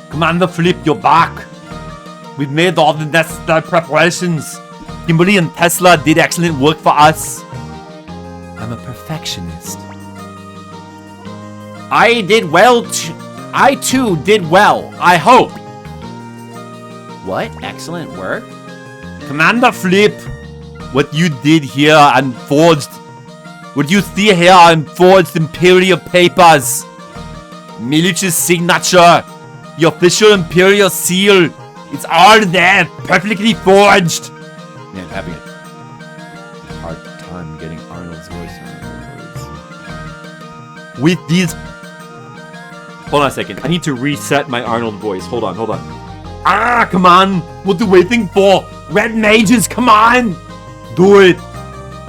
Commander Flip, you're back! We've made all the necessary preparations. Kimberly and Tesla did excellent work for us. I'm a perfectionist. I did well I too did well, I hope. What? Excellent work? Commander Flip, what you did here and forged, what you see here and forged Imperial papers, Milich's signature, the official Imperial seal, it's all there, perfectly forged. Man, I'm having a hard time getting Arnold's voice on. With these... Hold on a second. I need to reset my Arnold voice. Hold on. Ah, come on. What are you waiting for? Red mages, come on. Do it.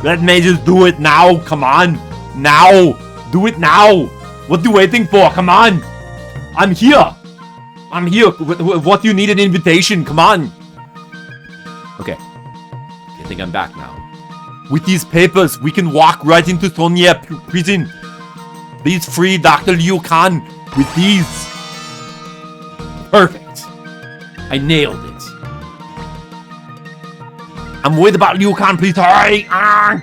Red mages, do it now. Come on. Now. Do it now. What are you waiting for? Come on. I'm here. What do you need? An invitation? Come on. Okay. I think I'm back now. With these papers, we can walk right into Sonia prison. Please free Dr. Liu Kang with these. Perfect. I nailed it. I'm worried about Liu Kang, please hurry. Ah.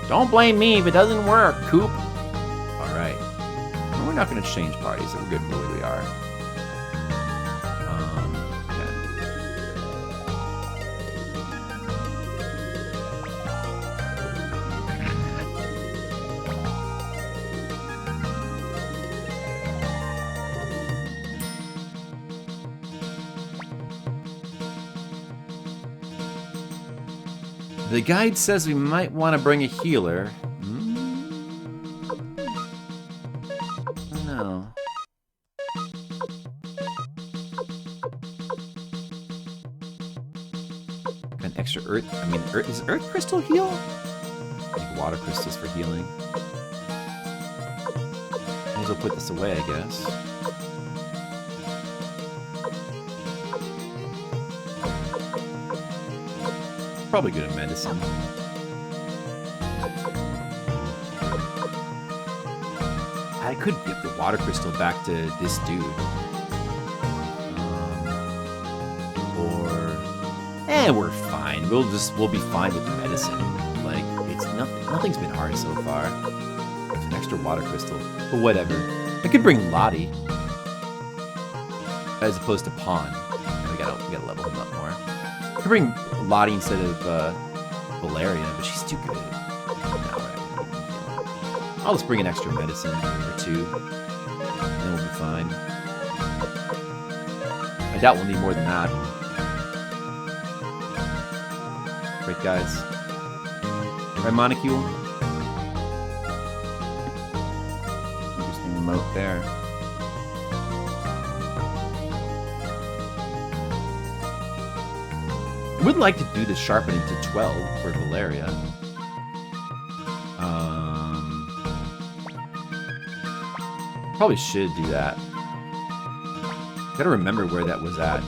Don't blame me if it doesn't work, Coop. Alright. Well, we're not going to change parties, so we're good the way we are. The guide says we might want to bring a healer. No. An extra earth. I mean, does earth crystal heal? Like water crystals for healing. Might as well put this away, I guess. Probably good at medicine. I could give the water crystal back to this dude. We're fine. We'll be fine with the medicine. Like, it's nothing Nothing's been hard so far. There's an extra water crystal. But whatever. I could bring Lottie. As opposed to Pawn. We gotta level him up more. I could bring Lottie instead of Valeria, but she's too good. I'll just bring an extra medicine or 2. And then we'll be fine. I doubt we'll need more than that. Right, guys? Right, Monocule? Interesting remote there. I would like to do the sharpening to 12 for Valeria. Probably should do that. Gotta remember where that was at.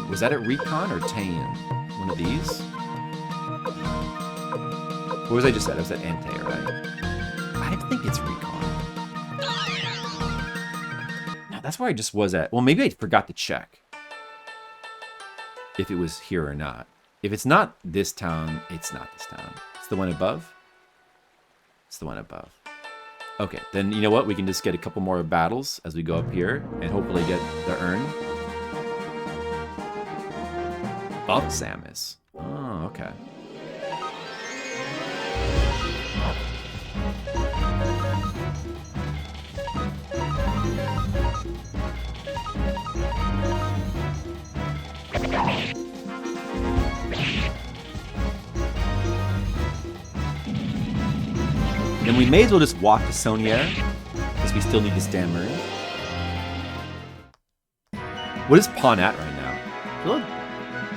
Was that at Recon or Tan? One of these? What was I just at? I was at Ante, right? I think it's Recon. No, that's where I just was at. Well, maybe I forgot to check if it was here or not. If it's not this town, it's not this town. It's the one above? It's the one above. Okay, then you know what? We can just get a couple more battles as we go up here and hopefully get the urn. Of Samus. Oh, okay. Then we may as well just walk to Sonier, because we still need to stammer. What is Pawn at right now?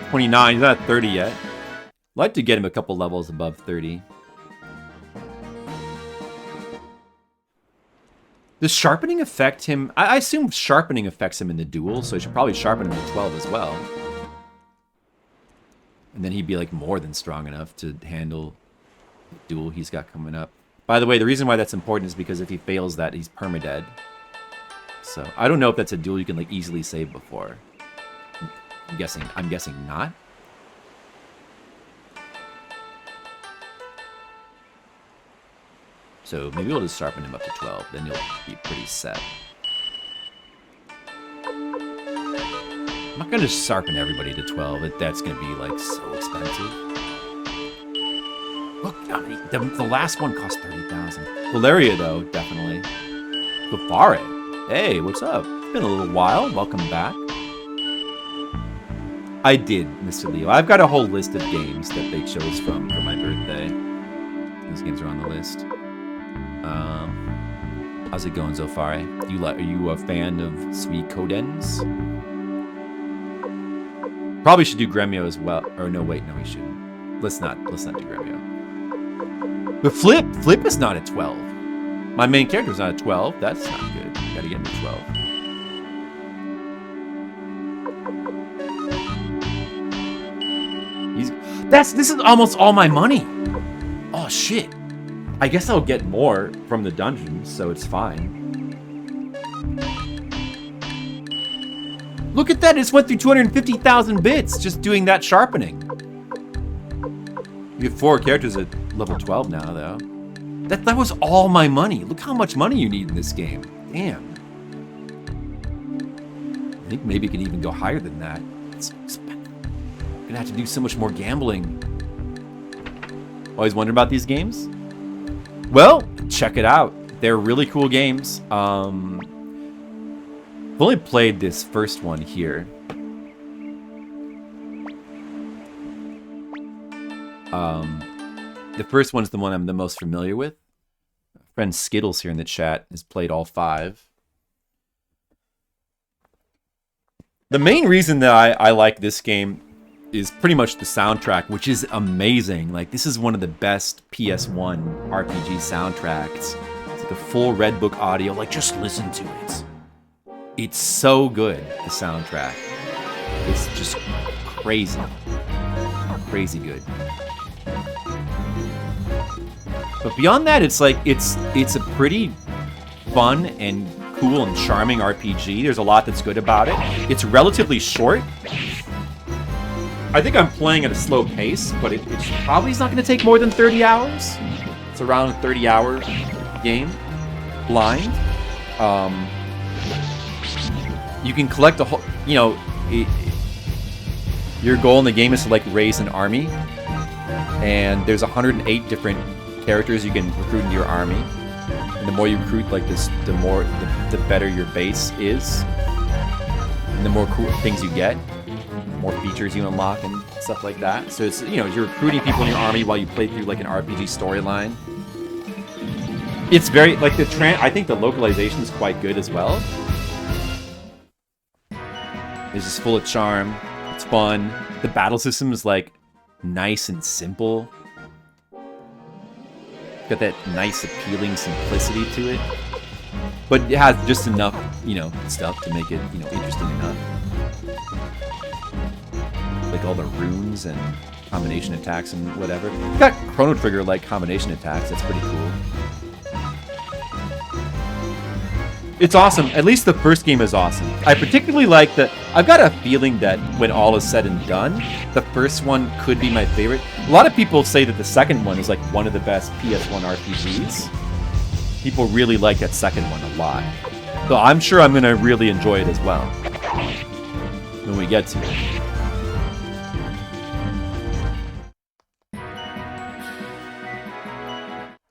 29, he's not at 30 yet. I'd like to get him a couple levels above 30. Does sharpening affect him? I assume sharpening affects him in the duel, so I should probably sharpen him to 12 as well. And then he'd be like more than strong enough to handle the duel he's got coming up. By the way, the reason why that's important is because if he fails that, he's permadead. So I don't know if that's a duel you can like easily save before. I'm guessing not. So maybe we'll just sharpen him up to 12, then you'll be pretty set. I'm not gonna sharpen everybody to 12. That's gonna be like so expensive. Look, the last one cost 30,000. Valeria, though, definitely. Gafare. Hey, what's up? It's been a little while. Welcome back. I did, Mr. Leo. I've got a whole list of games that they chose from for my birthday. Those games are on the list. How's it going, Zofari? Are you a fan of Suikodens? Probably should do Gremio as well. Or no, wait, no, we shouldn't. Let's not do Gremio. But Flip is not at 12. My main character's not at 12. That's not good. Gotta get him to 12. This is almost all my money. Oh shit. I guess I'll get more from the dungeons, so it's fine. Look at that, it just went through 250,000 bits just doing that sharpening. You have 4 characters at level 12 now, though. That was all my money. Look how much money you need in this game. Damn. I think maybe it can even go higher than that. It's expensive. I'm gonna have to do so much more gambling. Always wonder about these games? Well, check it out. They're really cool games. I've only played this first one here. The first one's the one I'm the most familiar with. Friend Skittles here in the chat has played all 5. The main reason that I like this game is pretty much the soundtrack, which is amazing. Like, this is one of the best PS1 RPG soundtracks. It's like a full Red Book audio. Like, just listen to it. It's so good, the soundtrack. It's just crazy. Crazy good. But beyond that, it's like, it's a pretty fun and cool and charming RPG. There's a lot that's good about it. It's relatively short. I think I'm playing at a slow pace, but it probably is not going to take more than 30 hours. It's It's around a 30-hour game, blind. You can collect a whole, you know, your goal in the game is to like raise an army, and there's 108 different characters you can recruit into your army. And the more you recruit like this, the better your base is, and the more cool things you get, more features you unlock and stuff like that. So it's, you know, you're recruiting people in your army while you play through like an RPG storyline. It's very like I think the localization is quite good as well. It's just full of charm. It's fun. The battle system is like nice and simple. Got that nice, appealing simplicity to it, but it has just enough, you know, stuff to make it, you know, interesting enough. Like all the runes and combination attacks and whatever. It's got Chrono Trigger like combination attacks. That's pretty cool. It's awesome. At least the first game is awesome. I particularly like I've got a feeling that when all is said and done, the first one could be my favorite. A lot of people say that the second one is like one of the best PS1 RPGs. People really like that second one a lot. So I'm sure I'm going to really enjoy it as well when we get to it.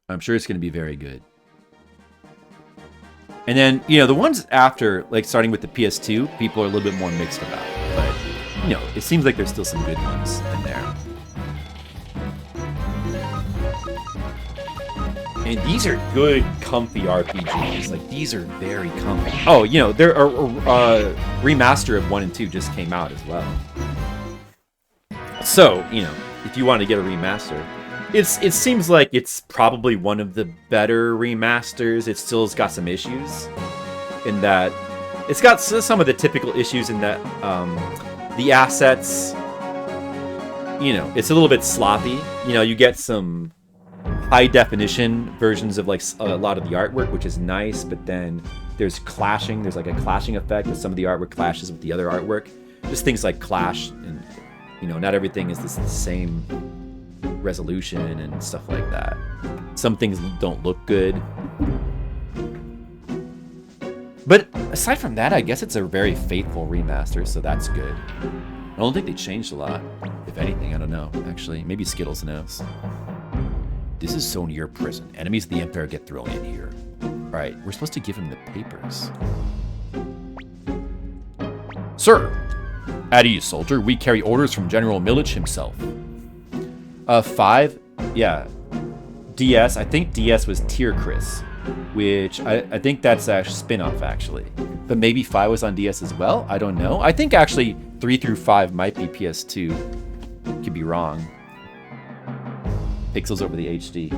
I'm sure it's going to be very good. And then, you know, the ones after, like starting with the PS2, people are a little bit more mixed about. But, you know, it seems like there's still some good ones in there. And these are good, comfy RPGs. Like, these are very comfy. Oh, you know, there are remaster of 1 and 2 just came out as well. So, you know, if you want to get a remaster, it seems like it's probably one of the better remasters. It still has got some issues in that it's got some of the typical issues in that the assets, you know, it's a little bit sloppy. You know, you get some high definition versions of like a lot of the artwork, which is nice, but then there's clashing. There's like a clashing effect with some of the artwork clashes with the other artwork. Just things like clash, and you know, not everything is the same resolution and stuff like that. Some things don't look good. But aside from that, I guess it's a very faithful remaster, so that's good. I don't think they changed a lot. If anything, I don't know. Actually, maybe Skittles knows. This is so near prison. Enemies of the Empire get thrown in here. Alright, we're supposed to give him the papers. Sir, at ease, soldier. We carry orders from General Milich himself. 5, yeah. DS, I think DS was Tier Chris, which I think that's a spin-off actually. But maybe 5 was on DS as well? I don't know. I think actually 3 through 5 might be PS2. Could be wrong. Pixels over the HD.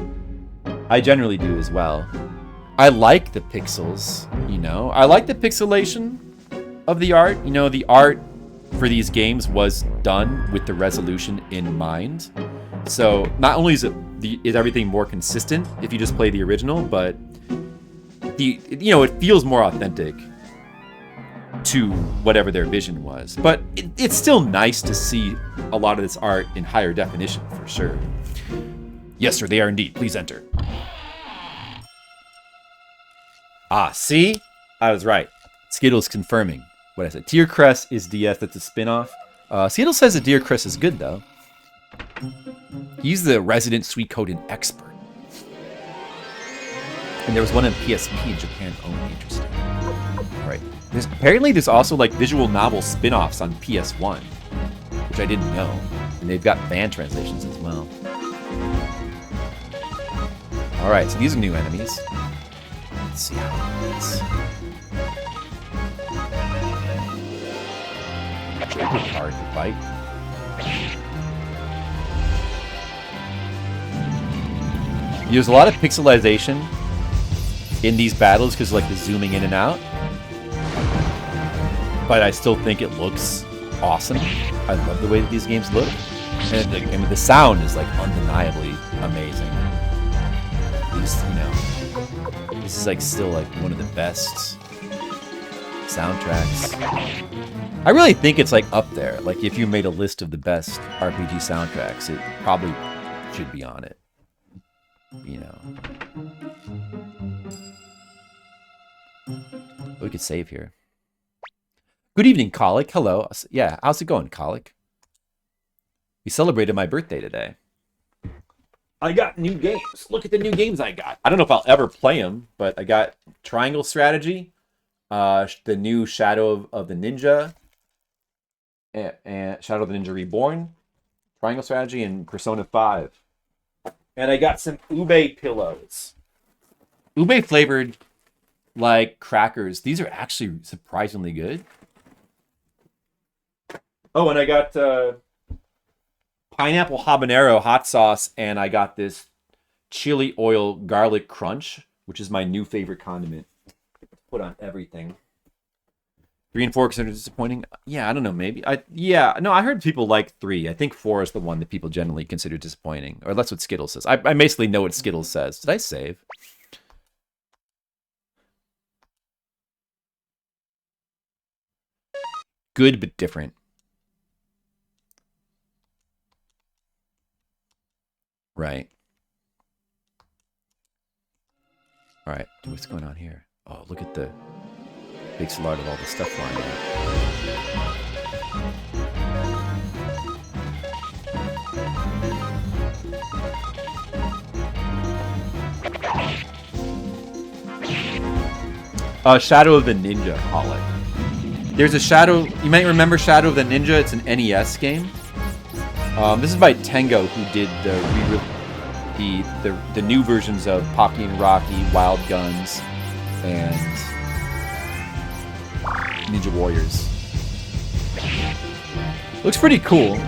I generally do as well. I like the pixels, you know. I like the pixelation of the art. You know, the art for these games was done with the resolution in mind. So not only is everything more consistent if you just play the original, but it feels more authentic to whatever their vision was. But it's still nice to see a lot of this art in higher definition for sure. Yes, sir, they are indeed. Please enter. Ah, see? I was right. Skittles confirming what I said. Tier Crest is DS, that's a spin-off. Skittles says that Tier Crest is good though. He's the resident Suikoden expert. And there was one in PSP in Japan. Oh, interesting. Alright. Apparently there's also like visual novel spin-offs on PS1, which I didn't know. And they've got fan translations as well. Alright, so these are new enemies. Let's see how it is. Actually, it's hard to fight. There's a lot of pixelization in these battles because like the zooming in and out. But I still think it looks awesome. I love the way that these games look. And the sound is like undeniably amazing. This is like still like one of the best soundtracks. I really think it's like up there. Like if you made a list of the best RPG soundtracks, it probably should be on it. you know. We could save here. Good evening, Colic. Hello. Yeah, how's it going, Colic? We celebrated my birthday today. I got new games. Look at the new games I got. I don't know if I'll ever play them, but I got Triangle Strategy, the new Shadow of the Ninja, and Shadow of the Ninja Reborn, Triangle Strategy, and Persona 5. And I got some ube pillows. Ube flavored, like, crackers. These are actually surprisingly good. Oh, and I got pineapple habanero hot sauce, and I got this chili oil garlic crunch, which is my new favorite condiment. Put on everything. 3 and 4 considered disappointing? Yeah, I don't know, maybe. I heard people like 3. I think 4 is the one that people generally consider disappointing. Or that's what Skittles says. I basically know what Skittles says. Did I save? Good, but different. Right. All right, what's going on here? Oh, look at the big salad of all the stuff flying out. Shadow of the Ninja, call it. There's a Shadow... You might remember Shadow of the Ninja. It's an NES game. This is by Tengo, who did the new versions of Pocky and Rocky, Wild Guns, and Ninja Warriors. Looks pretty cool.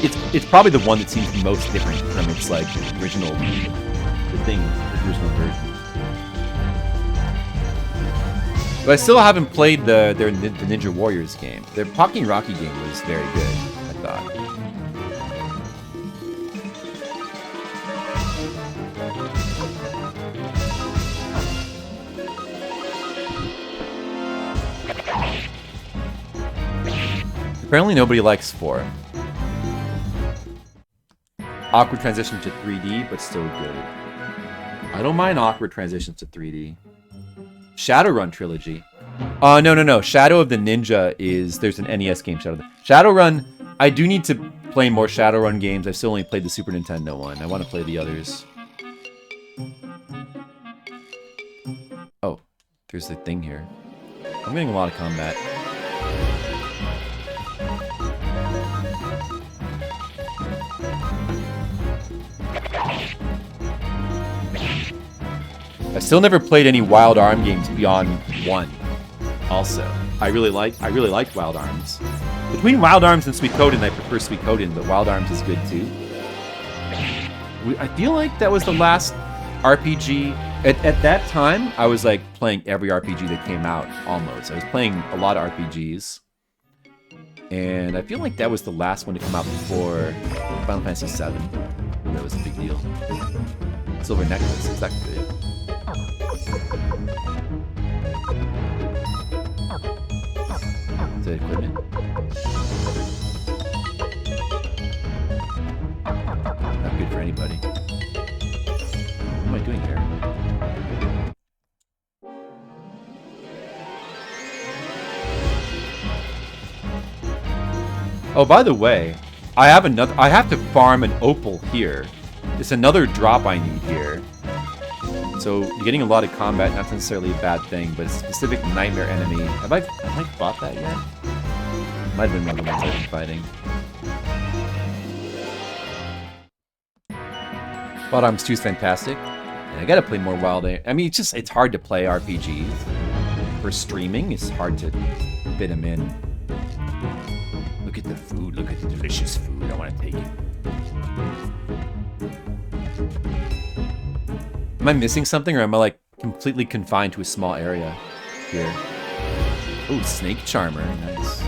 It's probably the one that seems most different from its like original original version. But I still haven't played the Ninja Warriors game. Their Pocky and Rocky game was very good, I thought. Apparently nobody likes 4. Awkward transition to 3D, but still good. I don't mind awkward transitions to 3D. Shadowrun trilogy. No. Shadow of the Ninja is... There's an NES game, Shadowrun... I do need to play more Shadowrun games. I've still only played the Super Nintendo one. I want to play the others. Oh, there's the thing here. I'm getting a lot of combat. I still never played any Wild Arm games beyond 1. Also, I really liked Wild Arms. Between Wild Arms and Suikoden, I prefer Suikoden, but Wild Arms is good too. I feel like that was the last RPG. At that time, I was like playing every RPG that came out almost. I was playing a lot of RPGs, and I feel like that was the last one to come out before Final Fantasy VII. That was a big deal. Silver necklace, is that good? Is that equipment? Not good for anybody. What am I doing here? Oh, by the way, I have to farm an opal here. It's another drop I need here. So you're getting a lot of combat, not necessarily a bad thing, but a specific nightmare enemy. Have I fought that yet? Might have been one of the ones I've been fighting. Wild Arms 2 is fantastic. And I gotta play more Wild Arms. I mean, it's hard to play RPGs. For streaming, it's hard to fit them in. Look at the food, look at the delicious food. I want to take it. Am I missing something, or am I like completely confined to a small area here? Oh, Snake Charmer, nice.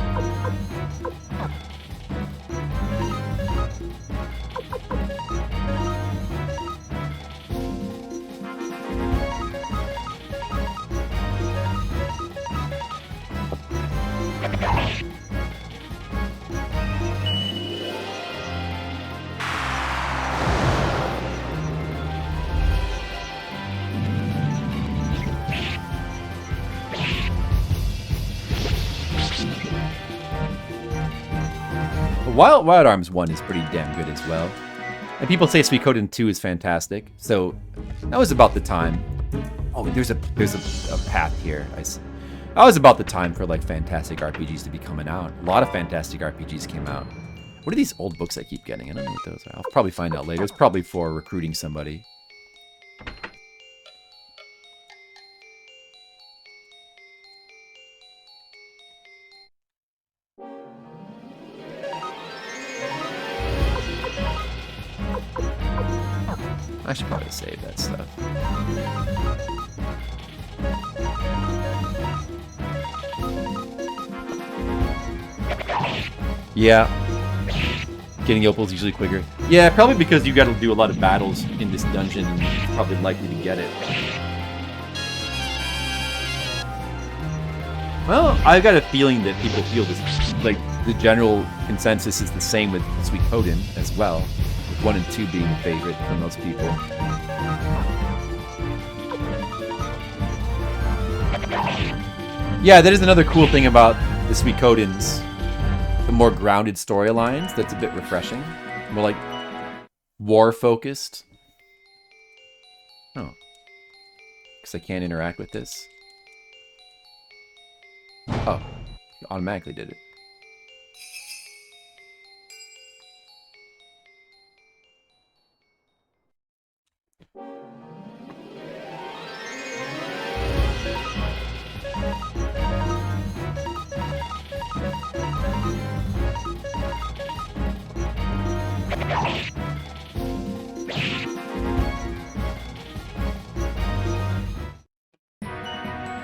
Wild Arms 1 is pretty damn good as well. And people say Suikoden 2 is fantastic. So that was about the time. Oh, there's a path here. That was about the time for like fantastic RPGs to be coming out. A lot of fantastic RPGs came out. What are these old books I keep getting? I don't know what those are. I'll probably find out later. It's probably for recruiting somebody. I should probably save that stuff. Yeah. Getting opals usually quicker. Yeah, probably because you got to do a lot of battles in this dungeon and you're probably likely to get it. Well, I've got a feeling that people feel this, like, the general consensus is the same with Suikoden as well. With 1 and 2 being a favorite for most people. Yeah, that is another cool thing about the Suikodens. The more grounded storylines, that's a bit refreshing. More like war-focused. Oh. Because I can't interact with this. Oh. It automatically did it.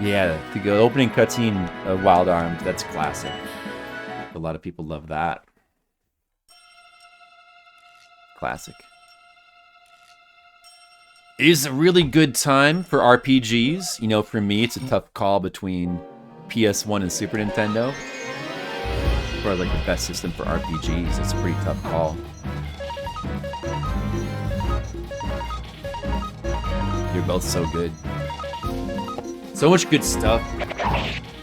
Yeah, the opening cutscene of Wild Arms, that's classic. A lot of people love that. Classic. It is a really good time for RPGs. You know, for me, it's a tough call between PS1 and Super Nintendo. For like the best system for RPGs, it's a pretty tough call. You're both so good. So much good stuff.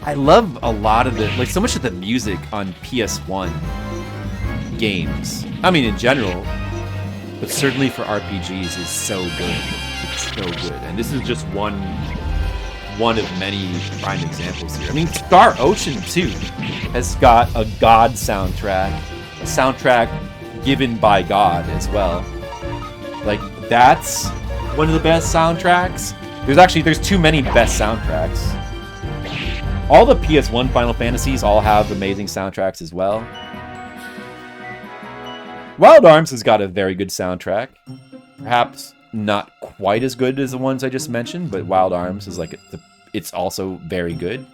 I love a lot of the, like, so much of the music on PS1 games. I mean, in general, but certainly for RPGs is so good. It's so good. And this is just one of many prime examples here. I mean, Star Ocean 2 has got a God soundtrack, a soundtrack given by God as well. Like, that's one of the best soundtracks. There's too many best soundtracks. All the PS1 Final Fantasies all have amazing soundtracks as well. Wild Arms has got a very good soundtrack. Perhaps not quite as good as the ones I just mentioned, but Wild Arms is like, it's also very good.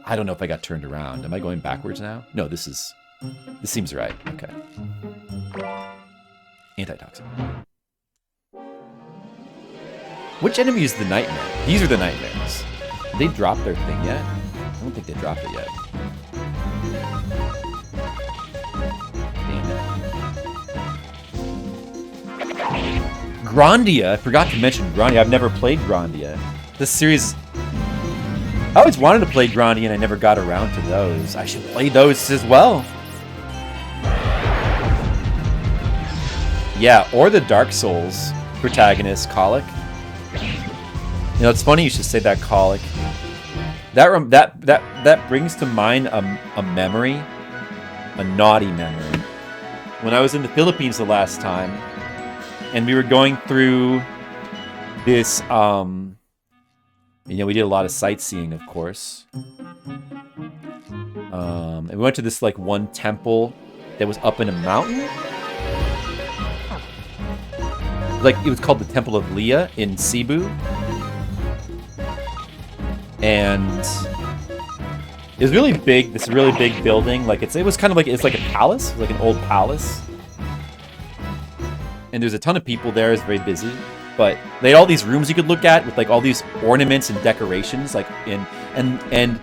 I don't know if I got turned around. Am I going backwards now? No, this seems right. Okay. Antitoxin. Which enemy is the nightmare? These are the nightmares. Did they drop their thing yet? I don't think they dropped it yet. Damn it. Grandia. I forgot to mention Grandia. I've never played Grandia. This series... I always wanted to play Grandia and I never got around to those. I should play those as well. Yeah, or the Dark Souls protagonist, Colic. You know, it's funny you should say that, Colic. That brings to mind a memory, a naughty memory. When I was in the Philippines the last time, and we were going through this, you know, we did a lot of sightseeing, of course. And we went to this, like, one temple that was up in a mountain. Like, it was called the Temple of Leah in Cebu. And it was really big, this really big building. Like, it was kind of like, it's like a palace, like an old palace. And there's a ton of people there, it's very busy. But they had all these rooms you could look at with like all these ornaments and decorations, like and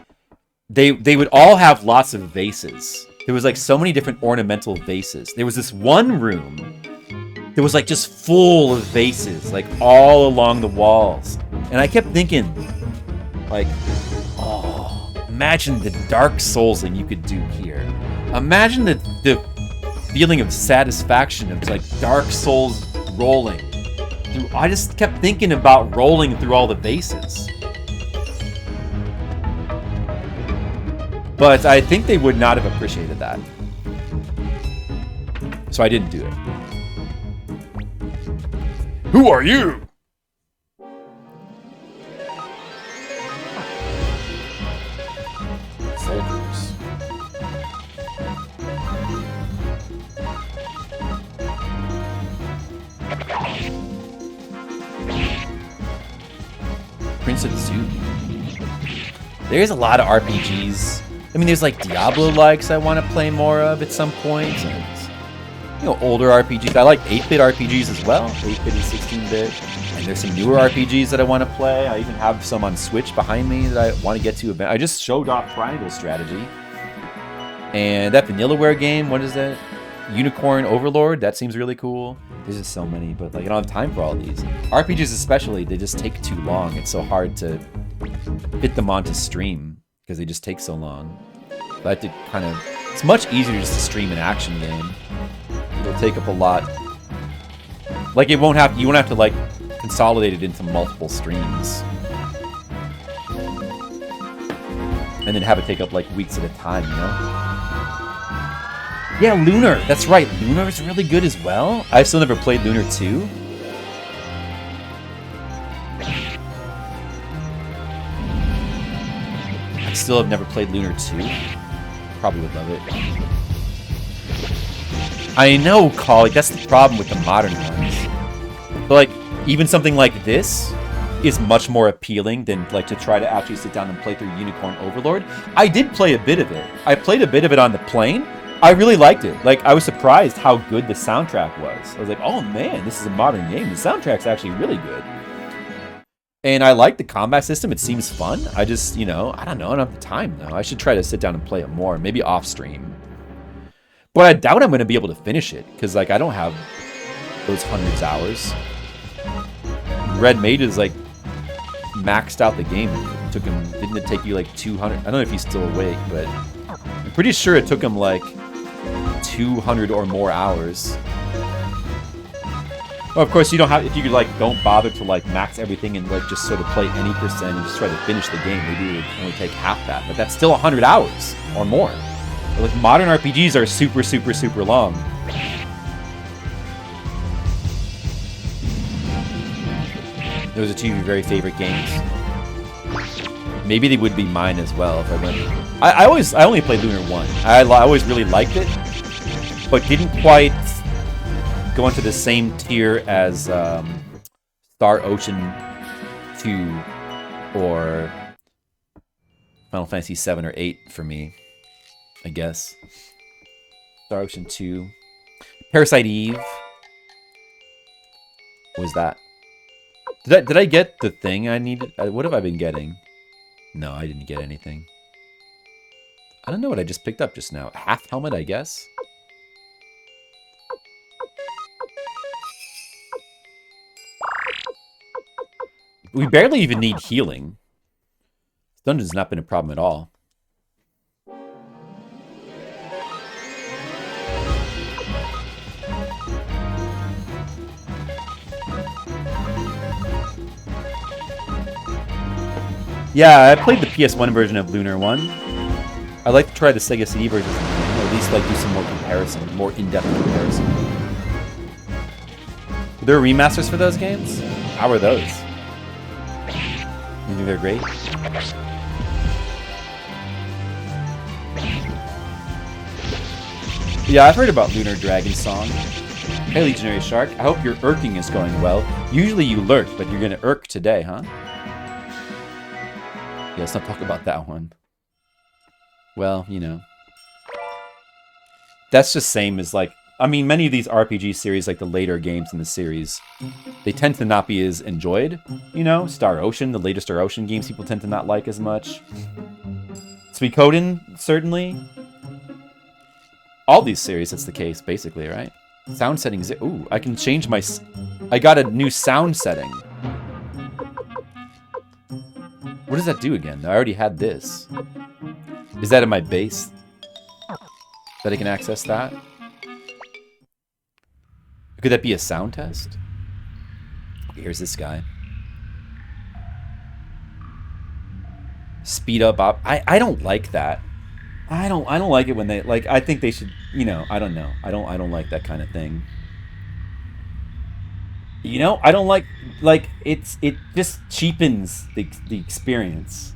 they would all have lots of vases. There was like so many different ornamental vases. There was this one room that was like just full of vases, like all along the walls. And I kept thinking, like, oh, imagine the Dark Soulsing you could do here. Imagine the feeling of satisfaction of like Dark Souls rolling. I just kept thinking about rolling through all the bases. But I think they would not have appreciated that. So I didn't do it. Who are you? Soldiers. Prince of Zoo. There's a lot of RPGs. I mean, there's like Diablo-likes I want to play more of at some point. And, you know, older RPGs. I like 8-bit RPGs as well. 8-bit and 16-bit. And there's some newer RPGs that I want to play. I even have some on Switch behind me that I want to get to. I just showed off Triangle Strategy. And that Vanillaware game, what is that? Unicorn Overlord? That seems really cool. There's just so many, but like I don't have time for all these. RPGs especially, they just take too long. It's so hard to fit them onto stream because they just take so long. But I have to kind of... It's much easier just to stream an action game. It'll take up a lot. Like you won't have to like consolidate it into multiple streams. And then have it take up like weeks at a time, you know? Yeah, Lunar. That's right. Lunar is really good as well. I've still never played Lunar 2. I still have never played Lunar 2. Probably would love it. I know, Colleague, that's the problem with the modern ones. But like, even something like this is much more appealing than like to try to actually sit down and play through Unicorn Overlord. I did play a bit of it. I played a bit of it on the plane. I really liked it. Like, I was surprised how good the soundtrack was. I was like, oh man, this is a modern game. The soundtrack's actually really good. And I like the combat system. It seems fun. I just, you know, I don't know. I don't have the time, though. I should try to sit down and play it more. Maybe off stream. But I doubt I'm going to be able to finish it. Because, like, I don't have those hundreds of hours. Red Mage is, like, maxed out the game. It took him... Didn't it take you, like, 200... I don't know if he's still awake, but... I'm pretty sure it took him, like... 200 or more hours. Well, of course, you don't have... If you, like, don't bother to, like, max everything and, like, just sort of play any percent and just try to finish the game, maybe it would only take half that. But that's still 100 hours or more. But, like, modern RPGs are super, super, super long. Those are two of your very favorite games. Maybe they would be mine as well if I went... I only played Lunar 1. I always really liked it, but didn't quite go into the same tier as Star Ocean 2 or Final Fantasy 7 or 8 for me, I guess. Star Ocean 2. Parasite Eve. What was that? Did I get the thing I needed? What have I been getting? No, I didn't get anything. I don't know what I just picked up just now. A half helmet, I guess? We barely even need healing. This dungeon's not been a problem at all. Yeah, I played the PS1 version of Lunar 1. I'd like to try the Sega CD version, or at least like do some more comparison, more in-depth comparison. Are there remasters for those games? How are those? You think they're great? Yeah, I've heard about Lunar Dragon Song. Hey, Legionary Shark, I hope your irking is going well. Usually you lurk, but you're gonna irk today, huh? Yeah, let's not talk about that one. Well, you know. That's just same as like... I mean, many of these RPG series, like the later games in the series, they tend to not be as enjoyed. You know, Star Ocean, the latest Star Ocean games people tend to not like as much. Suikoden, certainly. All these series, that's the case, basically, right? Sound settings... Ooh, I can change my... I got a new sound setting. What does that do again? I already had this. Is that in my base? That I can access that? Could that be a sound test? Here's this guy. Speed up op. I don't like that. I don't like it when they like. I think they should. You know. I don't know. I don't like that kind of thing. You know. I don't like it just cheapens the experience.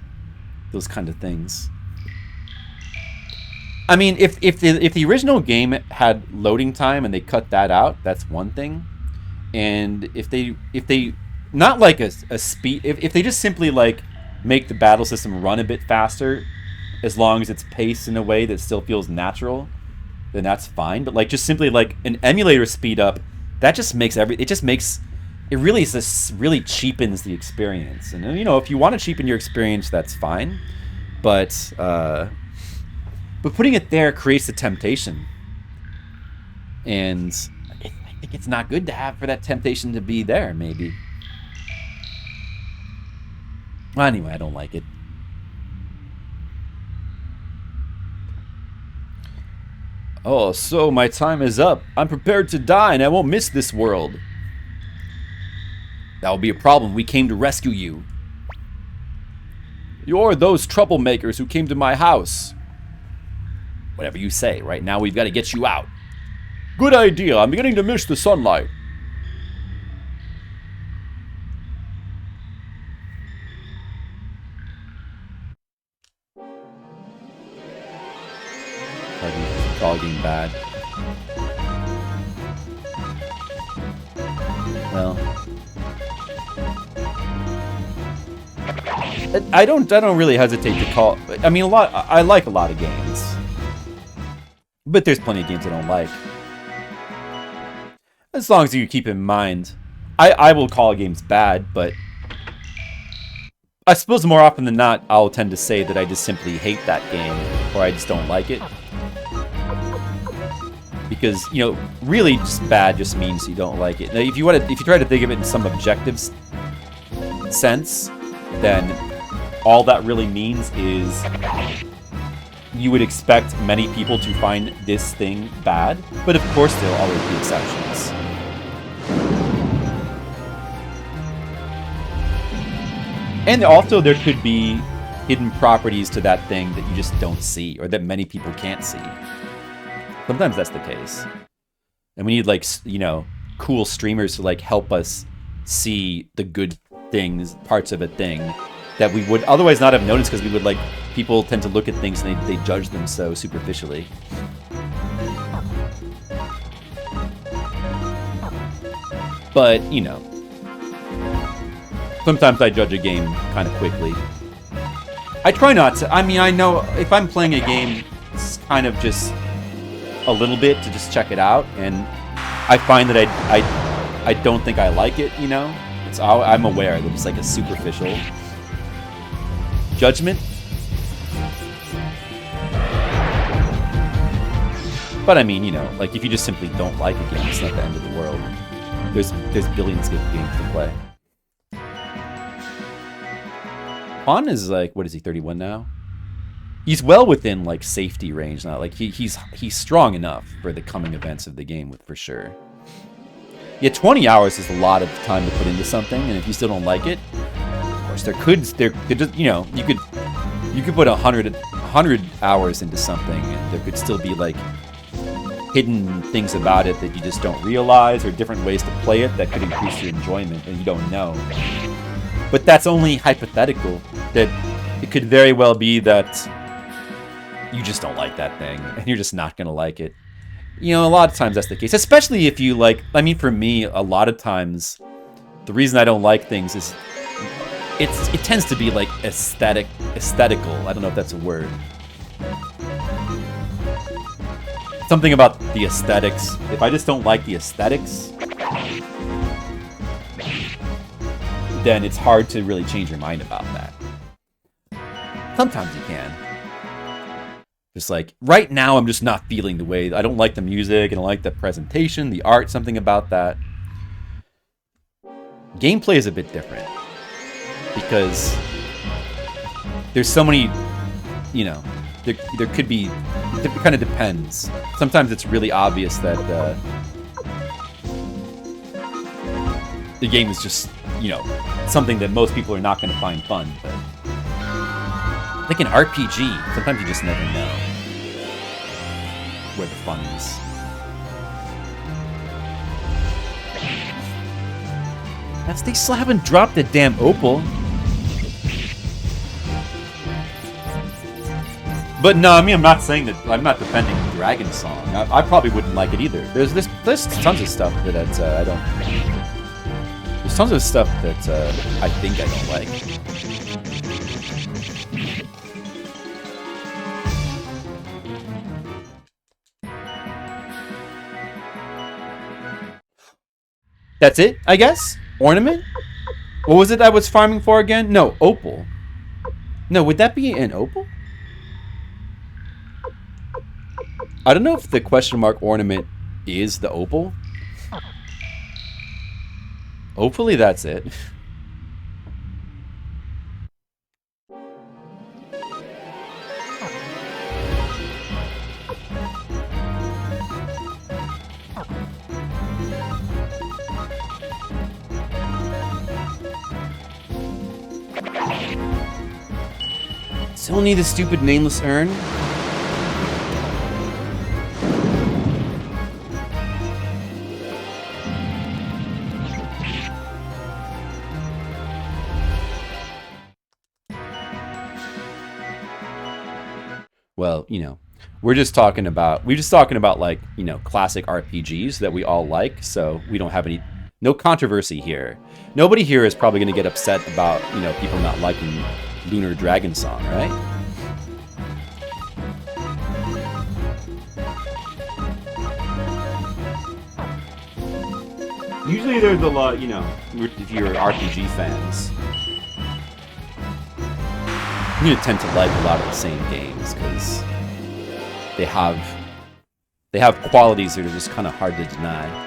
Those kind of things. I mean, if the original game had loading time and they cut that out, that's one thing. And if they not like a speed, if they just simply like make the battle system run a bit faster, as long as it's paced in a way that still feels natural, then that's fine. But like just simply like an emulator speed up, that just makes it really cheapens the experience. And you know, if you want to cheapen your experience, that's fine. But putting it there creates the temptation. And I think it's not good to have for that temptation to be there, maybe. Well, anyway, I don't like it. Oh, so my time is up. I'm prepared to die and I won't miss this world. That will be a problem. We came to rescue you. You're those troublemakers who came to my house. Whatever you say. Right now we've got to get you out. Good idea. I'm beginning to miss the sunlight. All game bad. Well, I don't really hesitate to call. I mean, I like a lot of games, but there's plenty of games I don't like. As long as you keep in mind, I will call games bad, but I suppose more often than not, I'll tend to say that I just simply hate that game, or I just don't like it. Because, you know, really just bad just means you don't like it. Now, if you try to think of it in some objective sense, then all that really means is you would expect many people to find this thing bad, but of course there will always be exceptions. And also there could be hidden properties to that thing that you just don't see, or that many people can't see. Sometimes that's the case. And we need, like, you know, cool streamers to, like, help us see the good things, parts of a thing that we would otherwise not have noticed, because we would, like, people tend to look at things and they judge them so superficially. But, you know, sometimes I judge a game kind of quickly. I try not to. I mean, I know if I'm playing a game, it's kind of just a little bit to just check it out, and I find that I don't think I like it, you know? I'm aware that it's like a superficial judgment. But I mean, you know, like if you just simply don't like a game, it's not the end of the world. There's billions of games to play. Juan is like, what is he, 31 now? He's well within, like, safety range now. Like, he's strong enough for the coming events of the game, for sure. Yeah, 20 hours is a lot of time to put into something, and if you still don't like it, of course, there could just, you know, you could put 100 hours into something, and there could still be, like, hidden things about it that you just don't realize, or different ways to play it that could increase your enjoyment, and you don't know. But that's only hypothetical. That it could very well be that you just don't like that thing, and you're just not going to like it. You know, a lot of times that's the case, especially if you like, I mean, for me, a lot of times, the reason I don't like things is, it tends to be like aesthetical. I don't know if that's a word. Something about the aesthetics. If I just don't like the aesthetics, then it's hard to really change your mind about that. Sometimes you can. Just like, right now I'm just not feeling the way, I don't like the music, I don't like the presentation, the art, something about that. Gameplay is a bit different. Because there's so many, you know, there could be, it kind of depends. Sometimes it's really obvious that the game is just, you know, something that most people are not going to find fun. But like an RPG, sometimes you just never know where the fun is. They still haven't dropped the damn opal. But no, I mean, I'm not saying that. I'm not defending Dragon Song. I probably wouldn't like it either. There's tons of stuff that I don't. There's tons of stuff that I think I don't like. That's it, I guess? Ornament? What was it I was farming for again? No, opal. No, would that be an opal? I don't know if the question mark ornament is the opal. Hopefully that's it. Still need the stupid nameless urn? Well, you know, we're just talking about like, you know, classic RPGs that we all like, so we don't have no controversy here. Nobody here is probably going to get upset about, you know, people not liking Lunar Dragon Song, right? Usually there's a lot, you know, if you're RPG fans, you tend to like a lot of the same games because they have qualities that are just kind of hard to deny.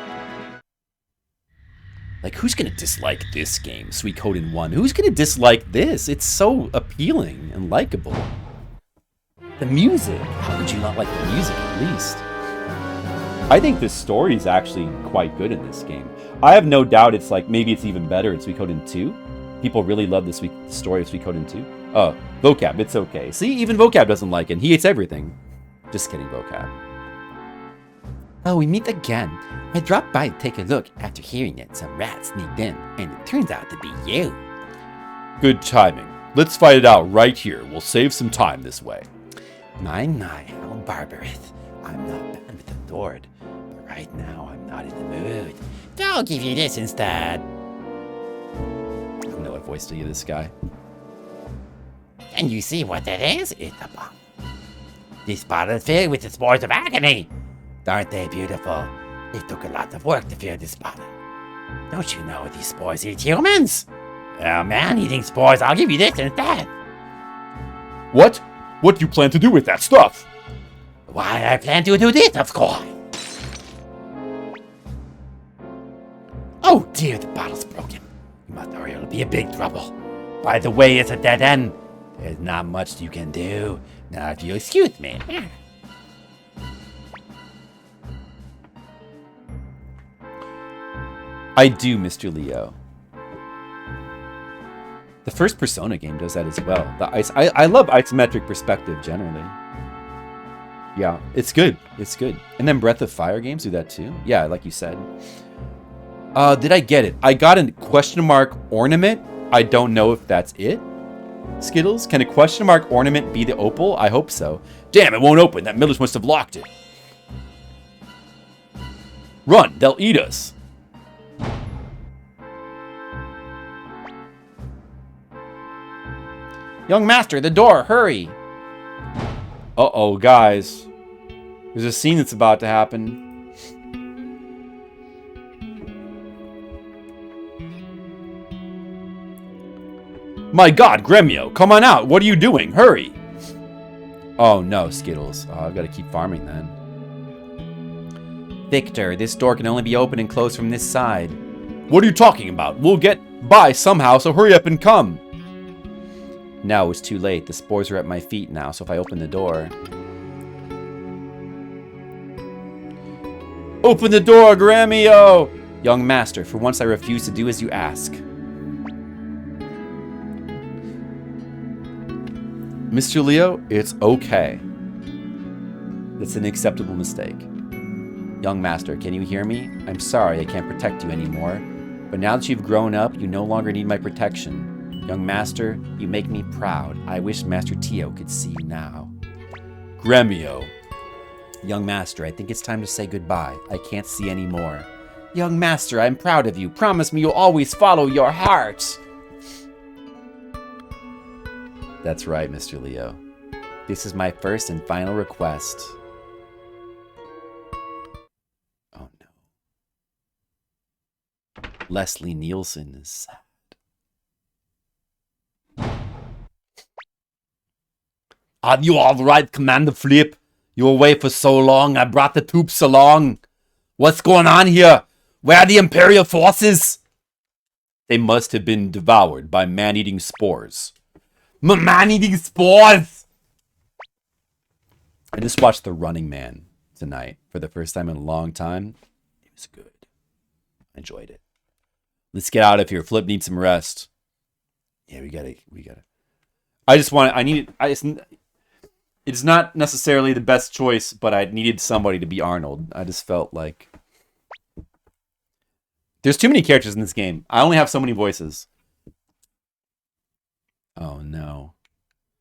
Like, who's gonna dislike this game, Suikoden 1? Who's gonna dislike this? It's so appealing and likable. The music, how could you not like the music at least? I think the story is actually quite good in this game. I have no doubt it's like, maybe it's even better in Suikoden 2. People really love the story of Suikoden 2. Oh, Vocab, it's okay. See, even Vocab doesn't like it. He hates everything. Just kidding, Vocab. Oh, we meet again. I dropped by to take a look. After hearing it, some rats sneaked in, and it turns out to be you. Good timing. Let's fight it out right here. We'll save some time this way. My, how barbarous. I'm not bad with the sword, but right now I'm not in the mood. I'll give you this instead. I don't know what voice to give this guy. And you see what that is? It's a bomb. This bottle is filled with the spores of agony. Aren't they beautiful? It took a lot of work to fill this bottle. Don't you know these spores eat humans? Oh man, eating spores, I'll give you this instead. What? What do you plan to do with that stuff? Why, I plan to do this, of course. Oh dear, the bottle's broken. You must hurry, it'll be a big trouble. By the way, it's a dead end. There's not much you can do. Now, if you excuse me. I do, Mr. Leo. The first Persona game does that as well. I love isometric perspective generally. Yeah, it's good. It's good. And then Breath of Fire games do that too. Yeah, like you said. Did I get it? I got a question mark ornament. I don't know if that's it. Skittles, can a question mark ornament be the opal? I hope so. Damn, it won't open. That Millers must have locked it. Run, they'll eat us. Young master, the door, hurry. Uh-oh, guys. There's a scene that's about to happen. My god, Gremio, come on out. What are you doing? Hurry. Oh no, Skittles. Oh, I've got to keep farming then. Victor, this door can only be opened and closed from this side. What are you talking about? We'll get by somehow, so hurry up and come. No, it's too late. The spores are at my feet now, so if I open the door... Open the door, Gremio! Young master, for once I refuse to do as you ask. Mr. Leo, it's okay. It's an acceptable mistake. Young master, can you hear me? I'm sorry I can't protect you anymore, but now that you've grown up, you no longer need my protection. Young master, you make me proud. I wish Master Tio could see you now. Gremio. Young master, I think it's time to say goodbye. I can't see anymore. Young master, I'm proud of you. Promise me you'll always follow your heart. That's right, Mr. Leo. This is my first and final request. Oh no. Leslie Nielsen is sad. Are you all right, Commander Flip? You were away for so long, I brought the troops along. What's going on here? Where are the Imperial forces? They must have been devoured by man-eating spores. Man-eating spores! I just watched The Running Man tonight for the first time in a long time. It was good. I enjoyed it. Let's get out of here. Flip needs some rest. Yeah, we gotta. It's not necessarily the best choice, but I needed somebody to be Arnold. I just felt like there's too many characters in this game. I only have so many voices. Oh no.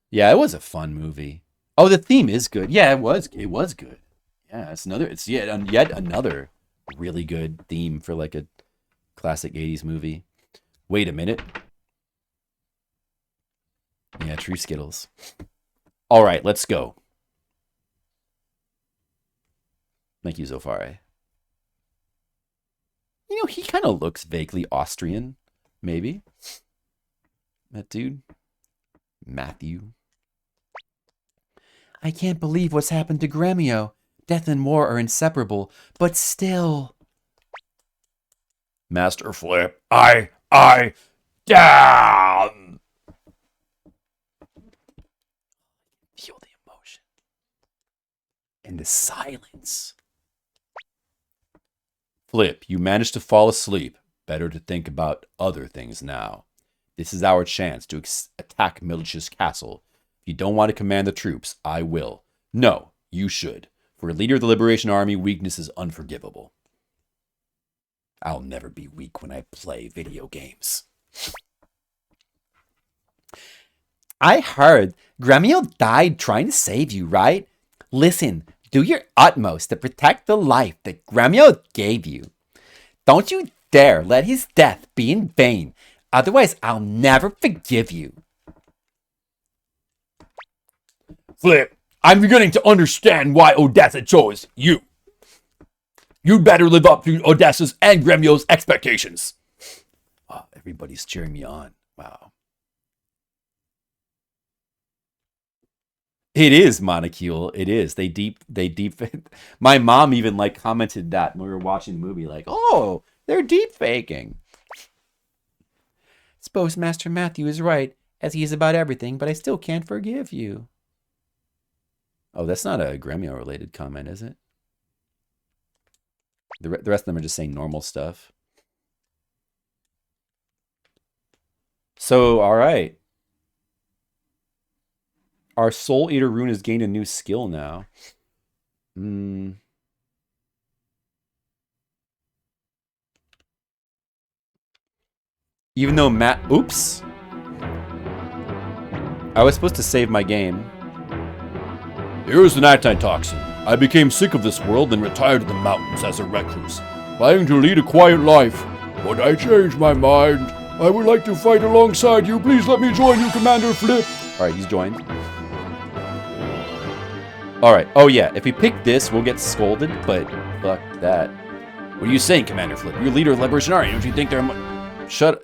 Yeah, it was a fun movie. Oh, the theme is good. Yeah, it was good. Yeah, it's yet another really good theme for like a classic 80s movie. Wait a minute. Yeah, true Skittles. All right, let's go. Thank you, Zofare. You know, he kind of looks vaguely Austrian, maybe. That dude. Matthew. I can't believe what's happened to Gremio. Death and war are inseparable, but still. Master Flip, I down! Feel the emotion. And the silence. Flip, you managed to fall asleep. Better to think about other things now. This is our chance to attack Milch's castle. If you don't want to command the troops, I will. No, you should. For a leader of the Liberation Army, weakness is unforgivable. I'll never be weak when I play video games. I heard Gremio died trying to save you, right? Listen, do your utmost to protect the life that Gremio gave you. Don't you dare let his death be in vain. Otherwise, I'll never forgive you. Flip, I'm beginning to understand why Odessa chose you. You'd better live up to Odessa's and Gremio's expectations. Oh, everybody's cheering me on. Wow. It is Monocule. It is. They deep. My mom even like commented that when we were watching the movie, like, oh, they're deep faking. Suppose Master Matthew is right, as he is about everything, but I still can't forgive you. Oh, that's not a Gremio-related comment, is it? The rest of them are just saying normal stuff. So, all right. Our Soul Eater rune has gained a new skill now. Even though oops. I was supposed to save my game. Here's the antitoxin. I became sick of this world and retired to the mountains as a recluse, planning to lead a quiet life. But I changed my mind. I would like to fight alongside you. Please let me join you, Commander Flip. All right, he's joined. All right. Oh, yeah. If we pick this, we'll get scolded, but fuck that. What are you saying, Commander Flip? You're leader of the Liberation Army. Don't you think they're... Shut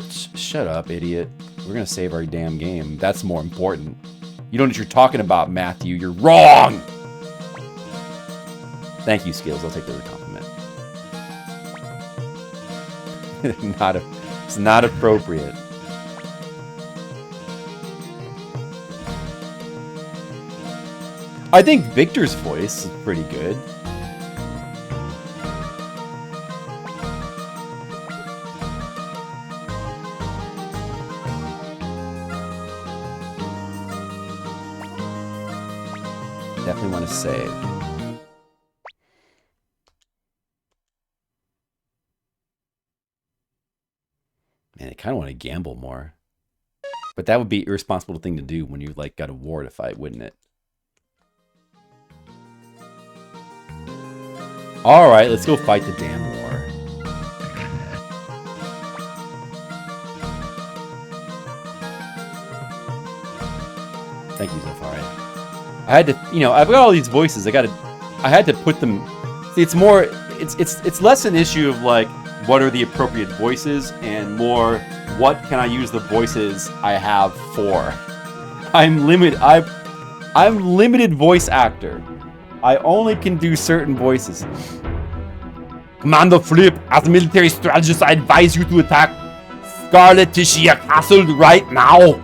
up, idiot. We're going to save our damn game. That's more important. You don't know what you're talking about, Matthew. You're wrong! Thank you, Skills. I'll take the compliment. It's not appropriate. I think Victor's voice is pretty good. Definitely want to save. Man, I kind of want to gamble more. But that would be an irresponsible thing to do when you, like, got a war to fight, wouldn't it? Alright, let's go fight the damn war. Thank you, Zafari. I had to, you know, I've got all these voices. I had to put them. See, it's more, it's less an issue of like what are the appropriate voices and more what can I use the voices I have for. I'm limited voice actor. I only can do certain voices. Commander Flip, as a military strategist, I advise you to attack Scarleticia Castle right now.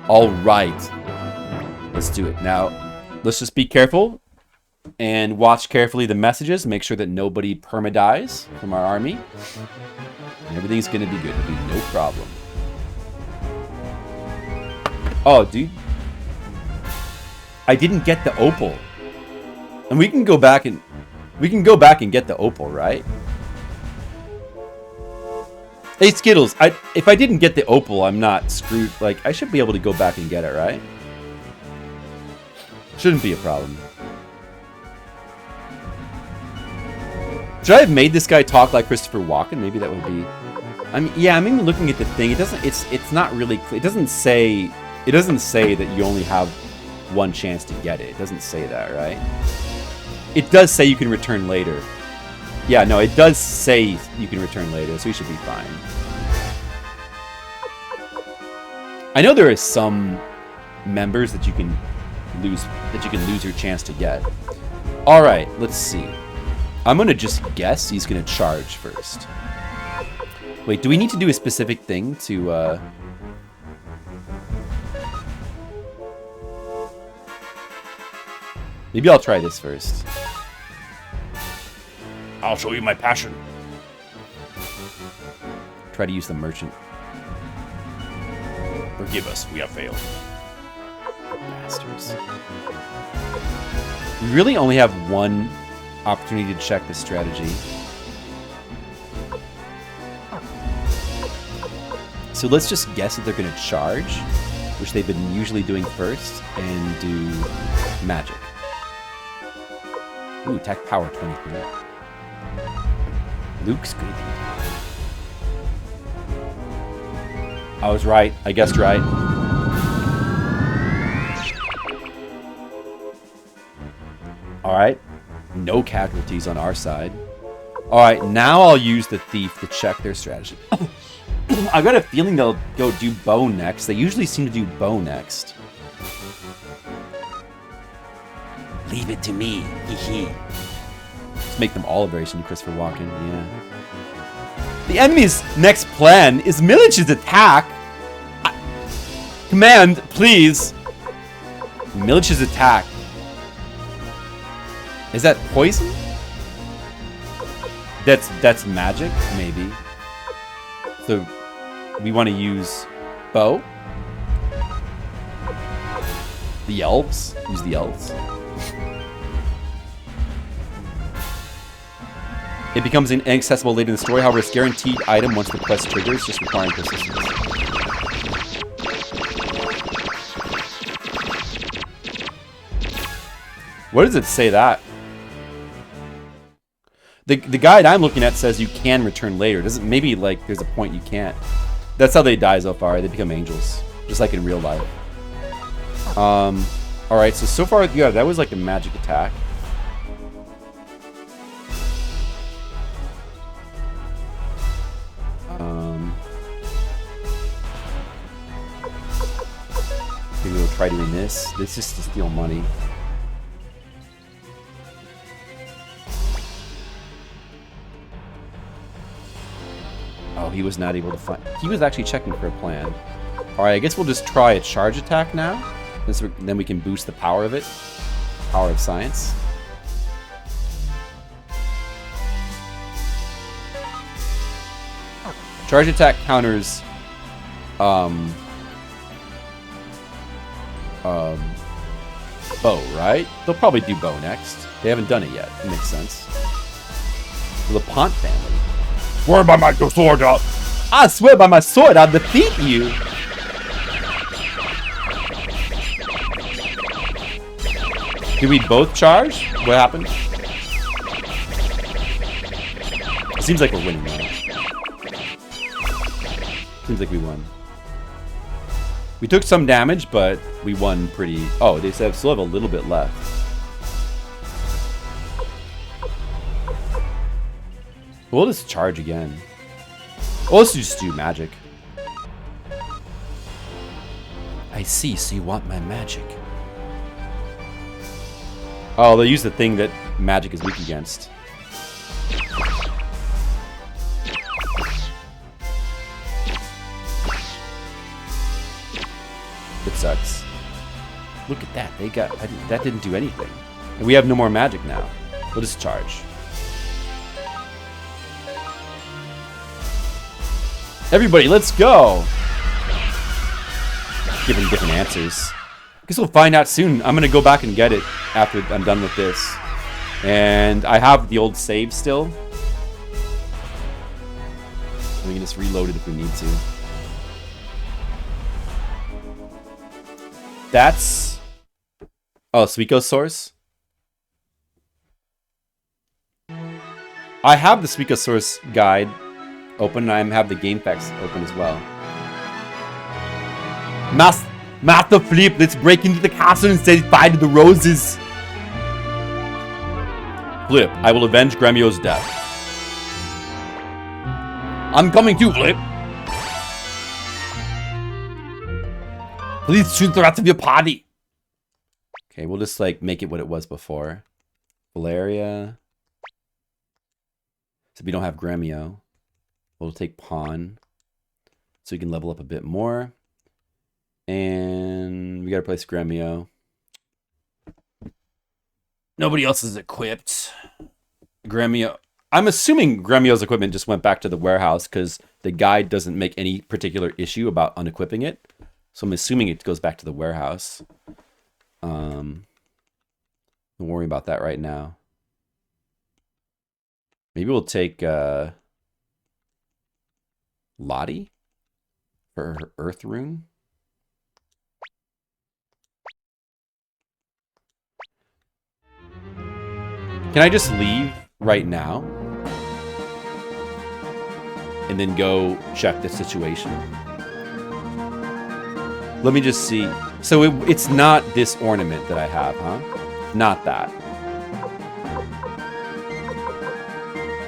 All right. Let's do it. Now, let's just be careful and watch carefully the messages. Make sure that nobody perma-dies from our army. And everything's going to be good. It'll be no problem. Oh, dude. I didn't get the opal. And we can go back and get the opal, right? Hey, Skittles, if I didn't get the opal, I'm not screwed. Like, I should be able to go back and get it, right? Shouldn't be a problem. Should I have made this guy talk like Christopher Walken? Maybe that would be... I mean, yeah, I'm even looking at the thing. It doesn't... It's not really clear. It doesn't say that you only have one chance to get it. It doesn't say that, right? It does say you can return later. Yeah, no, it does say you can return later, so we should be fine. I know there are some members that you can lose your chance to get. All right, let's see. I'm gonna just guess he's gonna charge first. Wait, do we need to do a specific thing to? Maybe I'll try this first. I'll show you my passion. Try to use the merchant. Forgive us, we have failed. Bastards. We really only have one opportunity to check this strategy. So let's just guess that they're going to charge, which they've been usually doing first, and do magic. Ooh, attack power 23. Luke's good. I was right. I guessed right. Alright. No casualties on our side. Alright, now I'll use the thief to check their strategy. I've got a feeling they'll go do bow next. They usually seem to do bow next. Leave it to me, hee. Let's make them all very soon, Christopher Walken, yeah. The enemy's next plan is Milich's attack. Command, please. Milich's attack. Is that poison? That's magic, maybe. So we want to use bow. The elves. Use the elves. It becomes inaccessible later in the story. However, it's guaranteed item once the quest triggers, just requiring persistence. What does it say that? The guide I'm looking at says you can return later. Doesn't maybe like there's a point you can't. That's how they die so far. They become angels, just like in real life. All right. So far, yeah, that was like a magic attack. Maybe we'll try doing this. This is to steal money. Oh, he was not able to find... He was actually checking for a plan. Alright, I guess we'll just try a charge attack now. Then we can boost the power of it. Power of science. Charge attack counters... bow, right? They'll probably do bow next. They haven't done it yet. It makes sense. The Pont family. Swear by my sword up. I swear by my sword, I'll defeat you. Did we both charge? What happened? It seems like we're winning now. Seems like we won. We took some damage, but we won pretty... Oh, they still have a little bit left. We'll just charge again. Well, let's just do magic. I see, so you want my magic. Oh, they'll use the thing that magic is weak against. It sucks. Look at that. They got... that didn't do anything. And we have no more magic now. We'll just charge. Everybody, let's go! Giving different answers. Guess we'll find out soon. I'm gonna go back and get it after I'm done with this. And I have the old save still. We can just reload it if we need to. That's... Oh, Suiko's source? I have the Suiko's source guide open, and I have the game facts open as well. Master Flip, let's break into the castle and say bye to the roses. Flip, I will avenge Gremio's death. I'm coming too, Flip. Please shoot the rest of your party. Okay, we'll just like make it what it was before. Valeria. So we don't have Gremio. We'll take Pawn. So we can level up a bit more. And we gotta place Gremio. Nobody else is equipped. Gremio. I'm assuming Gremio's equipment just went back to the warehouse because the guide doesn't make any particular issue about unequipping it. So I'm assuming it goes back to the warehouse. Don't worry about that right now. Maybe we'll take Lottie for her Earth rune. Can I just leave right now? And then go check the situation? Let me just see. So it's not this ornament that I have, huh? Not that.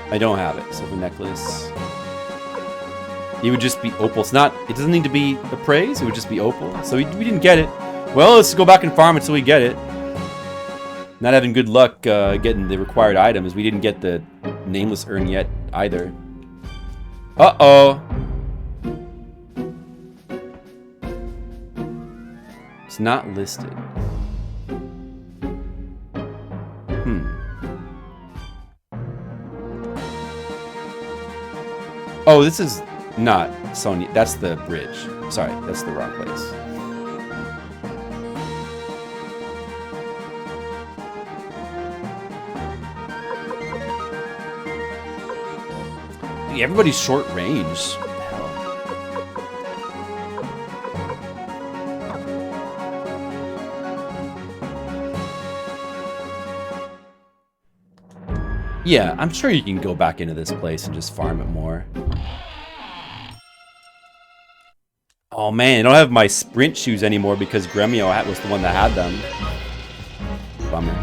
I don't have it. Silver necklace. It would just be opal. It's not. It doesn't need to be a praise. It would just be opal. So we didn't get it. Well, let's go back and farm until we get it. Not having good luck getting the required items. We didn't get the nameless urn yet either. Uh-oh. It's not listed. Oh, this is not Sony. That's the bridge. Sorry, that's the wrong place. Everybody's short range. Hell. Yeah, I'm sure you can go back into this place and just farm it more. Oh man, I don't have my sprint shoes anymore because Gremio was the one that had them. Bummer.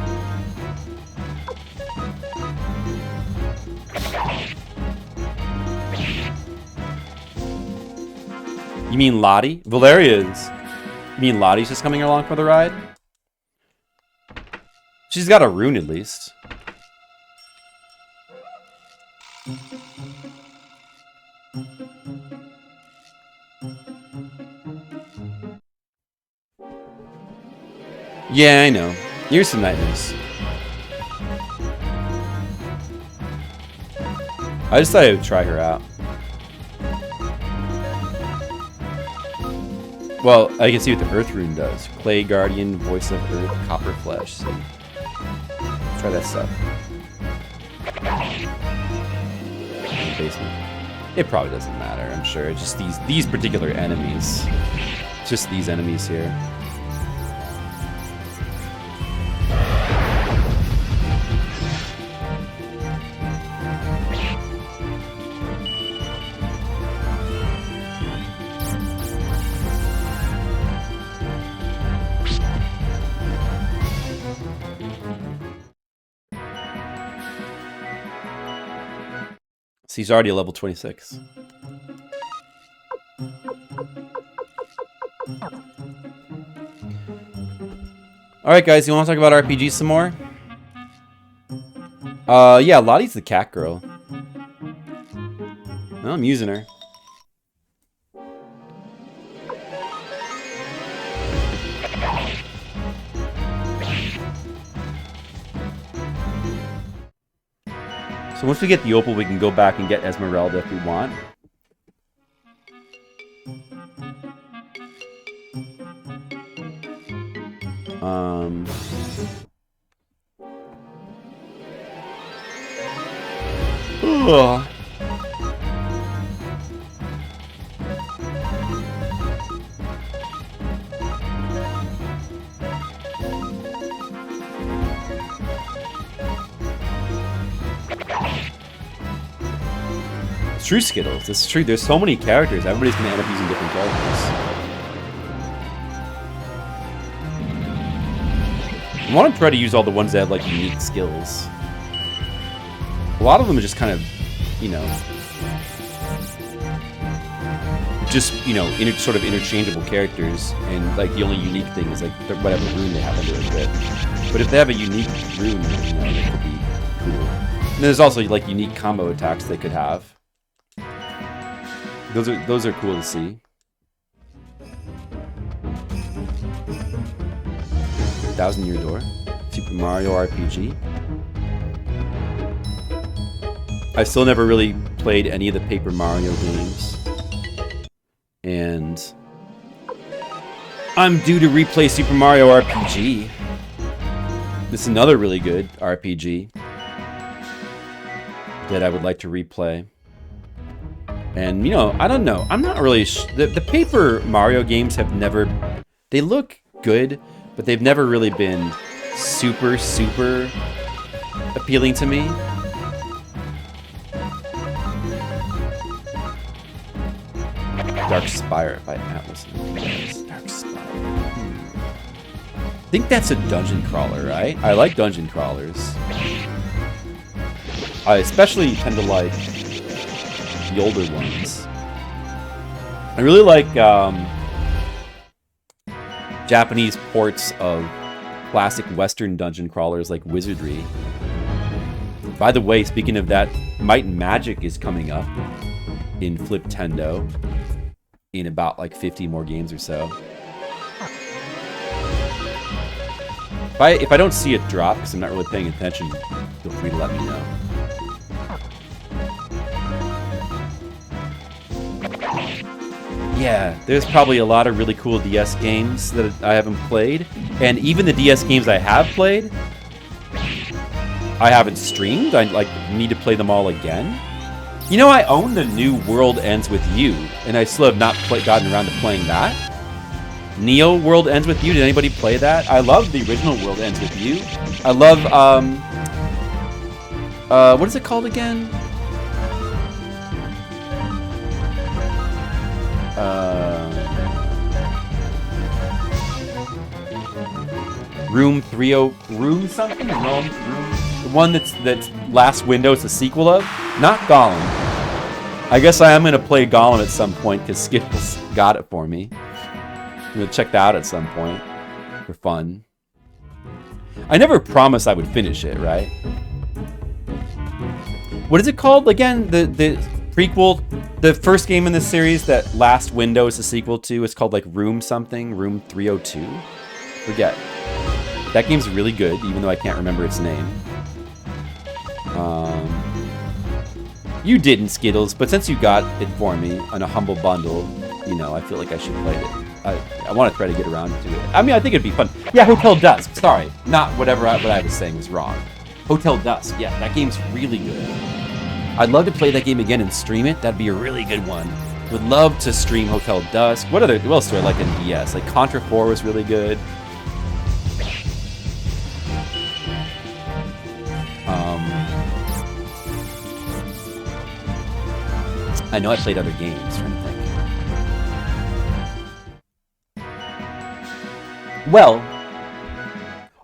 You mean Lottie? Valeria's. You mean Lottie's just coming along for the ride? She's got a rune at least. Yeah, I know. Here's some nightmares. I just thought I would try her out. Well, I can see what the Earth rune does. Clay Guardian, Voice of Earth, Copper Flesh. See? Let's try that stuff. Basement. It probably doesn't matter, I'm sure. It's just these particular enemies. It's just these enemies here. So he's already a level 26. Alright guys, you want to talk about RPG some more? Yeah, Lottie's the cat girl. Well, I'm using her. So once we get the opal, we can go back and get Esmeralda if we want. Ugh. It's true, Skittles. It's true. There's so many characters. Everybody's going to end up using different characters. I want to try to use all the ones that have, like, unique skills. A lot of them are just kind of, you know... just, you know, sort of interchangeable characters. And, like, the only unique thing is, like, whatever rune they happen to equip. But if they have a unique rune, you know, it could be cool. And there's also, like, unique combo attacks they could have. Those are cool to see. Thousand-Year Door, Super Mario RPG. I still never really played any of the Paper Mario games, and I'm due to replay Super Mario RPG. This is another really good RPG that I would like to replay. And, you know, I don't know. I'm not really... The Paper Mario games have never... They look good, but they've never really been super, super appealing to me. Dark Spire by Atlas. Dark Spire. I think that's a dungeon crawler, right? I like dungeon crawlers. I especially tend to like the older ones. I really like Japanese ports of classic Western dungeon crawlers like Wizardry. By the way, speaking of that, Might and Magic is coming up in Fliptendo in about like 50 more games or so. If I don't see it drop, because I'm not really paying attention, feel free to let me know. Yeah, there's probably a lot of really cool DS games that I haven't played. And even the DS games I have played, I haven't streamed. I need to play them all again. You know, I own the new World Ends With You, and I still have not gotten around to playing that. Neo World Ends With You, did anybody play that? I love the original World Ends With You. I love, what is it called again? Room something? Room? The one that's Last Window is the sequel of? Not Gollum. I guess I am going to play Gollum at some point because Skittles got it for me. I'm going to check that out at some point for fun. I never promised I would finish it, right? What is it called again? The prequel, the first game in the series that Last Window is the sequel to is called like Room something, Room 302. Forget. That game's really good, even though I can't remember its name. You didn't, Skittles, but since you got it for me on a humble bundle, you know, I feel like I should play it. I want to try to get around to it. I mean, I think it'd be fun. Yeah, Hotel Dusk. Sorry, not whatever what I was saying was wrong. Hotel Dusk. Yeah, that game's really good. I'd love to play that game again and stream it. That'd be a really good one. Would love to stream Hotel Dusk. What else do I like in DS? Like Contra 4 was really good. I know I played other games. Trying to think. Well,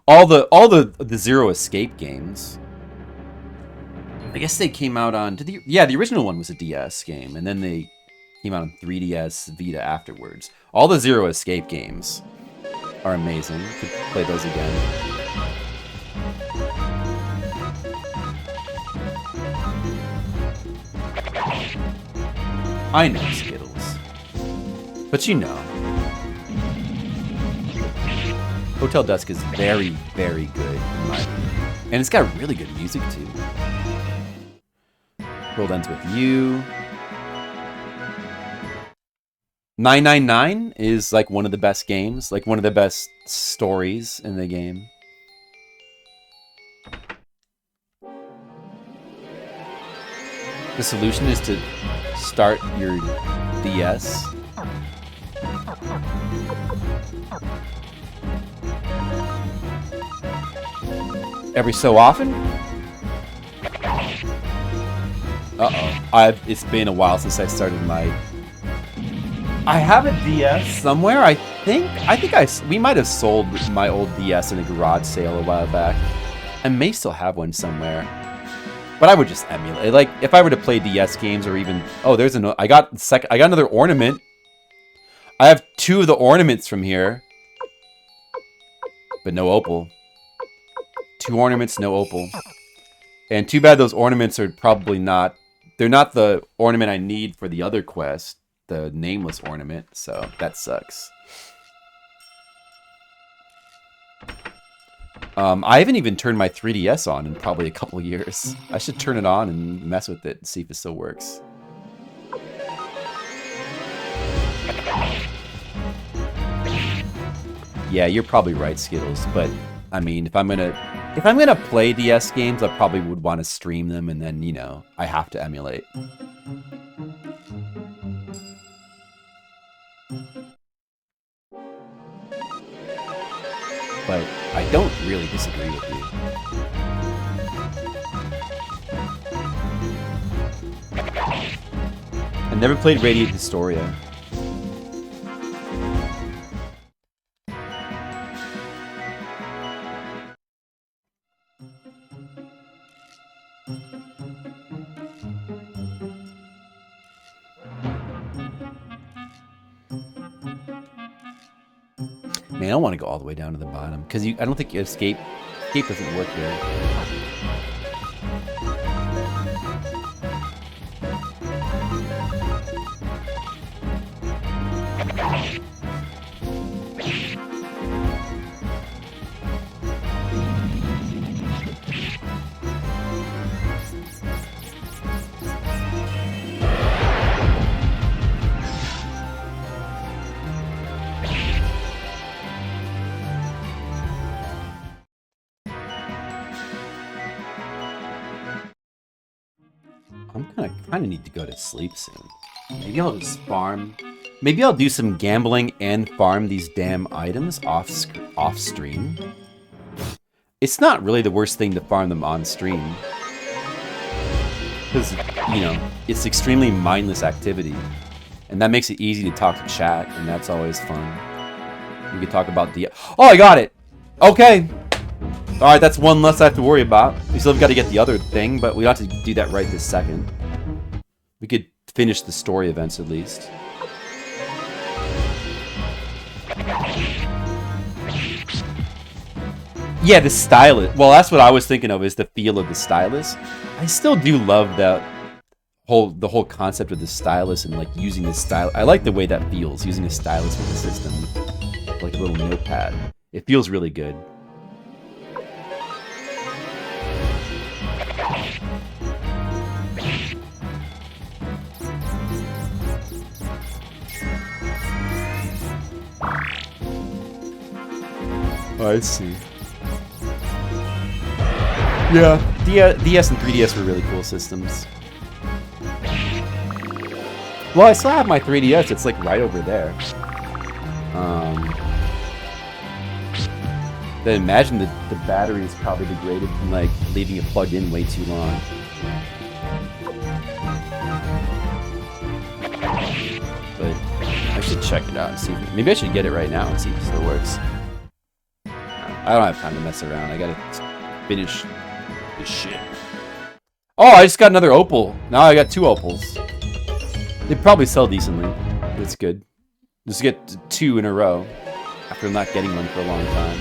all the Zero Escape games. I guess they came out on. The original one was a DS game, and then they came out on 3DS Vita afterwards. All the Zero Escape games are amazing. Could play those again. I know Skittles, but you know, Hotel Dusk is very, very good in my opinion, and it's got really good music too. World Ends With You. 999 is like one of the best games, like one of the best stories in the game. The solution is to start your DS. Every so often? Uh-oh. It's been a while since I started my... I have a DS somewhere, I think. We might have sold my old DS in a garage sale a while back. I may still have one somewhere. But I would just emulate. Like, if I were to play DS games or even... Oh, there's I got another ornament. I have 2 of the ornaments from here. But no opal. 2 ornaments, no opal. And too bad those ornaments are probably not... They're not the ornament I need for the other quest. The nameless ornament. So, that sucks. I haven't even turned my 3DS on in probably a couple years. I should turn it on and mess with it and see if it still works. Yeah, you're probably right, Skittles. But I mean, if I'm gonna play DS games, I probably would want to stream them, and then I have to emulate. But I don't really disagree with you. I never played Radiant Historia. Man, I don't want to go all the way down to the bottom because I don't think escape doesn't work there. I kind of need to go to sleep soon. Maybe I'll just farm. Maybe I'll do some gambling and farm these damn items off stream. It's not really the worst thing to farm them on stream. Because, it's extremely mindless activity. And that makes it easy to talk to chat, and that's always fun. We could talk about the... Oh, I got it! Okay! Alright, that's one less I have to worry about. We still have got to get the other thing, but we don't have to do that right this second. We could finish the story events at least. Yeah, the stylus. Well, that's what I was thinking of, is the feel of the stylus. I still do love the whole concept of the stylus and like using the stylus. I like the way that feels, using a stylus with the system, like a little notepad. It feels really good. I see. Yeah, DS and 3DS were really cool systems. Well, I still have my 3DS. It's like right over there. Then imagine the battery is probably degraded from like leaving it plugged in way too long. But I should check it out and see. Maybe I should get it right now and see if it still works. I don't have time to mess around. I gotta finish this shit. Oh, I just got another opal. Now I got 2 opals. They probably sell decently. That's good. Just get 2 in a row after not getting one for a long time.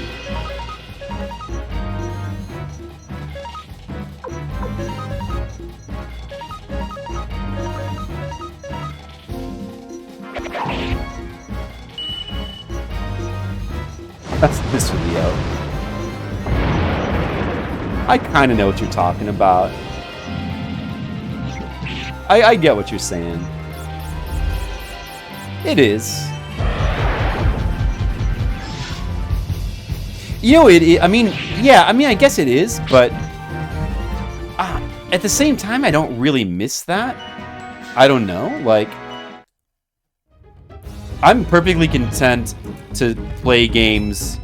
That's Mr. Leo. I kind of know what you're talking about. I get what you're saying. It is. You know, I mean, yeah, I mean, I guess it is, but at the same time, I don't really miss that. I don't know, like, I'm perfectly content to play games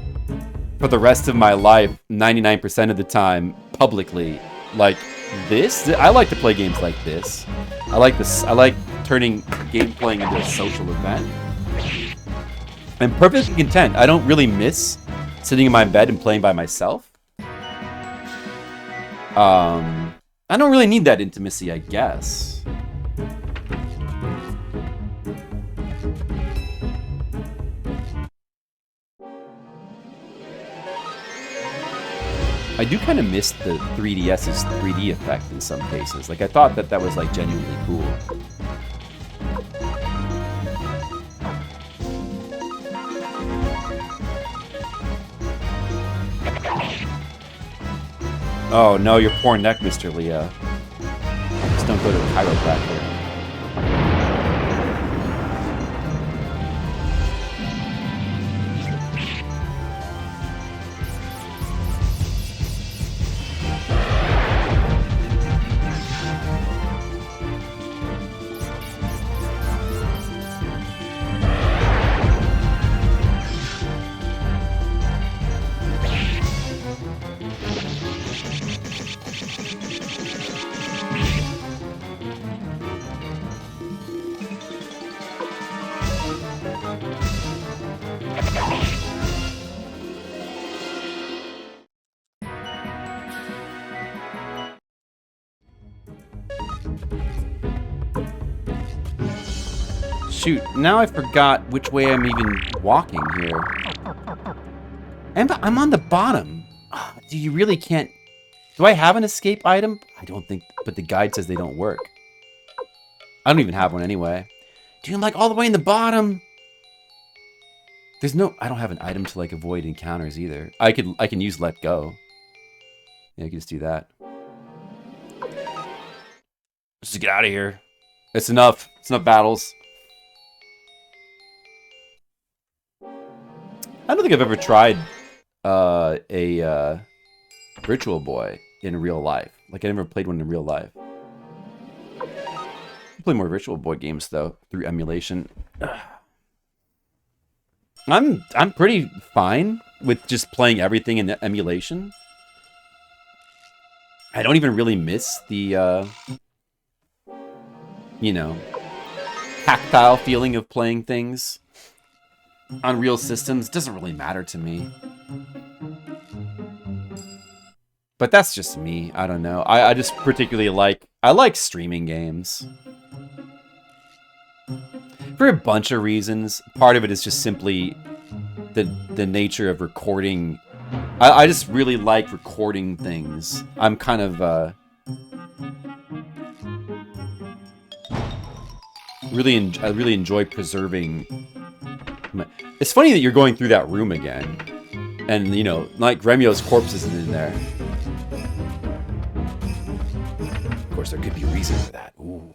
for the rest of my life, 99% of the time, publicly, like this. I like to play games like this. I like this. I like turning game playing into a social event. I'm perfectly content. I don't really miss sitting in my bed and playing by myself. I don't really need that intimacy, I guess. I do kind of miss the 3DS's 3D effect in some cases. Like, I thought that was, like, genuinely cool. Oh, no, your poor neck, Mr. Leo. Just don't go to a chiropractor. Shoot, now I forgot which way I'm even walking here. I'm on the bottom. Do you really can't... Do I have an escape item? I don't think... But the guide says they don't work. I don't even have one anyway. Dude, I'm like all the way in the bottom. There's no... I don't have an item to like avoid encounters either. I can use let go. Yeah, I can just do that. Let's just get out of here. It's enough. It's enough battles. I don't think I've ever tried a Virtual Boy in real life. Like, I never played one in real life. I play more Virtual Boy games, though, through emulation. I'm pretty fine with just playing everything in emulation. I don't even really miss the, you know, tactile feeling of playing things on real systems. Doesn't really matter to me. But that's just me. I don't know. I just particularly like... I like streaming games. For a bunch of reasons. Part of it is just simply the nature of recording. I just really like recording things. I'm kind of... I really enjoy preserving... It's funny that you're going through that room again. And, you know, like, Remio's corpse isn't in there. Of course, there could be a reason for that. Ooh.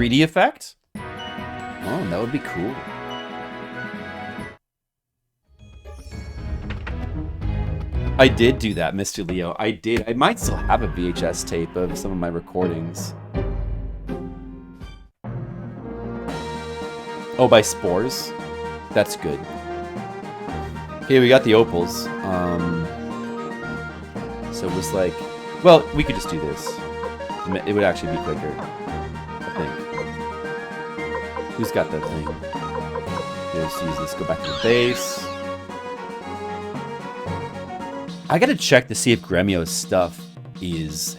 3D effect? Oh, that would be cool. I did do that, Mr. Leo. I did. I might still have a VHS tape of some of my recordings. Oh, by Spores? That's good. Okay, we got the opals. So it was like... Well, we could just do this. It would actually be quicker, I think. Who's got that thing? Okay, let's use this. Go back to the base. I gotta check to see if Gremio's stuff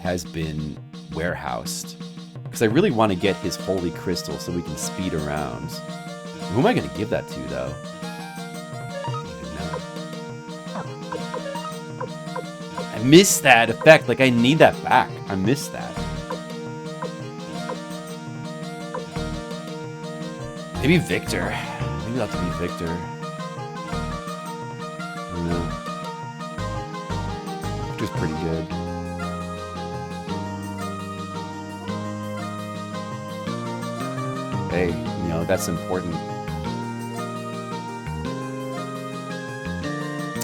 has been warehoused. Because I really want to get his holy crystal so we can speed around. Who am I gonna give that to, though? I miss that effect. Like, I need that back. I miss that. Maybe Victor. Maybe it'll have to be Victor. I don't know. Victor's pretty good. Hey, you know, that's important.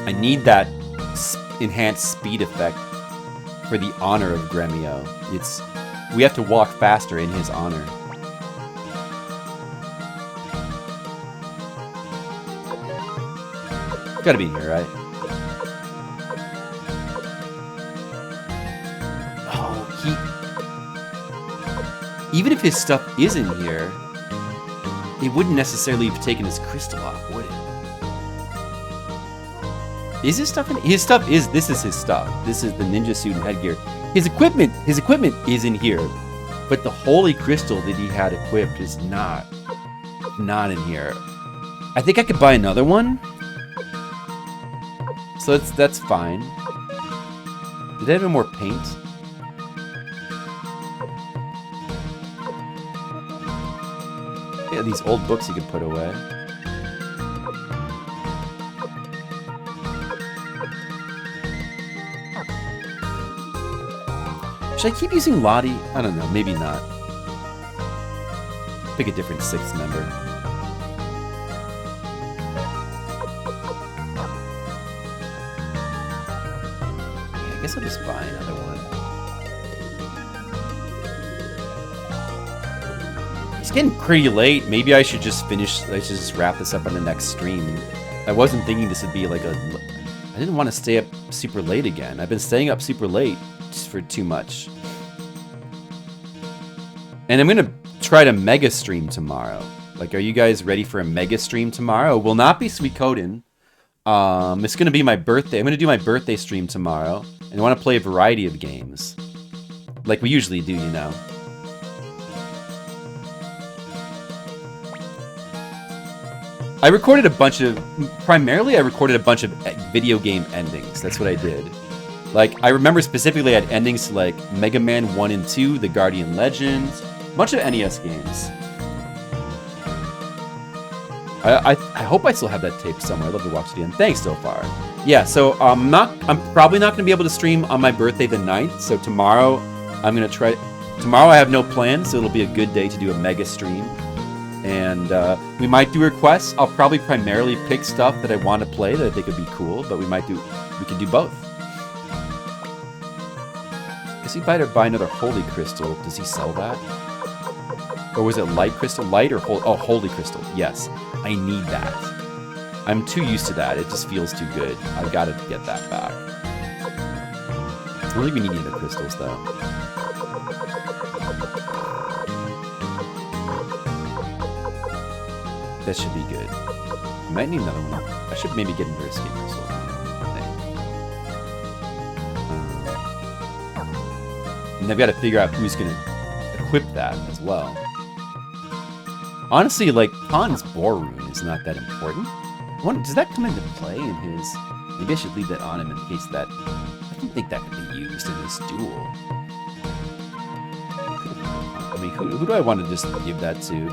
I need that enhanced speed effect for the honor of Gremio. We have to walk faster in his honor. Gotta be in here, right? Oh, even if his stuff is in here, it wouldn't necessarily have taken his crystal off, would it? Is his stuff in? His stuff is. This is his stuff. This is the ninja suit and headgear. His equipment is in here, but the holy crystal that he had equipped is not in here. I think I could buy another one. So that's fine. Did they have any more paint? Yeah, these old books you can put away. Should I keep using Lottie? I don't know, maybe not. Pick a different sixth member. Yeah, I guess I'll just buy another one. It's getting pretty late. Maybe I should just wrap this up on the next stream. I wasn't thinking this would be like I didn't want to stay up super late again. I've been staying up super late for too much. And I'm gonna try to mega stream tomorrow. Like, are you guys ready for a mega stream tomorrow? It will not be Suikoden. It's gonna be my birthday. I'm gonna do my birthday stream tomorrow, and I want to play a variety of games, like we usually do, you know. I recorded a bunch of video game endings. That's what I did. Like, I remember specifically I had endings to, like, Mega Man 1 and 2, The Guardian Legends, a bunch of NES games. I hope I still have that tape somewhere. I'd love to watch it again. Thanks so far. Yeah, so I'm probably not going to be able to stream on my birthday the 9th, so tomorrow I'm going to try... Tomorrow I have no plans, so it'll be a good day to do a mega stream. And we might do requests. I'll probably primarily pick stuff that I want to play that I think would be cool, but we can do both. Is he buy another Holy Crystal? Does he sell that? Or was it Light Crystal? Light or Holy? Oh, Holy Crystal. Yes. I need that. I'm too used to that. It just feels too good. I've got to get that back. I don't think we need any other crystals, though. That should be good. I might need another one. I should maybe get another escape crystal. And I've got to figure out who's going to equip that as well. Honestly, like, Han's Boar Rune is not that important. Does that come into play in his... Maybe I should leave that on him in case that... I don't think that could be used in this duel. I mean, who do I want to just give that to?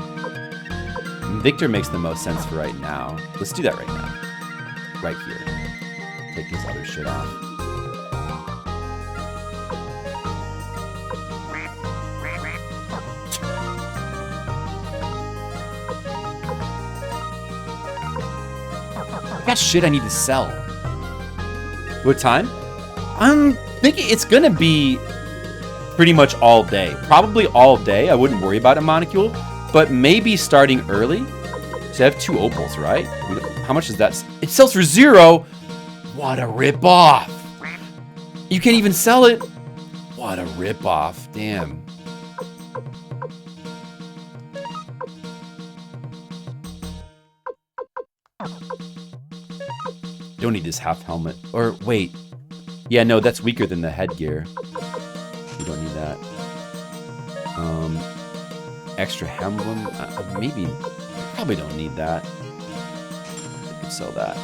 Victor makes the most sense for right now. Let's do that right now. Right here. Take this other shit off. that shit I need to sell. What time? I'm thinking it's gonna be pretty much all day. Probably all day. I wouldn't worry about it, Monocule. But maybe starting early. So I have 2 opals, right? How much is that? It sells for 0. What a ripoff. You can't even sell it. What a ripoff. Damn. Don't need this half helmet. Or wait. Yeah, no, that's weaker than the headgear. You don't need that. Extra emblem? Maybe. Probably don't need that. I could sell that.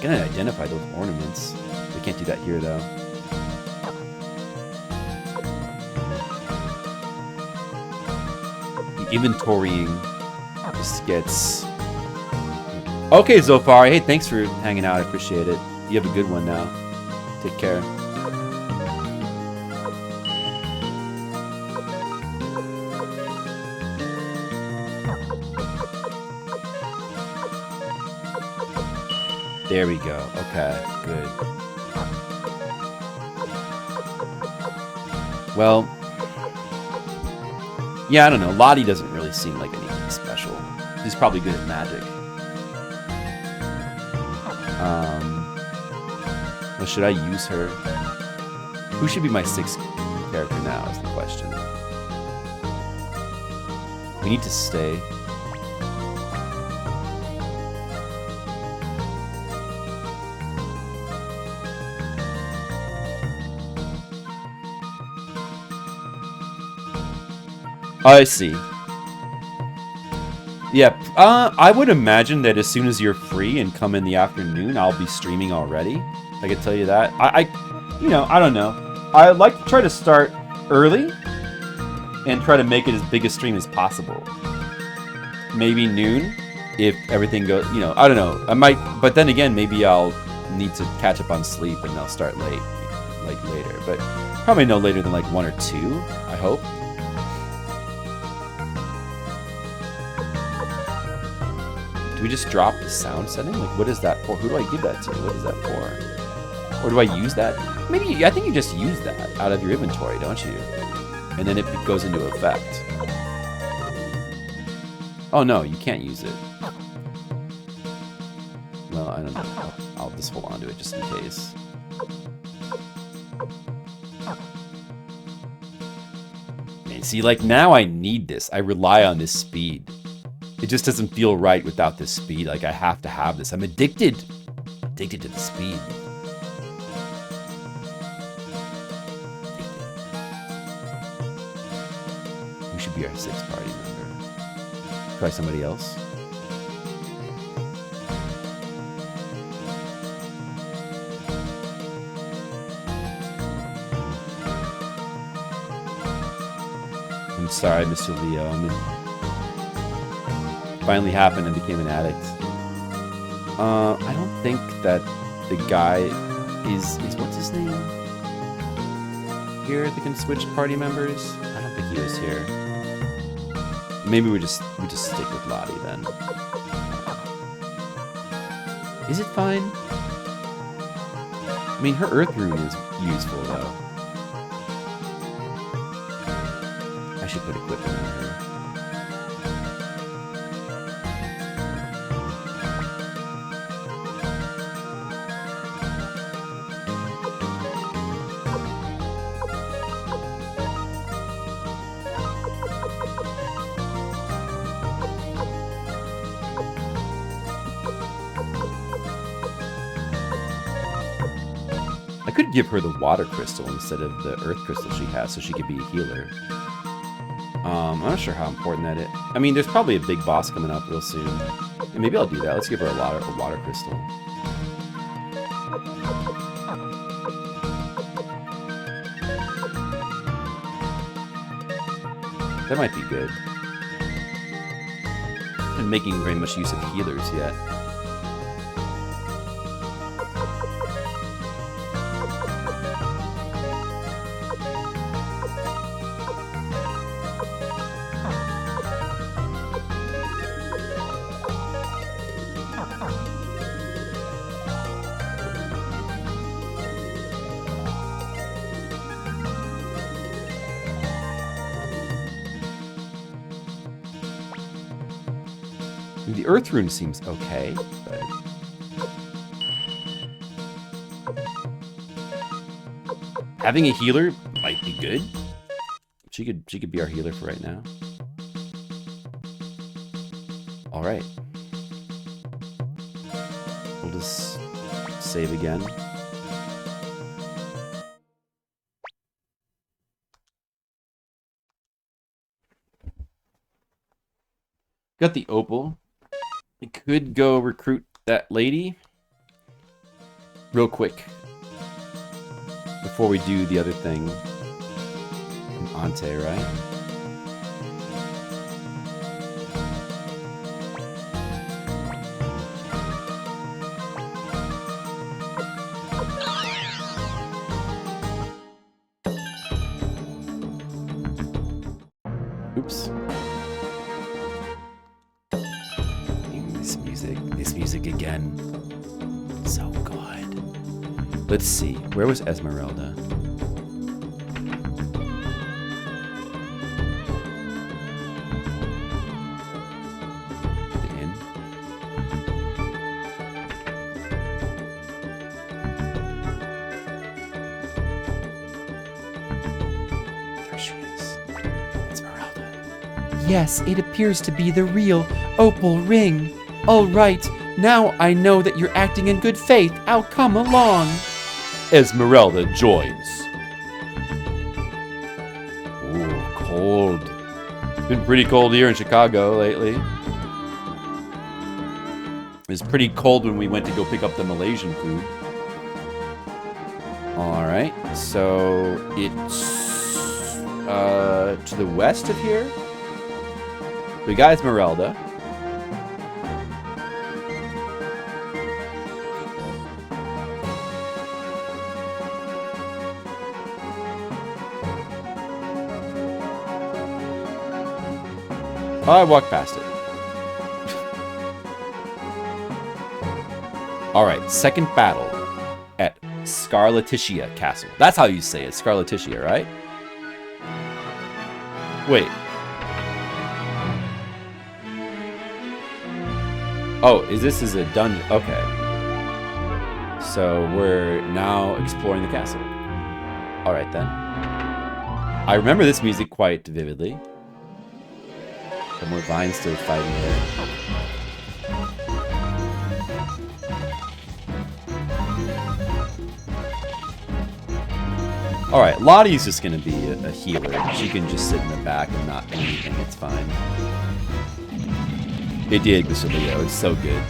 Gonna identify those ornaments. We can't do that here though. The inventorying just gets. Okay, Zofari. Hey, thanks for hanging out. I appreciate it. You have a good one now. Take care. There we go. Okay, good. Well, yeah, I don't know. Lottie doesn't really seem like anything special. She's probably good at magic. Well, should I use her? Who should be my 6th character now is the question. We need to stay. I see. Yeah, I would imagine that as soon as you're free and come in the afternoon, I'll be streaming already. I can tell you that. You know, I don't know. I like to try to start early and try to make it as big a stream as possible. Maybe noon, if everything goes, you know, I don't know. I might, but then again, maybe I'll need to catch up on sleep and I'll start late, like later. But probably no later than like 1 or 2, I hope. Do we just drop the sound setting? Like, what is that for? Who do I give that to? What is that for? Or do I use that? Maybe, I think you just use that out of your inventory, don't you? And then it goes into effect. Oh no, you can't use it. Well, I don't know. I'll just hold on to it just in case. Man, see, like now I need this. I rely on this speed. It just doesn't feel right without this speed. Like I have to have this. I'm addicted. Addicted to the speed. Who should be our 6th party member? Try somebody else. I'm sorry, Mr. Leo. Finally happened and became an addict. I don't think that the guy is what's his name? Here that can switch party members? I don't think he was here. Maybe we just stick with Lottie then. Is it fine? I mean, her Earth Rune is useful though. I should put equipment on her. I could give her the water crystal instead of the earth crystal she has so she could be a healer. I'm not sure how important that is. I mean, there's probably a big boss coming up real soon. And maybe I'll do that. Let's give her a water crystal. That might be good. I haven't been making very much use of healers yet. The Earth Rune seems okay, but... Having a healer might be good. She could be our healer for right now. All right. We'll just save again. Got the opal. I could go recruit that lady real quick before we do the other thing. Ante, right? Oops. This music again. So good. Let's see. Where was Esmeralda? The inn. There she is. Esmeralda. Yes, it appears to be the real opal ring. All right, now I know that you're acting in good faith. I'll come along. Esmeralda joins. Ooh, cold. Been pretty cold here in Chicago lately. It was pretty cold when we went to go pick up the Malaysian food. Alright, so it's to the west of here. We got Esmeralda. I walked past it. Alright, second battle at Scarlatitia Castle. That's how you say it, Scarlatitia, right? Wait. Oh, this is a dungeon. Okay. So we're now exploring the castle. Alright then. I remember this music quite vividly. Some more vines still fighting there. Alright, Lottie's just gonna be a healer. She can just sit in the back and not do anything, it's fine. It did, Mr. Leo, it's so good.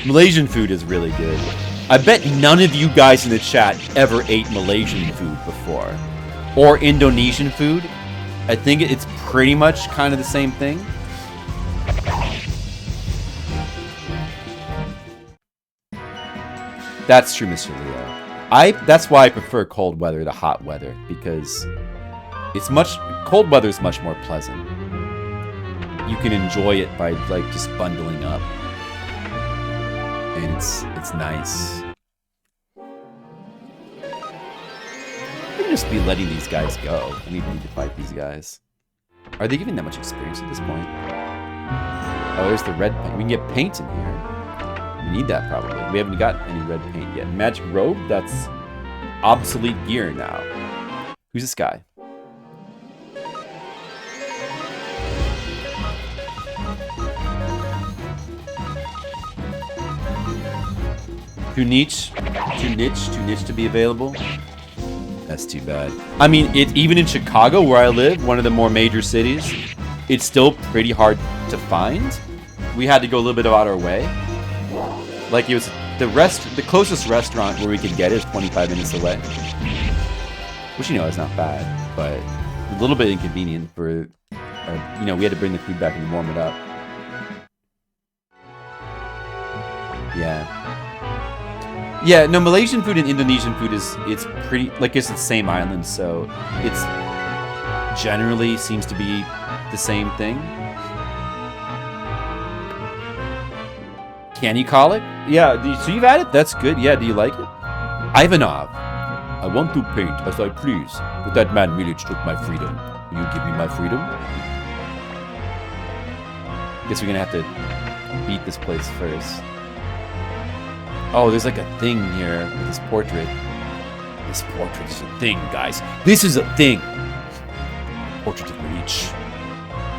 Malaysian food is really good. I bet none of you guys in the chat ever ate Malaysian food before. Or Indonesian food. I think it's pretty much kind of the same thing. That's true, Mr. Leo. That's why I prefer cold weather to hot weather, because cold weather is much more pleasant. You can enjoy it by like just bundling up. And it's nice. I can just be letting these guys go. I need to fight these guys. Are they giving that much experience at this point? Oh, there's the red paint. We can get paint in here. We need that probably. We haven't got any red paint yet. Magic robe? That's obsolete gear now. Who's this guy? Too niche to be available. That's too bad. I mean, even in Chicago, where I live, one of the more major cities, it's still pretty hard to find. We had to go a little bit out our way. Like it was the closest restaurant where we could get it is 25 minutes away, which is not bad, but a little bit inconvenient for, we had to bring the food back and warm it up. Yeah, no, Malaysian food and Indonesian food it's pretty, like it's the same island, so it's generally seems to be the same thing. Can you call it? Yeah, so you've had it? That's good. Yeah, do you like it? Ivanov. I want to paint as I please, but that man Milic took my freedom. Will you give me my freedom? Guess we're gonna have to beat this place first. Oh, there's like a thing here with this portrait. This portrait is a thing, guys. This is a thing. Portrait of Milich.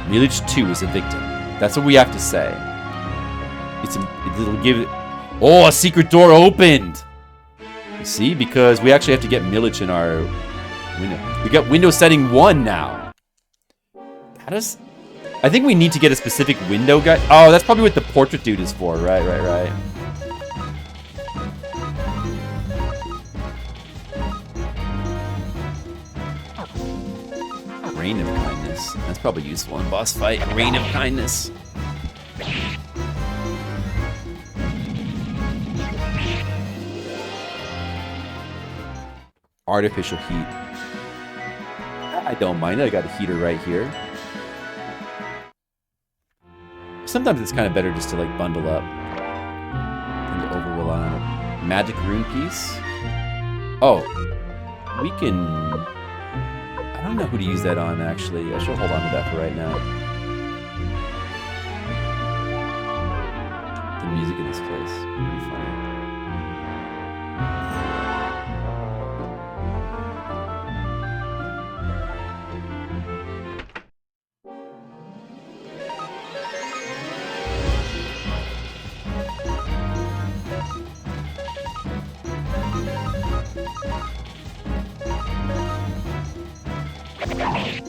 Milich 2 is a victim. That's what we have to say. It'll give it. Oh, a secret door opened. You see, because we actually have to get Milich in our window. We got window setting 1 now. How does? I think we need to get a specific window guy. Oh, that's probably what the portrait dude is for. Right. Rain of kindness. That's probably useful in boss fight. Rain of kindness. Artificial heat. I don't mind it. I got a heater right here. Sometimes it's kind of better just to like bundle up than to over rely on it. Magic rune piece. Oh, we can. I don't know who to use that on actually. I should hold on to that for right now. The music in this place, pretty funny.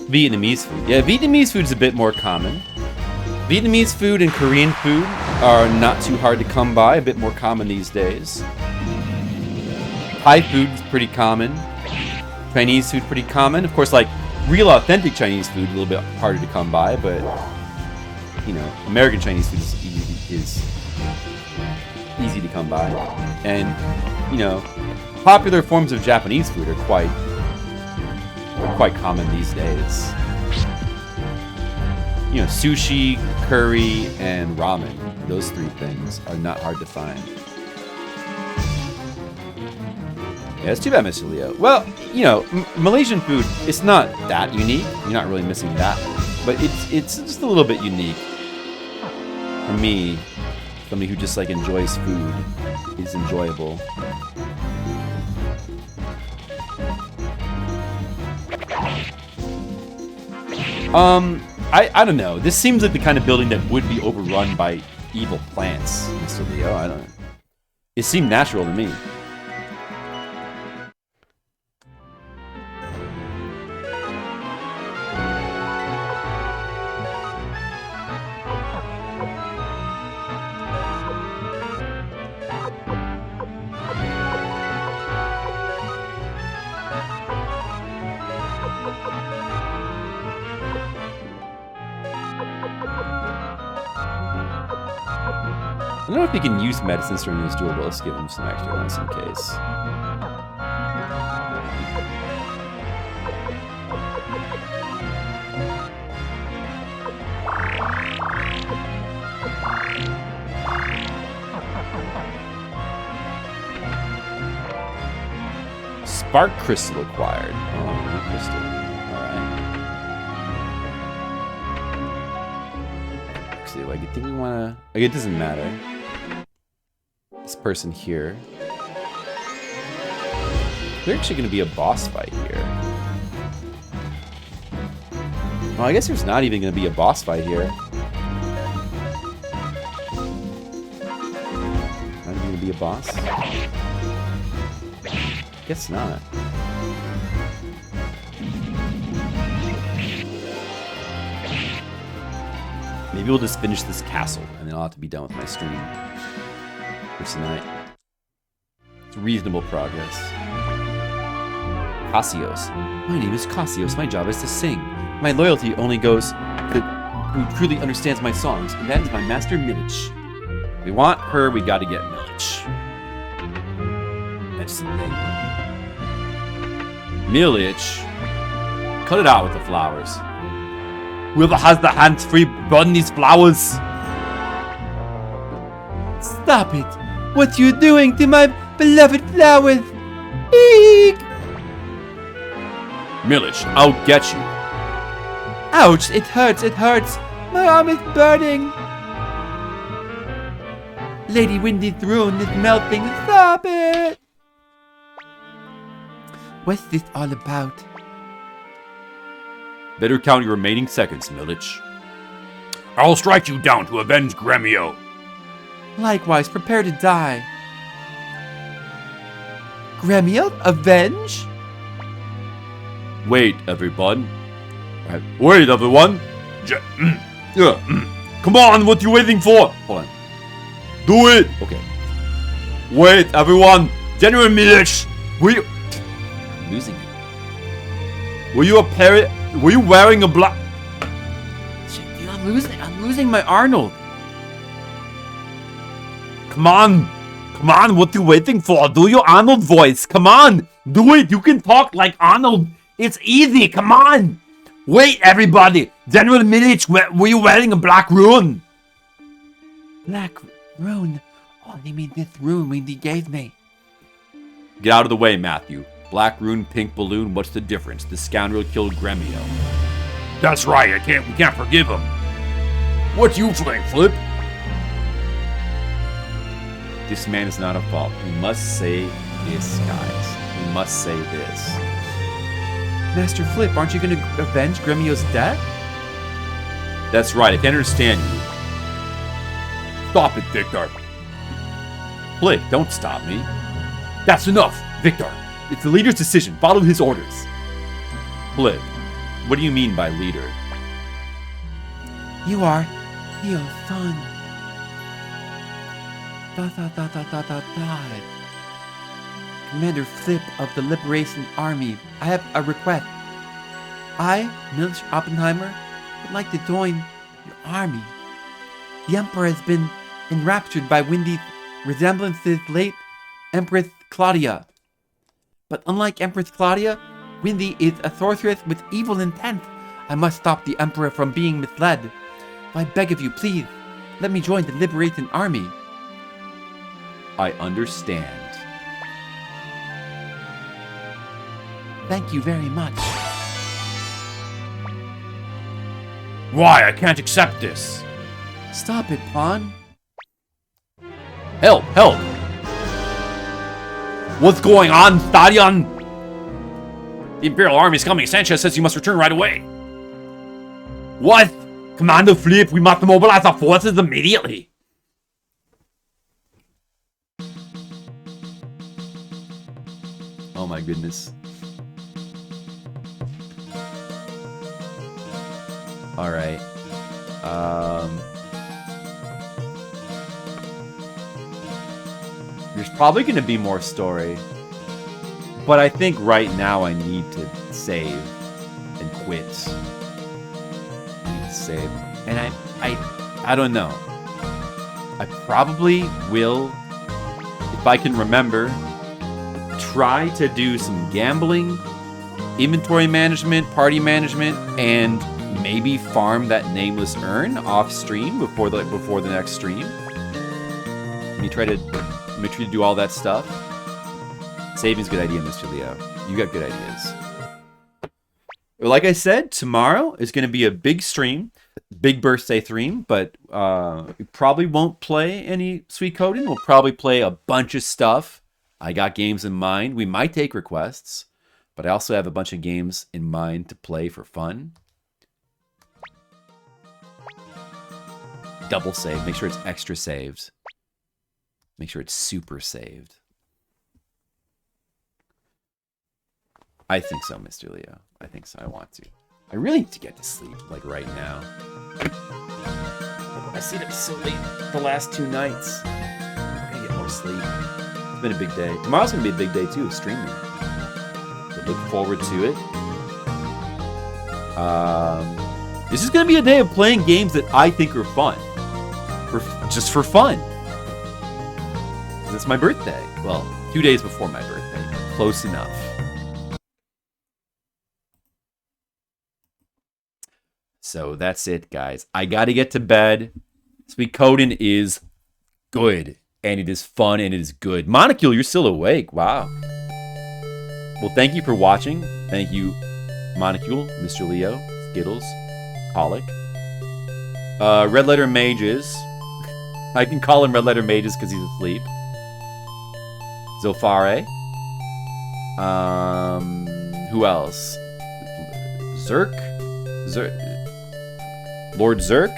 Vietnamese food. Yeah, Vietnamese food is a bit more common. Vietnamese food and Korean food are not too hard to come by, a bit more common these days. Thai food is pretty common. Chinese food pretty common. Of course, like real authentic Chinese food, a little bit harder to come by, but you know, American Chinese food is easy to come by. And you know, popular forms of Japanese food are quite common these days. You know, sushi, curry, and ramen. Those 3 things are not hard to find. Yeah, it's too bad, Mr. Leo. Well, you know, Malaysian food, it's not that unique. You're not really missing that. But it's just a little bit unique. For me, somebody who just like enjoys food is enjoyable. I don't know. This seems like the kind of building that would be overrun by evil plants, Mr. Leo. I don't know. It seemed natural to me. I don't know if he can use medicines during his duel, but let's give him some extra ones in case. Spark crystal acquired. Oh, new crystal. Alright. Actually, like, I think we wanna. Like, it doesn't matter. This person here. There's actually gonna be a boss fight here. Well, I guess there's not even gonna be a boss fight here. Not even gonna be a boss? Guess not. Maybe we'll just finish this castle, and then I'll have to be done with my stream for tonight. It's reasonable progress. Cassios. My name is Cassios. My job is to sing. My loyalty only goes to who truly understands my songs, and that is my master Milich. If we want her, we gotta get Milich. That's the thing. Milich. Cut it out with the flowers. Whoever has the hands free burn these flowers. Stop it! What are you doing to my beloved flowers? Eek! Milich, I'll get you. Ouch! It hurts! It hurts! My arm is burning! Lady Windy's rune is melting. Stop it! What's this all about? Better count your remaining seconds, Milich. I'll strike you down to avenge Gremio. Likewise, prepare to die. Gremio? Avenge? Wait, everyone. Wait, everyone. Come on, what you waiting for? Hold on. Do it. Okay. Wait, everyone. General Milich, were you... I'm losing it. Were you a parrot? Were you wearing a black... Shit, dude, I'm losing my Arnold. Come on. Come on, what you waiting for? Do your Arnold voice. Come on. Do it. You can talk like Arnold. It's easy. Come on. Wait, everybody. General Milich, were you wearing a black rune? Black rune? Oh, you mean this rune Windy gave me? Get out of the way, Matthew. Black rune, pink balloon, what's the difference? The scoundrel killed Gremio. That's right, we can't forgive him. What you think, Flip? This man is not a fault. We must say this, guys. We must say this. Master Flip, aren't you gonna avenge Gremio's death? That's right, I can't understand you. Stop it, Victor. Flip, don't stop me. That's enough, Victor. It's the leader's decision. Follow his orders. Flip, what do you mean by leader? You are Leo's son. Commander Flip of the Liberation Army, I have a request. I, Milich Oppenheimer, would like to join your army. The Emperor has been enraptured by Windy's resemblance to his late Empress Claudia. But unlike Empress Claudia, Windy is a sorceress with evil intent. I must stop the Emperor from being misled. So I beg of you, please, let me join the Liberation Army. I understand. Thank you very much. Why? I can't accept this. Stop it, Pawn. Help! Help! What's going on, Stadion? The Imperial Army is coming. Sanchez says you must return right away. What? Commander Flip, we must mobilize our forces immediately. Oh my goodness. Alright. There's probably going to be more story. But I think right now I need to save and quit. I need to save. And I don't know. I probably will, if I can remember, try to do some gambling, inventory management, party management, and maybe farm that nameless urn off stream before the next stream. Let me try to do all that stuff. Saving's a good idea, Mr. Leo. You got good ideas. Like I said, tomorrow is going to be a big stream, big birthday stream, but we probably won't play any Suikoden. We'll probably play a bunch of stuff. I got games in mind. We might take requests, but I also have a bunch of games in mind to play for fun. Double save. Make sure it's extra saved. Make sure it's super saved. I think so, Mr. Leo. I think so. I want to. I really need to get to sleep, like right now. I stayed up so late the last 2 nights. I gotta get more sleep. It's been a big day. Tomorrow's gonna be a big day too, streaming. So look forward to it. This is gonna be a day of playing games that I think are fun. Just for fun. It's my birthday. Well, 2 days before my birthday. Close enough. So that's it, guys. I gotta get to bed. Suikoden is good. And it is fun and it is good. Monocule, you're still awake. Wow. Well, thank you for watching. Thank you, Monocule, Mr. Leo, Skittles, Colic. Red Letter Mages. I can call him Red Letter Mages because he's asleep. Zofare. Who else? Zerk? Lord Zerk?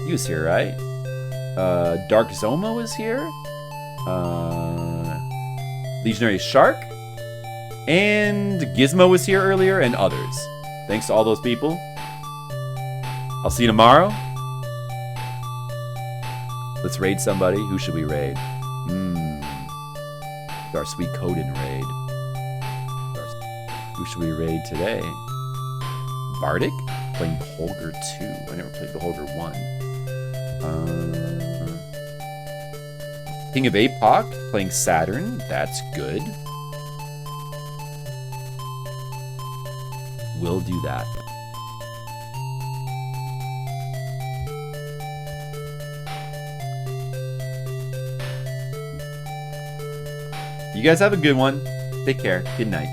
He was here, right? Dark Zoma was here. Legionary Shark. And Gizmo was here earlier, and others. Thanks to all those people. I'll see you tomorrow. Let's raid somebody. Who should we raid? Our Suikoden raid. Who should we raid today? Bardic? Playing Beholder 2. I never played Beholder 1. King of Apoc, playing Saturn. That's good. We'll do that. You guys have a good one. Take care. Good night.